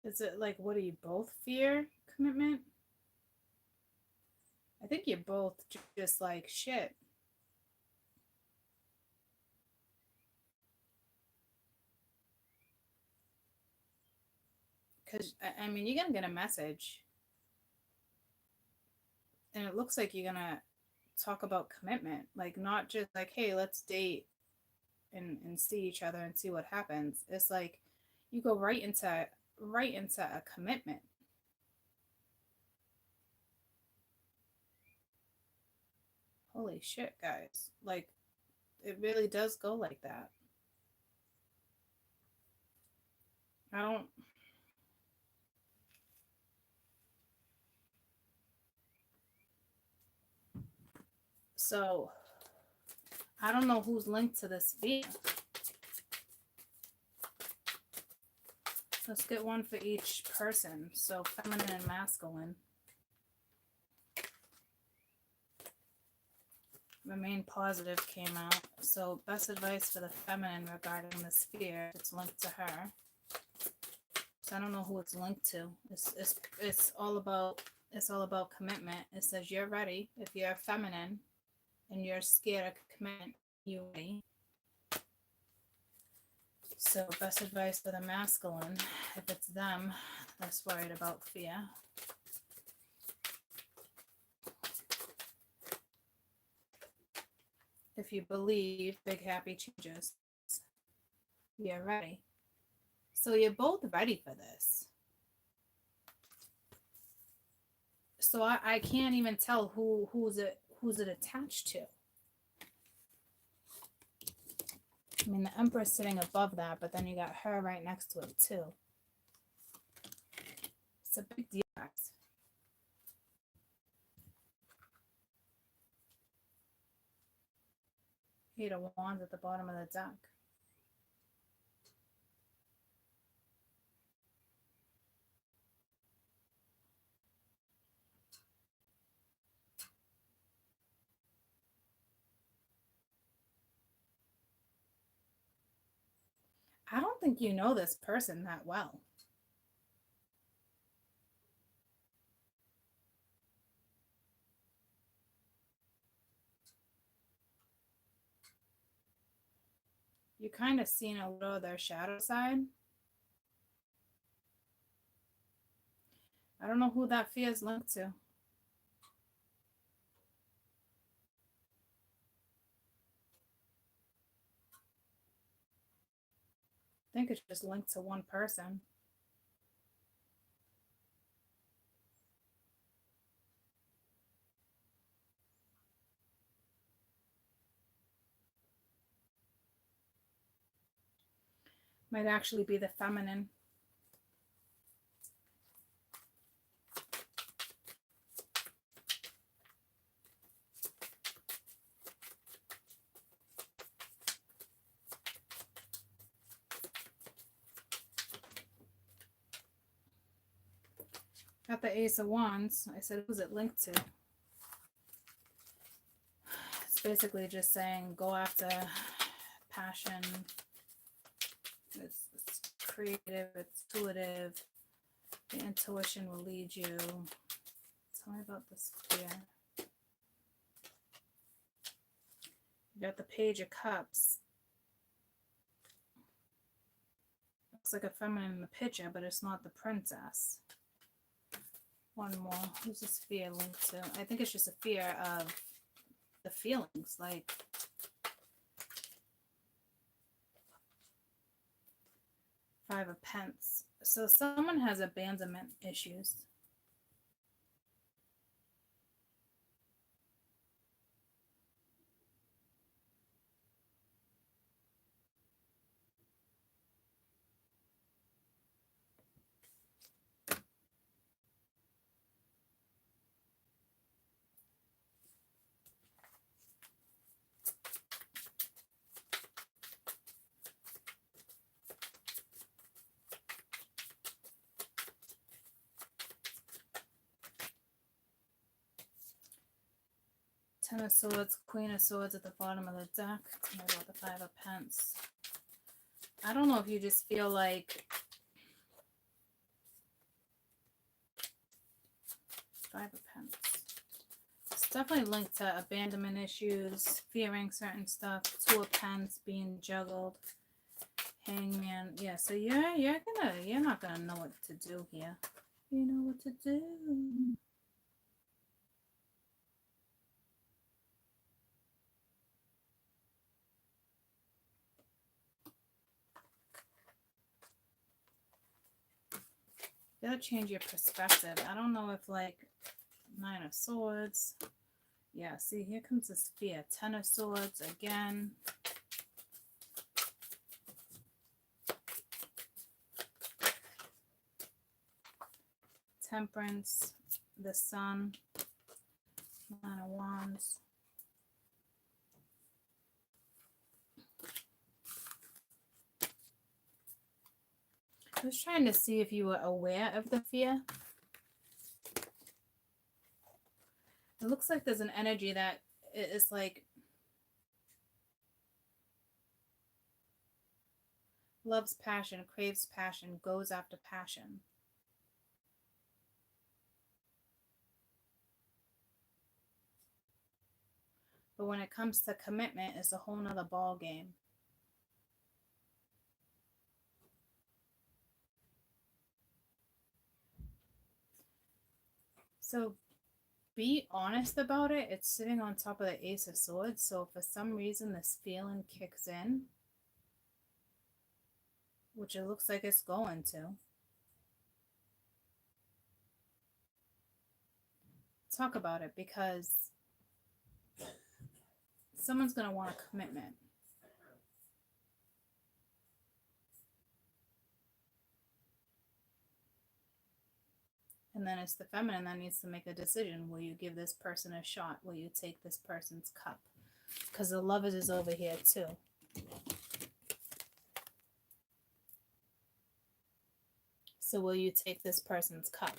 Is it like, what do you both fear? Commitment? I think you're both just like shit. Because, I mean, you're going to get a message. And it looks like you're going to talk about commitment. Like, not just like, hey, let's date and see each other and see what happens. It's like you go right into a commitment. Holy shit, guys. Like, it really does go like that. I don't. So, I don't know who's linked to this fear. Let's get one for each person. So, feminine and masculine. Remain positive came out. So, best advice for the feminine regarding this fear. It's linked to her. So I don't know who it's linked to. It's all about commitment. It says you're ready. If you're feminine and you're scared of commitment, you're ready. So best advice for the masculine, if it's them that's worried about fear. If you believe big happy changes, you're ready. So you're both ready for this. So I can't even tell who's it attached to. I mean, the Empress sitting above that, but then you got her right next to it too. It's a big deal, guys. Eight of Wands at the bottom of the deck. I don't think you know this person that well. You kind of seen a little of their shadow side. I don't know who that fear is linked to. I think it's just linked to one person. Might actually be the feminine. Got the Ace of Wands. I said, who's it linked to? It's basically just saying go after passion. It's creative, it's intuitive. The intuition will lead you. Tell me about this fear. You got the Page of Cups. Looks like a feminine in the picture, but it's not the princess. One more. Who's this fear linked to? I think it's just a fear of the feelings. Like, Five of Pence. So someone has abandonment issues. Ten of Swords, Queen of Swords at the bottom of the deck. Tell me about the Five of Pence. I don't know if you just feel like Five of Pentacles. It's definitely linked to abandonment issues, fearing certain stuff. Two of Pentacles being juggled. Hangman. Yeah, so you're not gonna know what to do here. You know what to do. You gotta change your perspective. I don't know if like Nine of Swords. Yeah, see, here comes this fear. Ten of Swords again. Temperance, the Sun, Nine of Wands. I was trying to see if you were aware of the fear. It looks like there's an energy that is like loves passion, craves passion, goes after passion. But when it comes to commitment, it's a whole nother ball game. So be honest about it. It's sitting on top of the Ace of Swords. So if for some reason this feeling kicks in, which it looks like it's going to, talk about it, because someone's going to want a commitment. And then it's the feminine that needs to make a decision. Will you give this person a shot? Will you take this person's cup? Because the Lovers is over here too. So will you take this person's cup?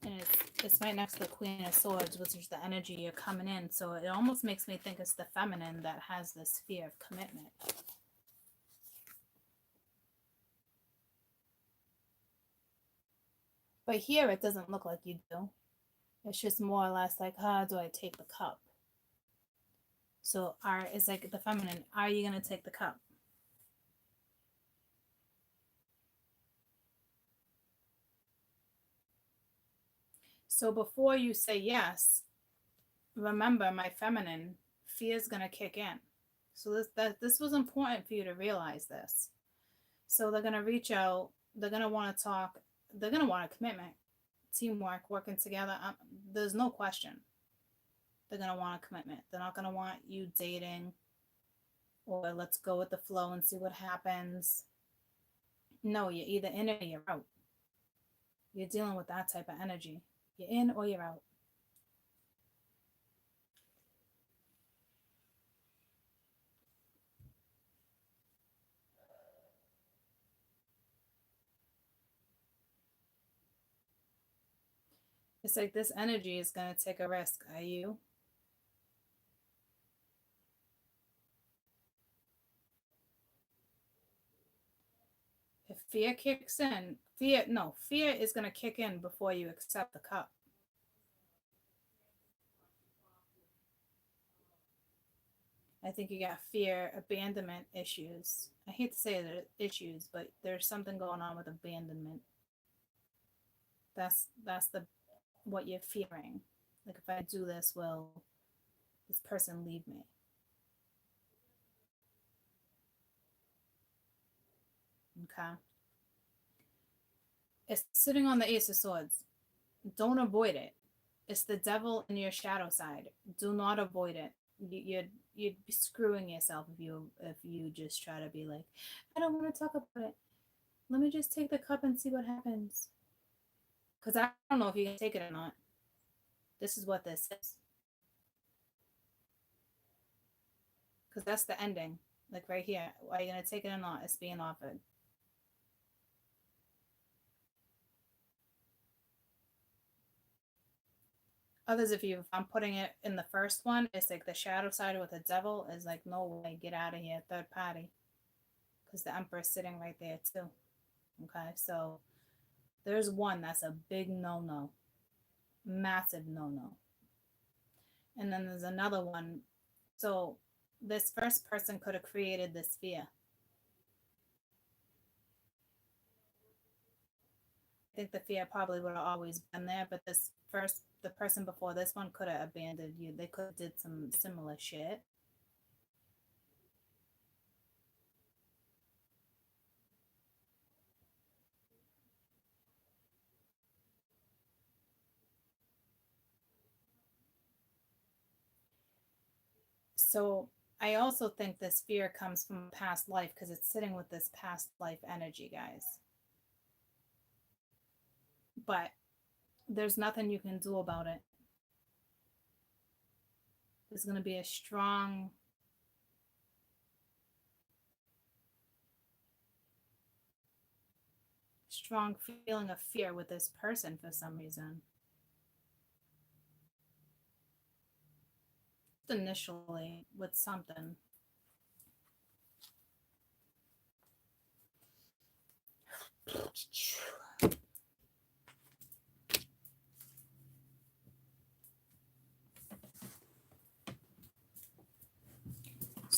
And it's right next to the Queen of Swords, which is the energy you're coming in. So it almost makes me think it's the feminine that has this fear of commitment. But here it doesn't look like you do. It's just more or less like, how do I take the cup? So it's like the feminine, are you going to take the cup? So before you say yes, remember my feminine, fear is going to kick in. So this was important for you to realize this. So they're going to reach out. They're going to want to talk. They're going to want a commitment, teamwork, working together. There's no question. They're going to want a commitment. They're not going to want you dating or let's go with the flow and see what happens. No, you're either in or you're out. You're dealing with that type of energy. You're in or you're out. It's like this energy is going to take a risk. Are you? If fear kicks in, fear is going to kick in before you accept the cup. I think you got fear, abandonment issues. I hate to say that issues, but there's something going on with abandonment. That's what you're fearing. Like, if I do this, will this person leave me? Okay. It's sitting on the Ace of Swords. Don't avoid it. It's the devil in your shadow side. Do not avoid it. You'd be screwing yourself if you just try to be like, I don't want to talk about it. Let me just take the cup and see what happens. Because I don't know if you can take it or not. This is what this is. Because that's the ending. Like right here. Are you going to take it or not? It's being offered. Others of you, if I'm putting it in the first one, it's like the shadow side with the devil is like, no way, get out of here, third party. Because the Emperor is sitting right there too. Okay, so There's one that's a big no-no. Massive no-no. And then there's another one. So this first person could have created this fear. I think the fear probably would have always been there, but the person before this one could have abandoned you. They could have did some similar shit. So I also think this fear comes from past life because it's sitting with this past life energy, guys. But there's nothing you can do about it. There's going to be a strong feeling of fear with this person for some reason. Initially with something.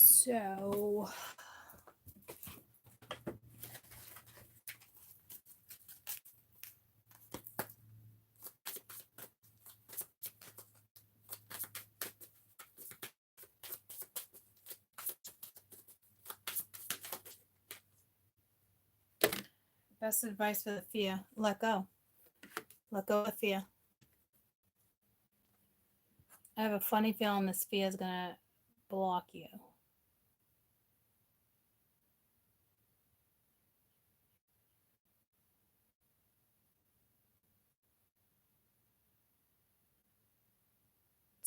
So best advice for the fear, let go. Let go of the fear. I have a funny feeling this fear is going to block you.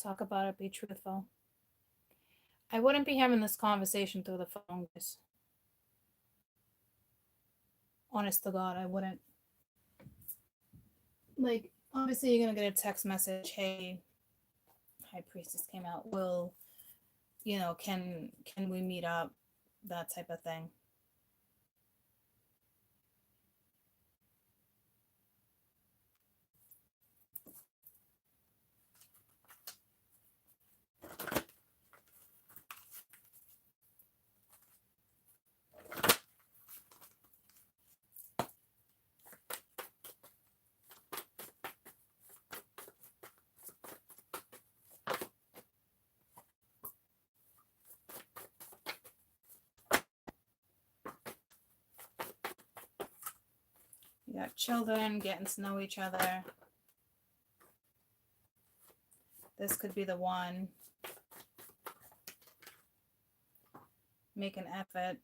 Talk about it, be truthful. I wouldn't be having this conversation through the phone, guys. Honest to God, I wouldn't. Like, obviously you're going to get a text message, hey, High Priestess came out, will, can we meet up? That type of thing. You got children getting to know each other. This could be the one. Make an effort.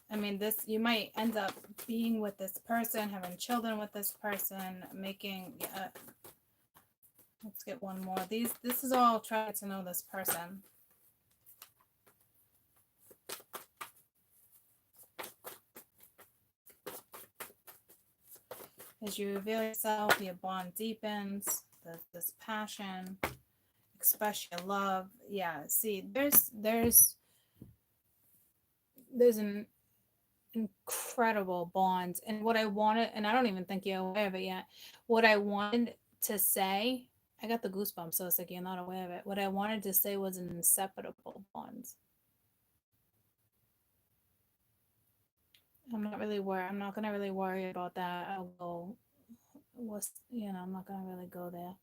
I mean, you might end up being with this person, having children with this person, making, let's get one more. This is all trying to know this person. As you reveal yourself, your bond deepens, this passion, express your love. Yeah, see, there's an incredible bond. And what I wanted, and I don't even think you're aware of it yet, what I wanted to say, I got the goosebumps, so it's like you're not aware of it. What I wanted to say was an inseparable bond. I'm not going to really worry about that. I'm not going to really go there.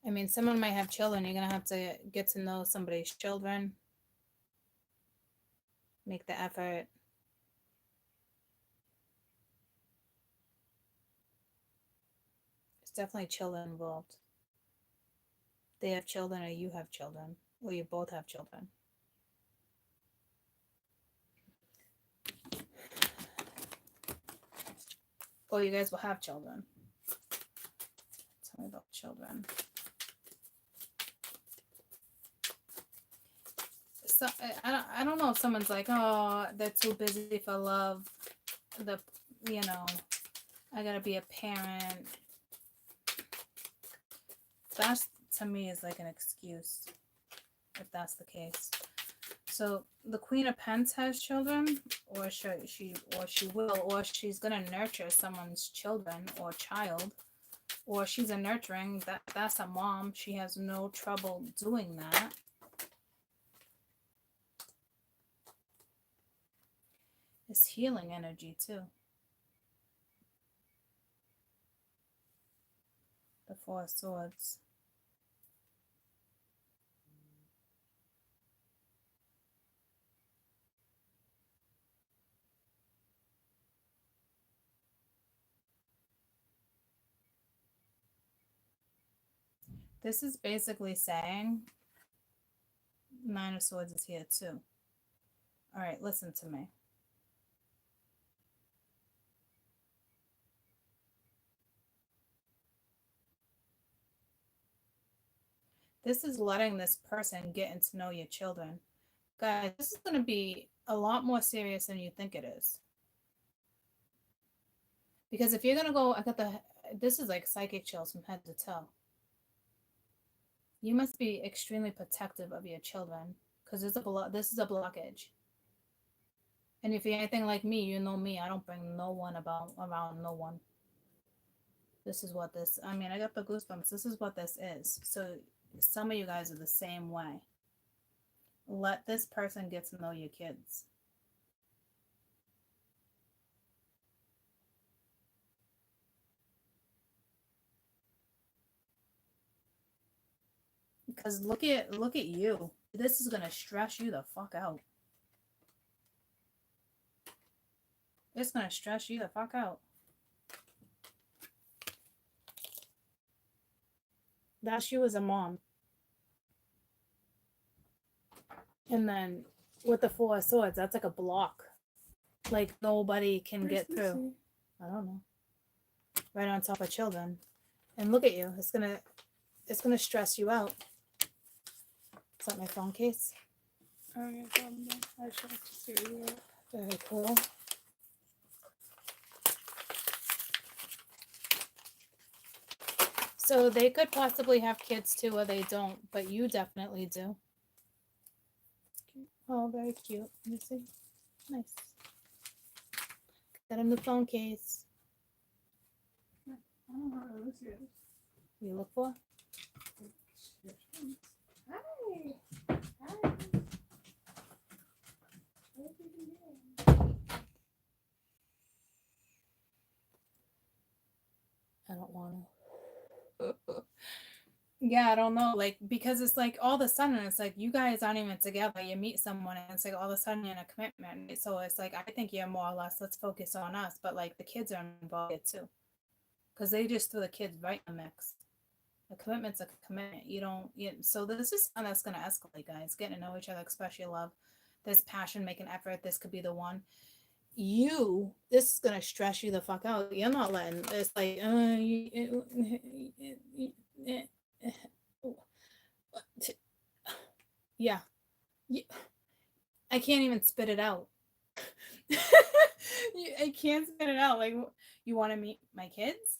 I mean, someone might have children. You're going to have to get to know somebody's children. Make the effort. There's definitely children involved. They have children or you have children. Or you both have children. Or you guys will have children. Tell me about children. so I don't know if someone's like, oh, they're too busy for love. You know, I gotta be a parent. That to me is like an excuse, if that's the case. So the Queen of Pence has children, or she will, or she's gonna nurture someone's children or child, or she's a nurturing. That's a mom. She has no trouble doing that. It's healing energy too. The Four of Swords. This is basically saying Nine of Swords is here too. All right, listen to me. This is letting this person get to know your children. Guys, this is going to be a lot more serious than you think it is. Because if you're going to go, this is like psychic chills from head to toe. You must be extremely protective of your children because this is a blockage. And if you're anything like me, you know me, I don't bring no one around no one. This is what this, I mean, I got the goosebumps. This is what this is. So some of you guys are the same way. Let this person get to know your kids. Because look at you. This is gonna stress you the fuck out. It's gonna stress you the fuck out. That's you as a mom. And then with the Four of Swords, that's like a block. Like nobody can get through. I don't know. Right on top of children. And look at you. It's gonna stress you out. Is that my phone case? Oh, yeah, I should have to see what you were. Very cool. So they could possibly have kids too, or they don't, but you definitely do. Oh, very cute. Let me see. Nice. Got a new phone case. I don't know how this is. You look for? Hi. Hi. What are you doing? I don't want to. Yeah, I don't know. Like, because it's like all of a sudden, it's like you guys aren't even together. You meet someone, and it's like all of a sudden you're in a commitment. So it's like, I think you're more or less, let's focus on us. But like the kids are involved too. Because they just threw the kids right in the mix. A commitment's a commitment. So this is something that's going to escalate, guys. Getting to know each other, express your love. There's passion, make an effort. This could be the one. This is going to stress you the fuck out. You're not letting, it's like, yeah. I can't even spit it out. I can't spit it out. Like, you want to meet my kids?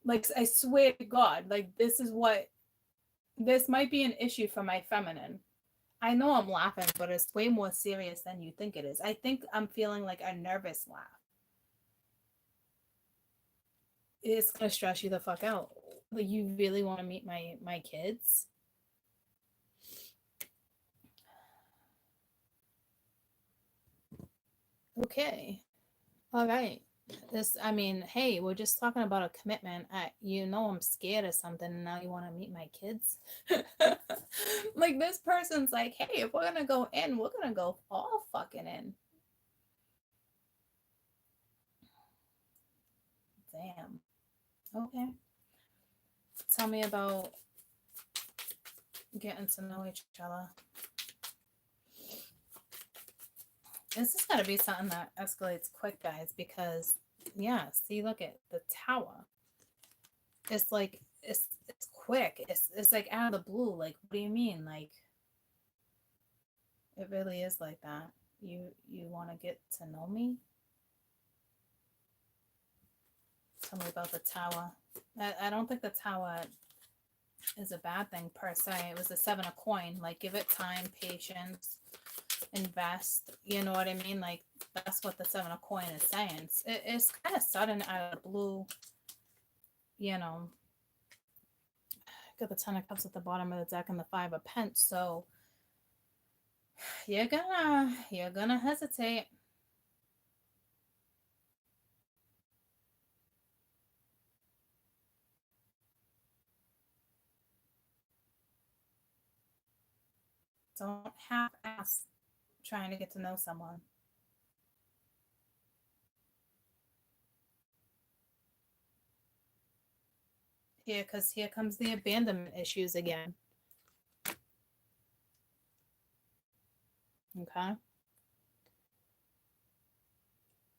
Like, I swear to God, like, this might be an issue for my feminine. I know I'm laughing, but it's way more serious than you think it is. I think I'm feeling like a nervous laugh. It's going to stress you the fuck out. Like, you really want to meet my kids? Okay. All right. Hey, we're just talking about a commitment. I'm scared of something, and now you want to meet my kids. Like, this person's like, hey, if we're gonna go in, we're gonna go all fucking in. Damn. Okay. Tell me about getting to know each other. This has got to be something that escalates quick, guys, because, yeah, see, look at the Tower. It's like, it's quick. It's like out of the blue. Like, what do you mean? Like, It really is like that. You want to get to know me? Tell me about the tower. I don't think the tower is a bad thing per se. It was the 7 of coin. Like, give it time, patience, invest. You know what I mean? Like, that's what the 7 of coin is saying. It's kind of sudden out of the blue. You know, got the 10 of cups at the bottom of the deck and the 5 of pence. So you're gonna hesitate. Don't half-ass trying to get to know someone. Here, because here comes the abandonment issues again. Okay?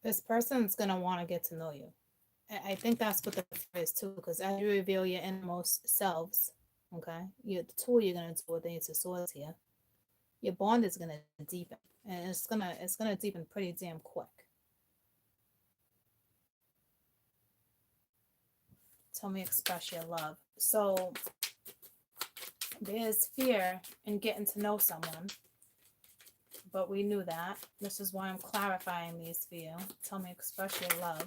This person's going to want to get to know you. I think that's what the is too, because as you reveal your innermost selves, okay, the tool you're going to do with the Ace of Swords here, your bond is going to deepen. And it's gonna deepen pretty damn quick. Tell me, express your love. So there's fear in getting to know someone, but we knew that. This is why I'm clarifying these for you. Tell me, express your love.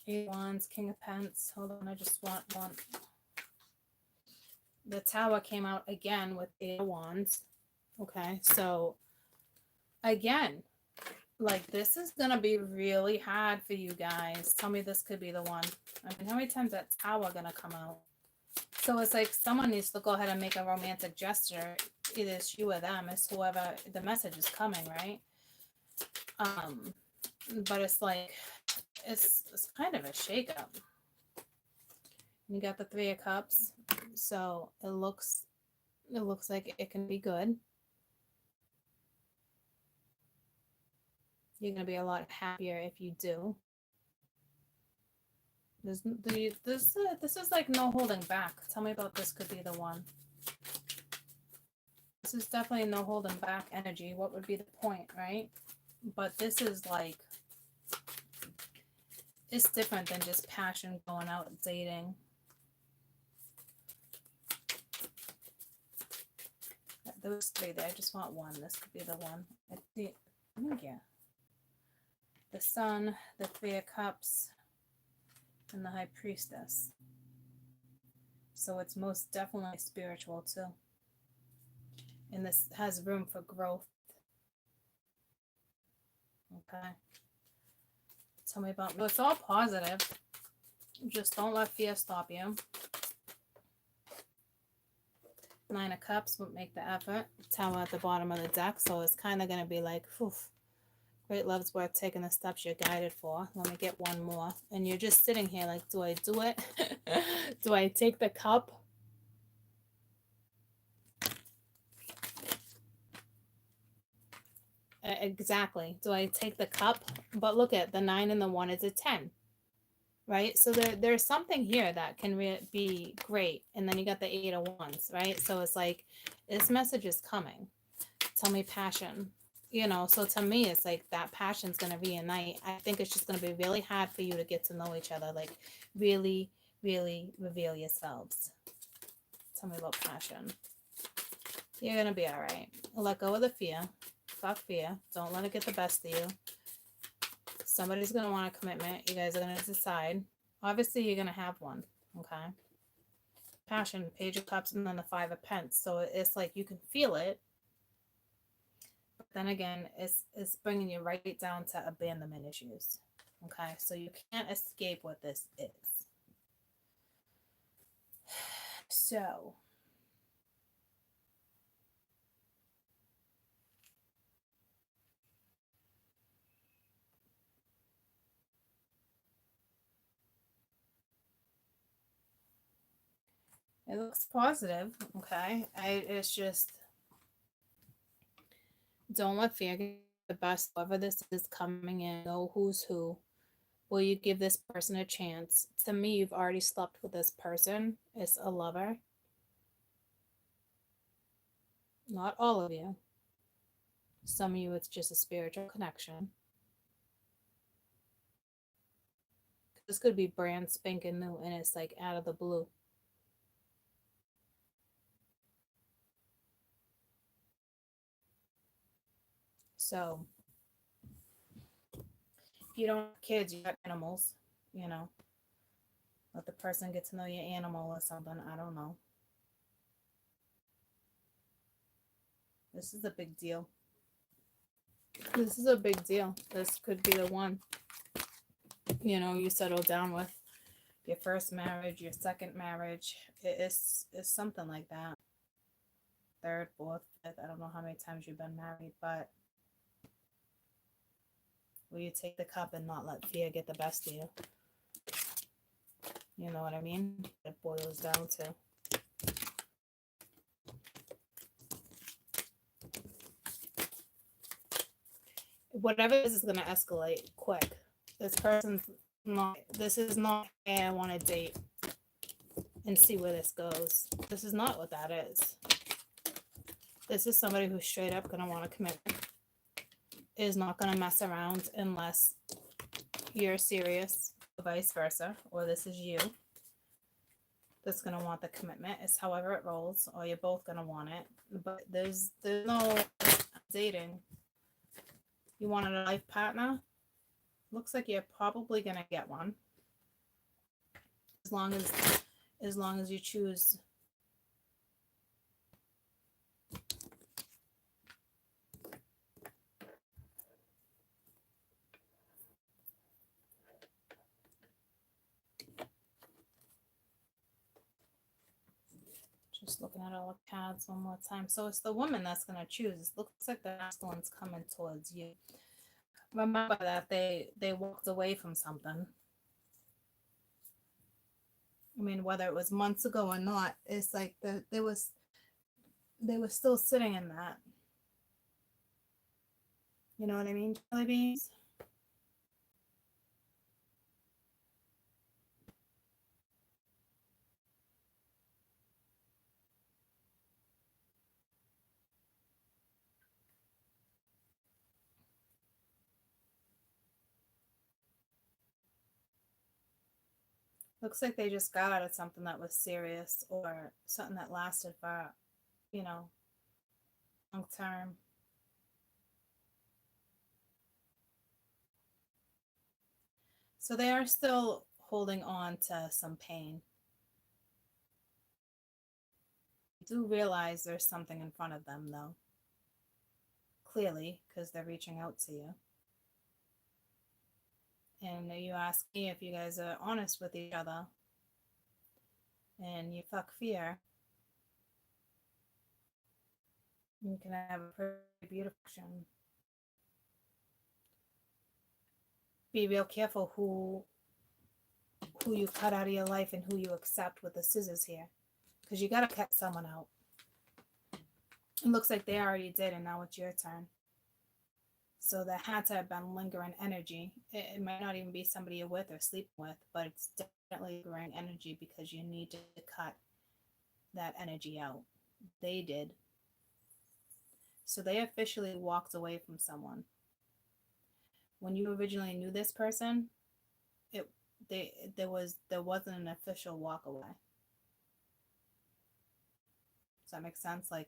Eight of Wands, King of Pence. Hold on, I just want one. The Tower came out again with Eight of Wands. Okay, so again, like, this is gonna be really hard for you guys. Tell me this could be the one. I mean, how many times that Tower gonna come out? So it's like someone needs to go ahead and make a romantic gesture. Either it's you or them. It's whoever the message is coming, right? But it's like it's kind of a shakeup. You got the Three of Cups, so it looks like it can be good. You're gonna be a lot happier if you do. This is like no holding back. Tell me about this could be the one. This is definitely no holding back energy. What would be the point, right? But this is like, it's different than just passion, going out and dating. Those three there. I just want one. This could be the one. Yeah. The Sun, the Three of Cups, and the High Priestess. So it's most definitely spiritual too. And this has room for growth. Okay. Tell me about, well, it's all positive. Just don't let fear stop you. Nine of Cups would make the effort. Tower at the bottom of the deck. So it's kind of going to be like, oof, great love's worth taking the steps you're guided for. Let me get one more. And you're just sitting here like, do I do it? Do I take the cup? Exactly. Do I take the cup? But look at the 9 and the 1 is a 10. Right? So there's something here that can be great. And then you got the 8 of Wands, right? So it's like, this message is coming. Tell me passion. You know, so to me, it's like that passion's going to reunite. I think it's just going to be really hard for you to get to know each other. Like, really, really reveal yourselves. Tell me about passion. You're going to be all right. Let go of the fear. Fuck fear. Don't let it get the best of you. Somebody's going to want a commitment. You guys are going to decide. Obviously, you're going to have one. Okay. Passion, Page of Cups, and then the 5 of Pence. So it's like you can feel it. But then again, it's bringing you right down to abandonment issues. Okay. So you can't escape what this is. So. It looks positive, okay? It's just, don't let fear get the best. Whoever this is coming in, know who's who. Will you give this person a chance? To me, you've already slept with this person. It's a lover. Not all of you. Some of you, it's just a spiritual connection. This could be brand spanking new and it's like out of the blue. So, if you don't have kids, you got animals, you know. Let the person get to know your animal or something. I don't know. This is a big deal. This is a big deal. This could be the one, you know, you settle down with. Your first marriage, your second marriage. It's something like that. Third, fourth, fifth. I don't know how many times you've been married, but will you take the cup and not let fear get the best of you? You know what I mean? It boils down to. Whatever it is going to escalate quick. This person's not, this is not, hey, I want to date and see where this goes. This is not what that is. This is somebody who's straight up going to want to commit. Is not going to mess around unless you're serious, or vice versa, or this is you that's going to want the commitment. It's however it rolls, or you're both going to want it. But there's no dating. You wanted a life partner? Looks like you're probably going to get one. As long as you choose just looking at all the cards one more time. So it's the woman that's going to choose. It looks like the masculine's coming towards you. Remember that they walked away from something. I mean, whether it was months ago or not, it's like they were still sitting in that. You know what I mean, jelly beans? Looks like they just got out of something that was serious or something that lasted for, you know, long term. So they are still holding on to some pain. You do realize there's something in front of them, though. Clearly, because they're reaching out to you. And you ask me if you guys are honest with each other and you fuck fear, you can have a pretty beautiful action. Be real careful who you cut out of your life and who you accept with the scissors here, because you got to cut someone out. It looks like they already did, and now it's your turn. So there had to have been lingering energy. It might not even be somebody you're with or sleeping with, but it's definitely lingering energy because you need to cut that energy out. They did. So they officially walked away from someone. When you originally knew this person, there wasn't an official walk away. Does that make sense? Like,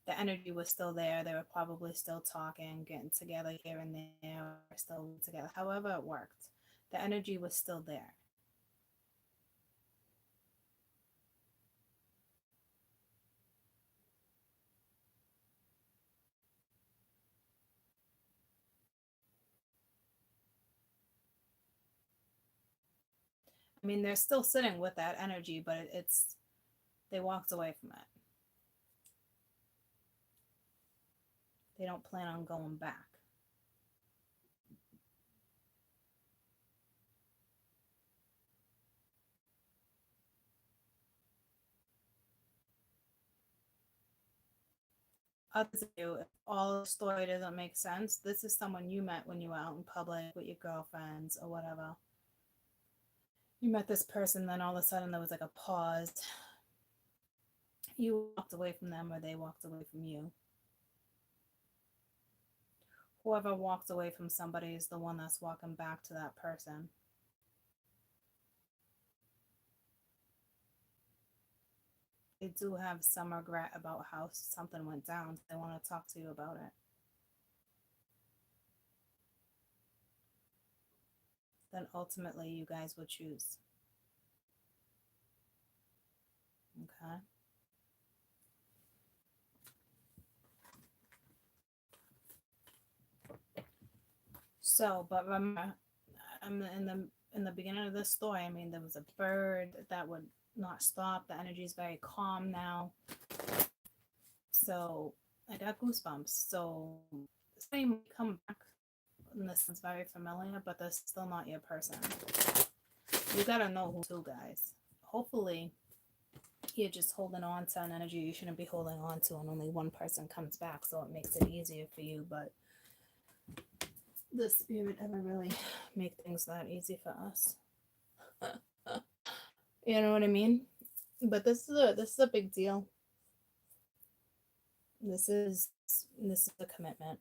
the energy was still there. They were probably still talking, getting together here and there, or still together. However it worked, the energy was still there. I mean, they're still sitting with that energy, but they walked away from it. They don't plan on going back. Others of you, if all the story doesn't make sense, this is someone you met when you were out in public with your girlfriends or whatever. You met this person, then all of a sudden there was like a pause. You walked away from them or they walked away from you. Whoever walked away from somebody is the one that's walking back to that person. They do have some regret about how something went down. They want to talk to you about it. Then ultimately you guys will choose. Okay. So, but remember, in the beginning of this story, I mean, there was a bird that would not stop. The energy is very calm now. So I got goosebumps. So this thing may come back, and this is very familiar, but that's still not your person. You gotta know who to, guys. Hopefully, you're just holding on to an energy you shouldn't be holding on to, and only one person comes back, so it makes it easier for you. But the spirit ever really make things that easy for us? You know what I mean? But this is a big deal. This is a commitment.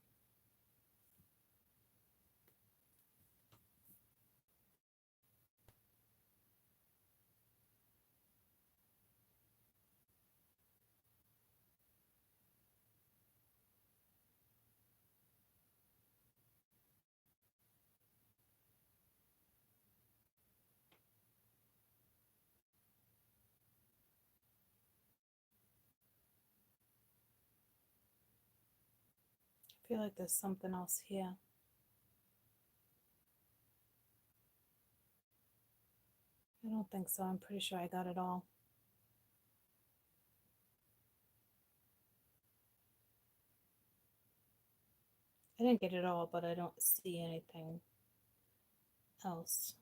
I feel like there's something else here. I don't think so. I'm pretty sure I got it all. I didn't get it all, but I don't see anything else.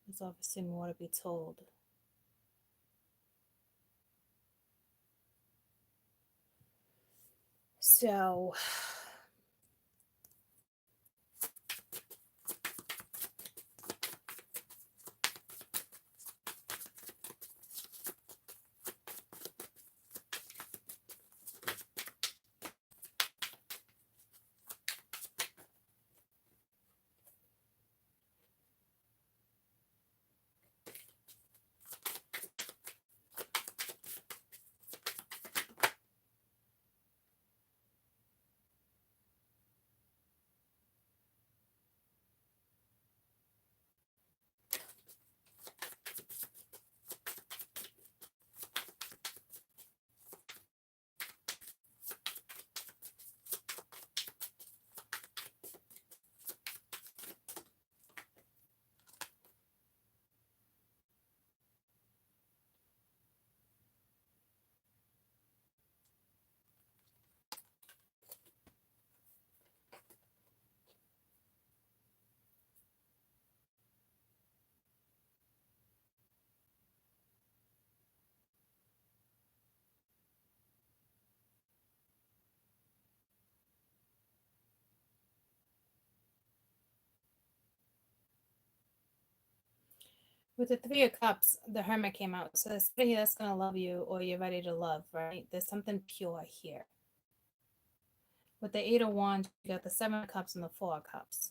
There's obviously more to be told. So with the Three of Cups, the Hermit came out. So there's somebody that's going to love you or you're ready to love, right? There's something pure here. With the Eight of Wands, you got the Seven of Cups and the Four of Cups.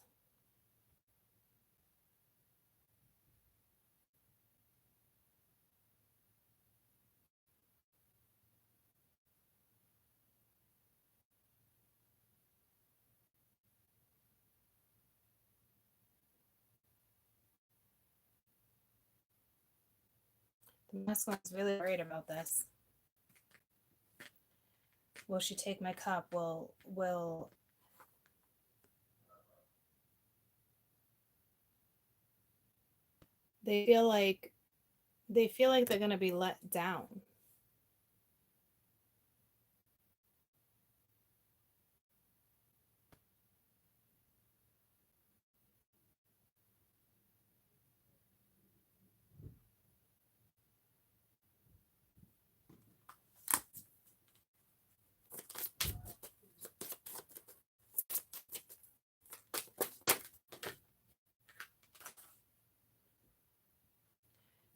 The masculine's really worried about this. Will she take my cup? Will they feel like they're going to be let down?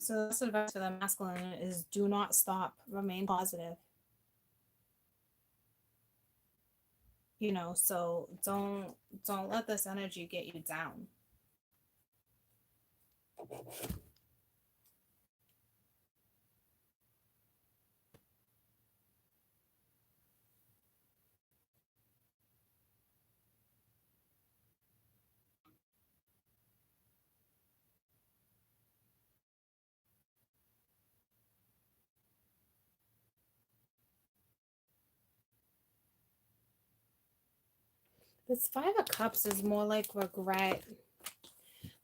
So that's advice for the masculine is do not stop, remain positive. You know, so don't let this energy get you down. This Five of Cups is more like regret.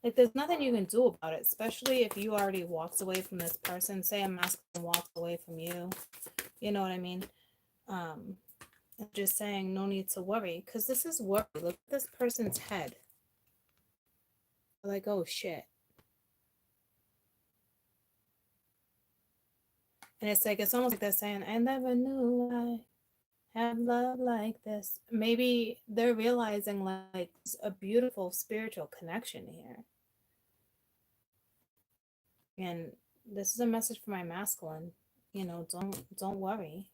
Like there's nothing you can do about it, especially if you already walked away from this person. Say a masculine walked away from you. You know what I mean? I'm just saying no need to worry, because this is worry. Look at this person's head. Like, oh shit. And it's like, it's almost like they're saying, I never knew I have love like this. Maybe they're realizing like it's a beautiful spiritual connection here. And this is a message for my masculine. You know, don't worry.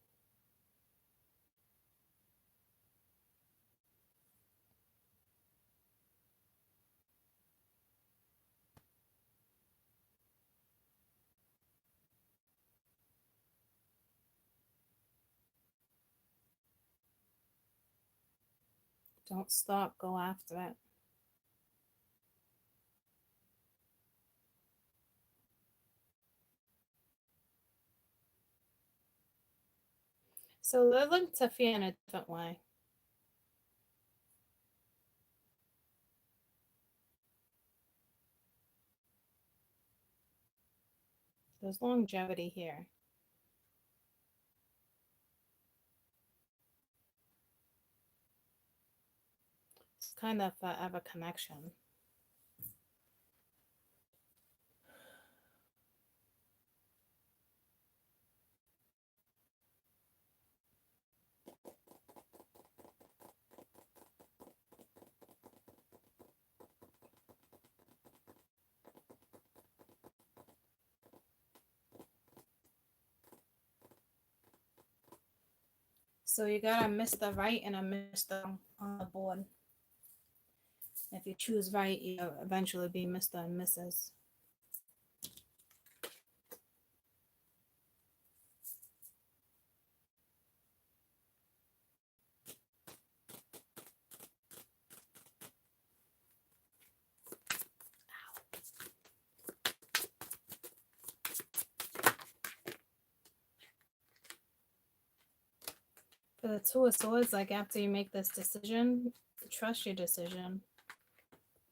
Don't stop, go after it. So they're linked to fear in a different way. There's longevity here. It's kind of forever connection. So you got a Mr. Right and a Mr. on the board. If you choose right, you'll eventually be Mr. and Mrs. For the Two of Swords, like after you make this decision, trust your decision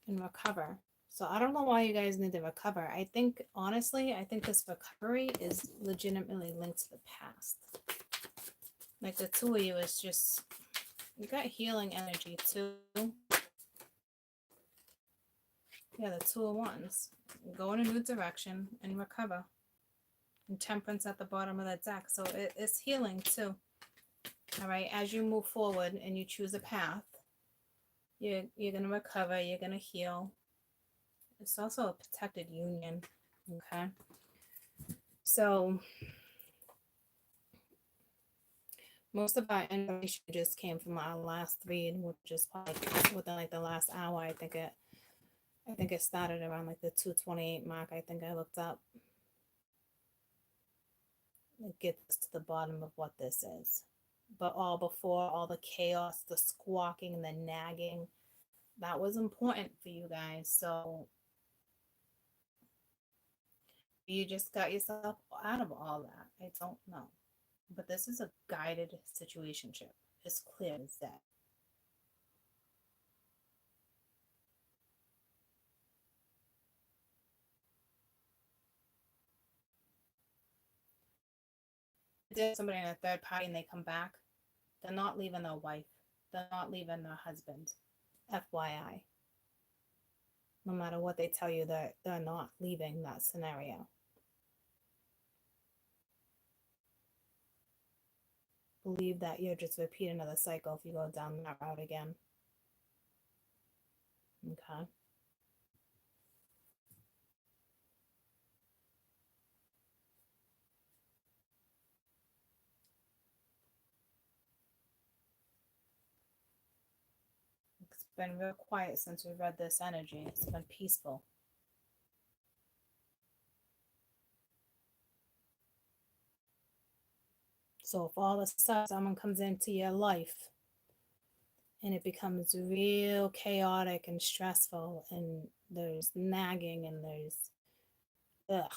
and recover. So I don't know why you guys need to recover. I think, honestly, I think this recovery is legitimately linked to the past. Like the two of you is just, you got healing energy too. Yeah, the Two of Wands. Go in a new direction and recover. And Temperance at the bottom of the deck. So it's healing too. All right, as you move forward and you choose a path, you're going to recover, you're going to heal. It's also a protected union, okay? So most of our information just came from our last read, which is probably within like the last hour. I think it started around like the 2:28 mark. I think I looked up. It gets to the bottom of what this is. But all before, all the chaos, the squawking, the nagging, that was important for you guys. So you just got yourself out of all that. I don't know. But this is a guided situationship. It's clear as that. If somebody in a third party and they come back, they're not leaving their wife. They're not leaving their husband. FYI. No matter what they tell you, they're not leaving that scenario. Believe that you're just repeating another cycle if you go down that route again. Okay. been real quiet since we read this energy. It's been peaceful. So if all of a sudden someone comes into your life and it becomes real chaotic and stressful and there's nagging and there's ugh,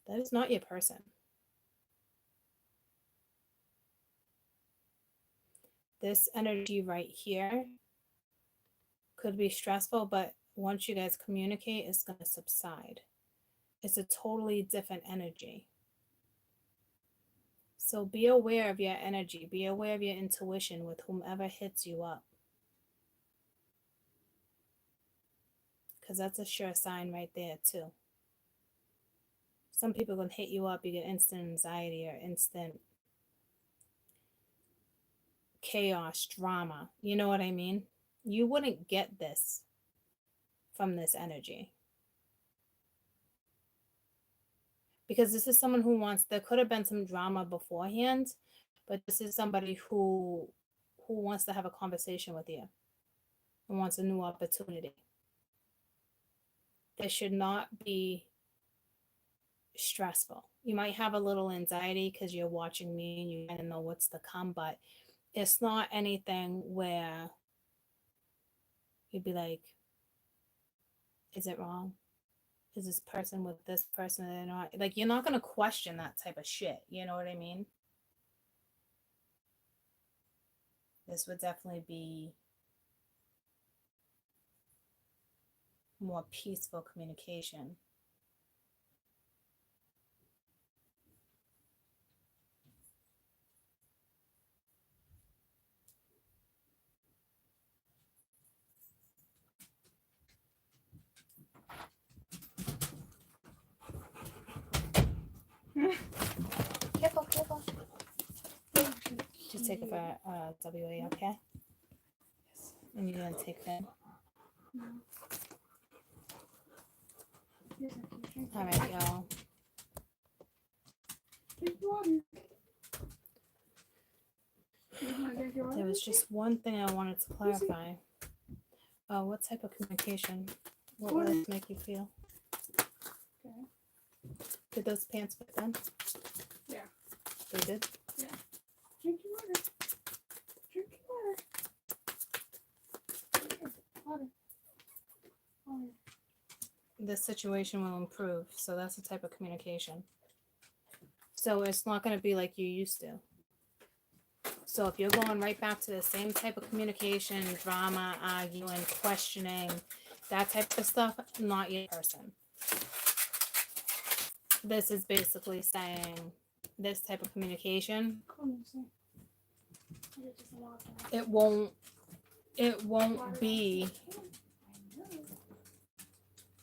that is not your person. This energy right here could be stressful, but once you guys communicate, it's going to subside. It's a totally different energy. So be aware of your energy. Be aware of your intuition with whomever hits you up. Because that's a sure sign right there too. Some people can hit you up, you get instant anxiety or instant chaos, drama. You know what I mean? You wouldn't get this from this energy. Because this is someone who wants, there could have been some drama beforehand, but this is somebody who wants to have a conversation with you and wants a new opportunity. This should not be stressful. You might have a little anxiety because you're watching me and you kind of know what's to come, but it's not anything where you'd be like, is it wrong? Is this person with this person or not? Like, you're not going to question that type of shit. You know what I mean? This would definitely be more peaceful communication. Careful, careful. Just take it for WA, okay? Yes. And you're going to take that? No. All right, y'all. There was just one thing I wanted to clarify. What type of communication? What would it make you feel? Okay. Did those pants fit them? Yeah. They did? Yeah. Drink your water. Drink your water. Water. This situation will improve. So that's the type of communication. So it's not going to be like you used to. So if you're going right back to the same type of communication, drama, arguing, questioning, that type of stuff, not your person. This is basically saying this type of communication, it won't be,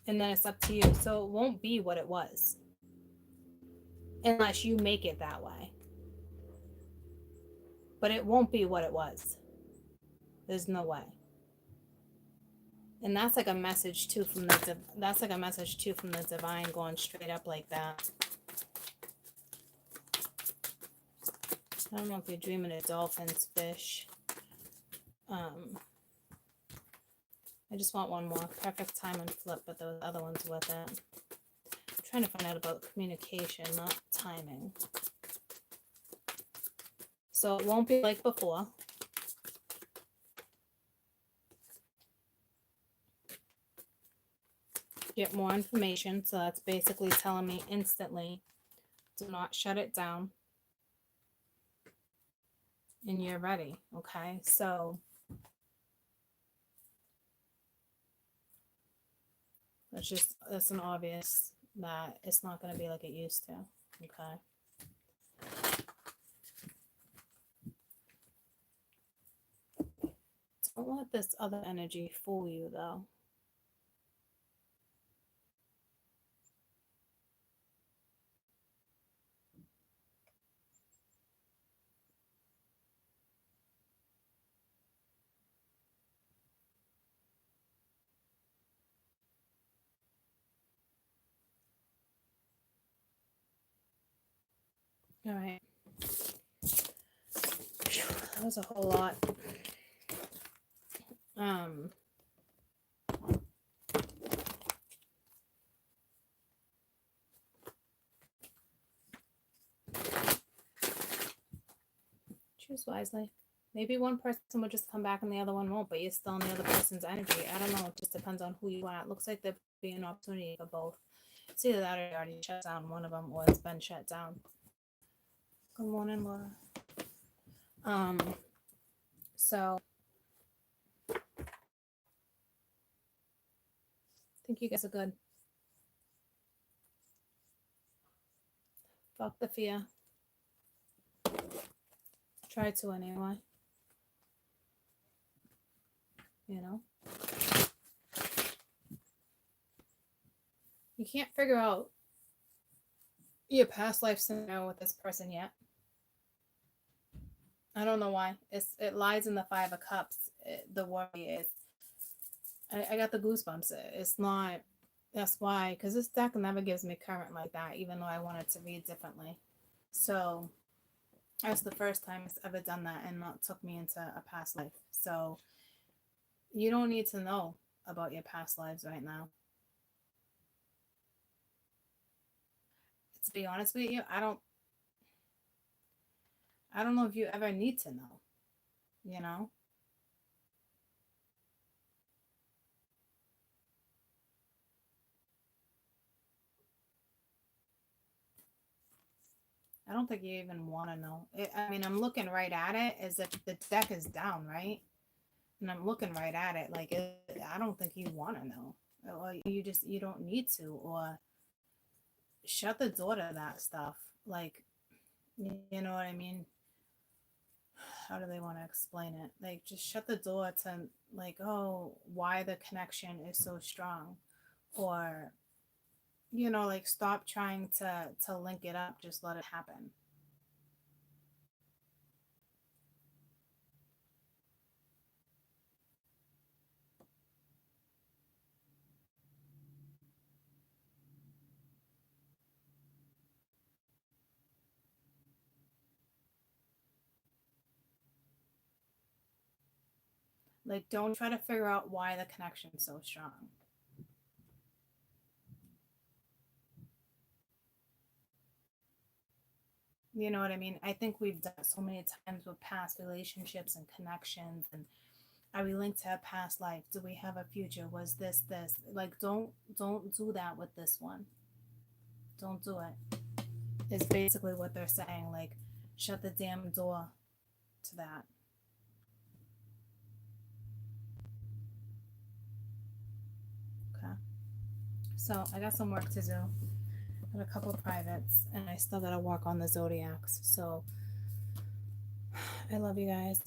and then it's up to you. So it won't be what it was unless you make it that way. But it won't be what it was. There's no way. And that's like a message too from the divine going straight up like that. I don't know if you're dreaming of dolphins, fish. I just want one more. Perfect time and flip, but those other ones with it. I'm trying to find out about communication, not timing. So it won't be like before. Get more information. So that's basically telling me instantly, do not shut it down. And you're ready. Okay. So it's an obvious that it's not going to be like it used to. Okay. Don't let this other energy fool you though. All right. That was a whole lot. Choose wisely. Maybe one person will just come back and the other one won't, but you're still in the other person's energy. I don't know. It just depends on who you are. It looks like there'd be an opportunity for both. It's either that or you already shut down one of them or it's been shut down. Good morning, Laura. So I think you guys are good. Fuck the fear. Try to anyway. You know? You can't figure out your past life scenario with this person yet. I don't know why. It lies in the Five of Cups. The worry is. I got the goosebumps. It's not. That's why. Because this deck never gives me current like that, even though I wanted to read differently. So that's the first time it's ever done that and not took me into a past life. So you don't need to know about your past lives right now. To be honest with you, I don't know if you ever need to know, you know? I don't think you even want to know. I mean, I'm looking right at it as if the deck is down, right? And I'm looking right at it like I don't think you want to know. Or you don't need to, or shut the door to that stuff. Like, you know what I mean? How do they want to explain it? Like, just shut the door to, like, oh, why the connection is so strong, or, you know, like, stop trying to link it up. Just let it happen. Like, don't try to figure out why the connection's so strong. You know what I mean? I think we've done it so many times with past relationships and connections. And are we linked to a past life? Do we have a future? Was this? Like, don't do that with this one. Don't do it. Is basically what they're saying. Like, shut the damn door to that. Okay. So I got some work to do. I got a couple of privates, and I still gotta work on the zodiacs. So I love you guys.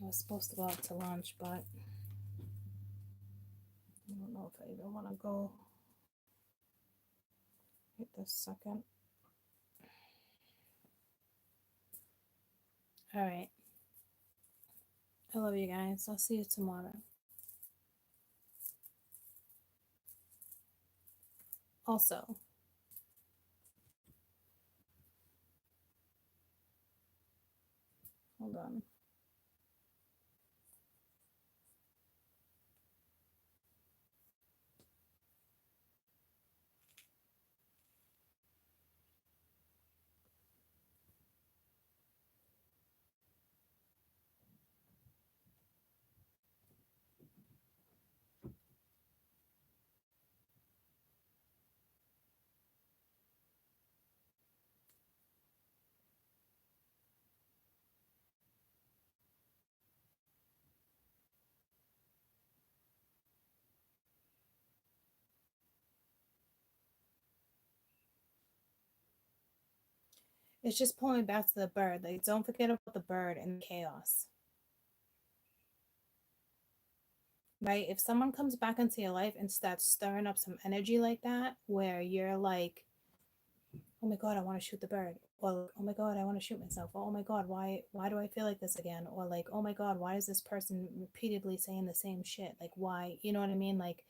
I was supposed to go out to lunch, but I don't know if I even want to go right this second. All right. I love you guys. I'll see you tomorrow. Also, hold on. It's just pulling back to the bird. Like, don't forget about the bird and the chaos. Right? If someone comes back into your life and starts stirring up some energy like that, where you're like, oh my God, I want to shoot the bird. Or, oh my God, I want to shoot myself. Or, oh my God, why do I feel like this again? Or like, oh my God, why is this person repeatedly saying the same shit? Like, why? You know what I mean? Like,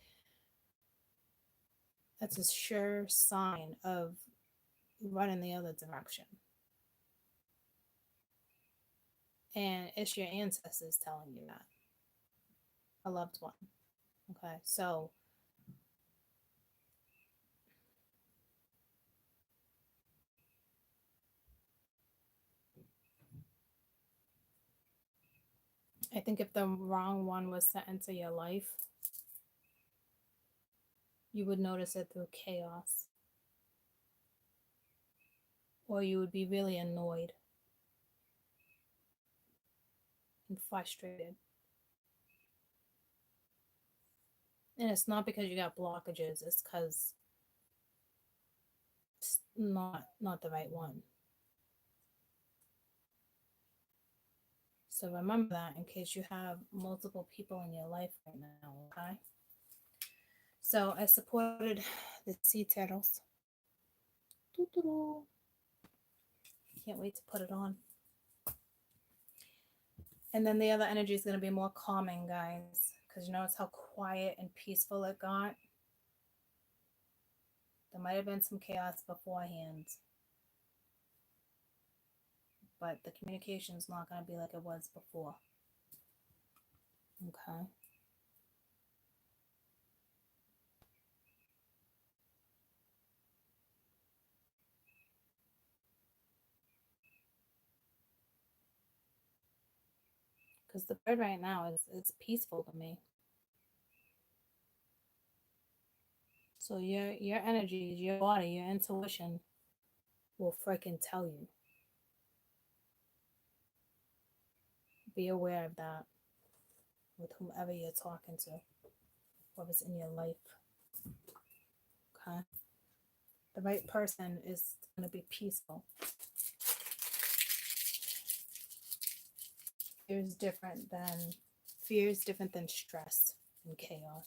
that's a sure sign of running the other direction. And it's your ancestors telling you that. a loved one. Okay, so I think if the wrong one was to enter your life, you would notice it through chaos. Or you would be really annoyed and frustrated. And it's not because you got blockages, it's because it's not the right one. So remember that in case you have multiple people in your life right now, okay? So I supported the sea turtles. Can't wait to put it on. And then the other energy is going to be more calming, guys, because you notice how quiet and peaceful it got. There might have been some chaos beforehand, but the communication is not going to be like it was before. Okay. Because the bird right now is peaceful to me. So your energy, your body, your intuition will freaking tell you. Be aware of that with whomever you're talking to, whoever's in your life. Okay? The right person is going to be peaceful. Fear is different than stress and chaos.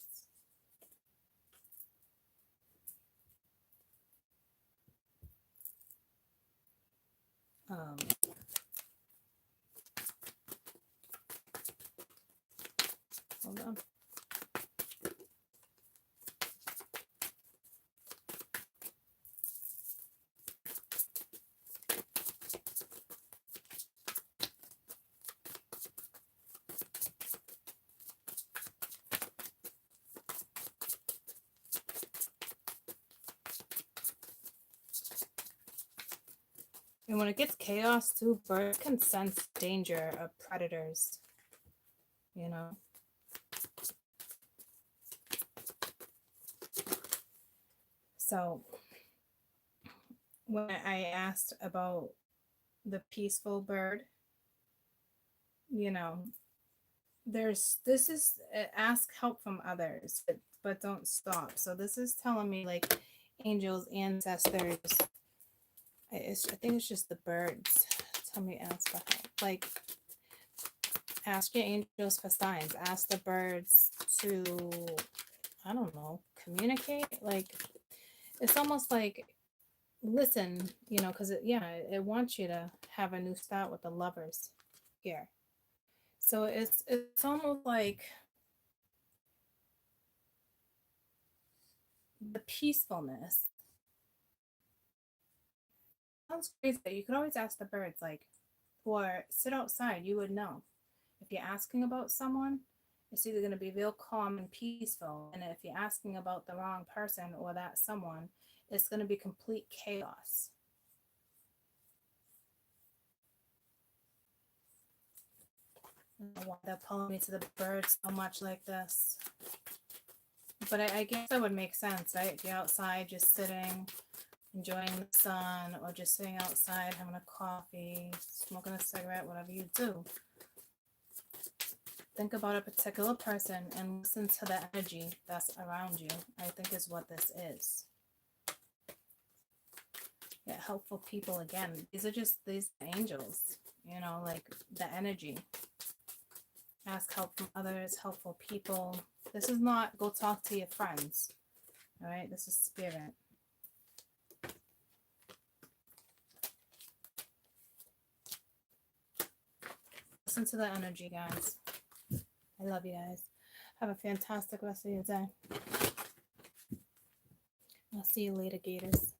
Hold on. And when it gets chaos too, birds can sense danger of predators. You know? So when I asked about the peaceful bird, you know, ask help from others, but don't stop. So this is telling me like angels, ancestors. I think it's just the birds. Tell me ask for help. Like ask your angels for signs. Ask the birds to, I don't know, communicate. Like it's almost like listen, you know, because it wants you to have a new start with the lovers here. So it's almost like the peacefulness. Sounds crazy, but you could always ask the birds, like, or sit outside. You would know if you're asking about someone. It's either going to be real calm and peaceful, and if you're asking about the wrong person or that someone, it's going to be complete chaos. I don't know why they're pulling me to the birds so much like this. But I guess that would make sense, right? If you're outside just sitting, enjoying the sun, or just sitting outside having a coffee, smoking a cigarette, whatever you do. Think about a particular person and listen to the energy that's around you. I think is what this is. Yeah, helpful people again. These are just these angels, you know, like the energy. Ask help from others, helpful people. This is not go talk to your friends. All right, this is spirit. Listen to the energy, guys. I love you guys. Have a fantastic rest of your day. I'll see you later, Gators.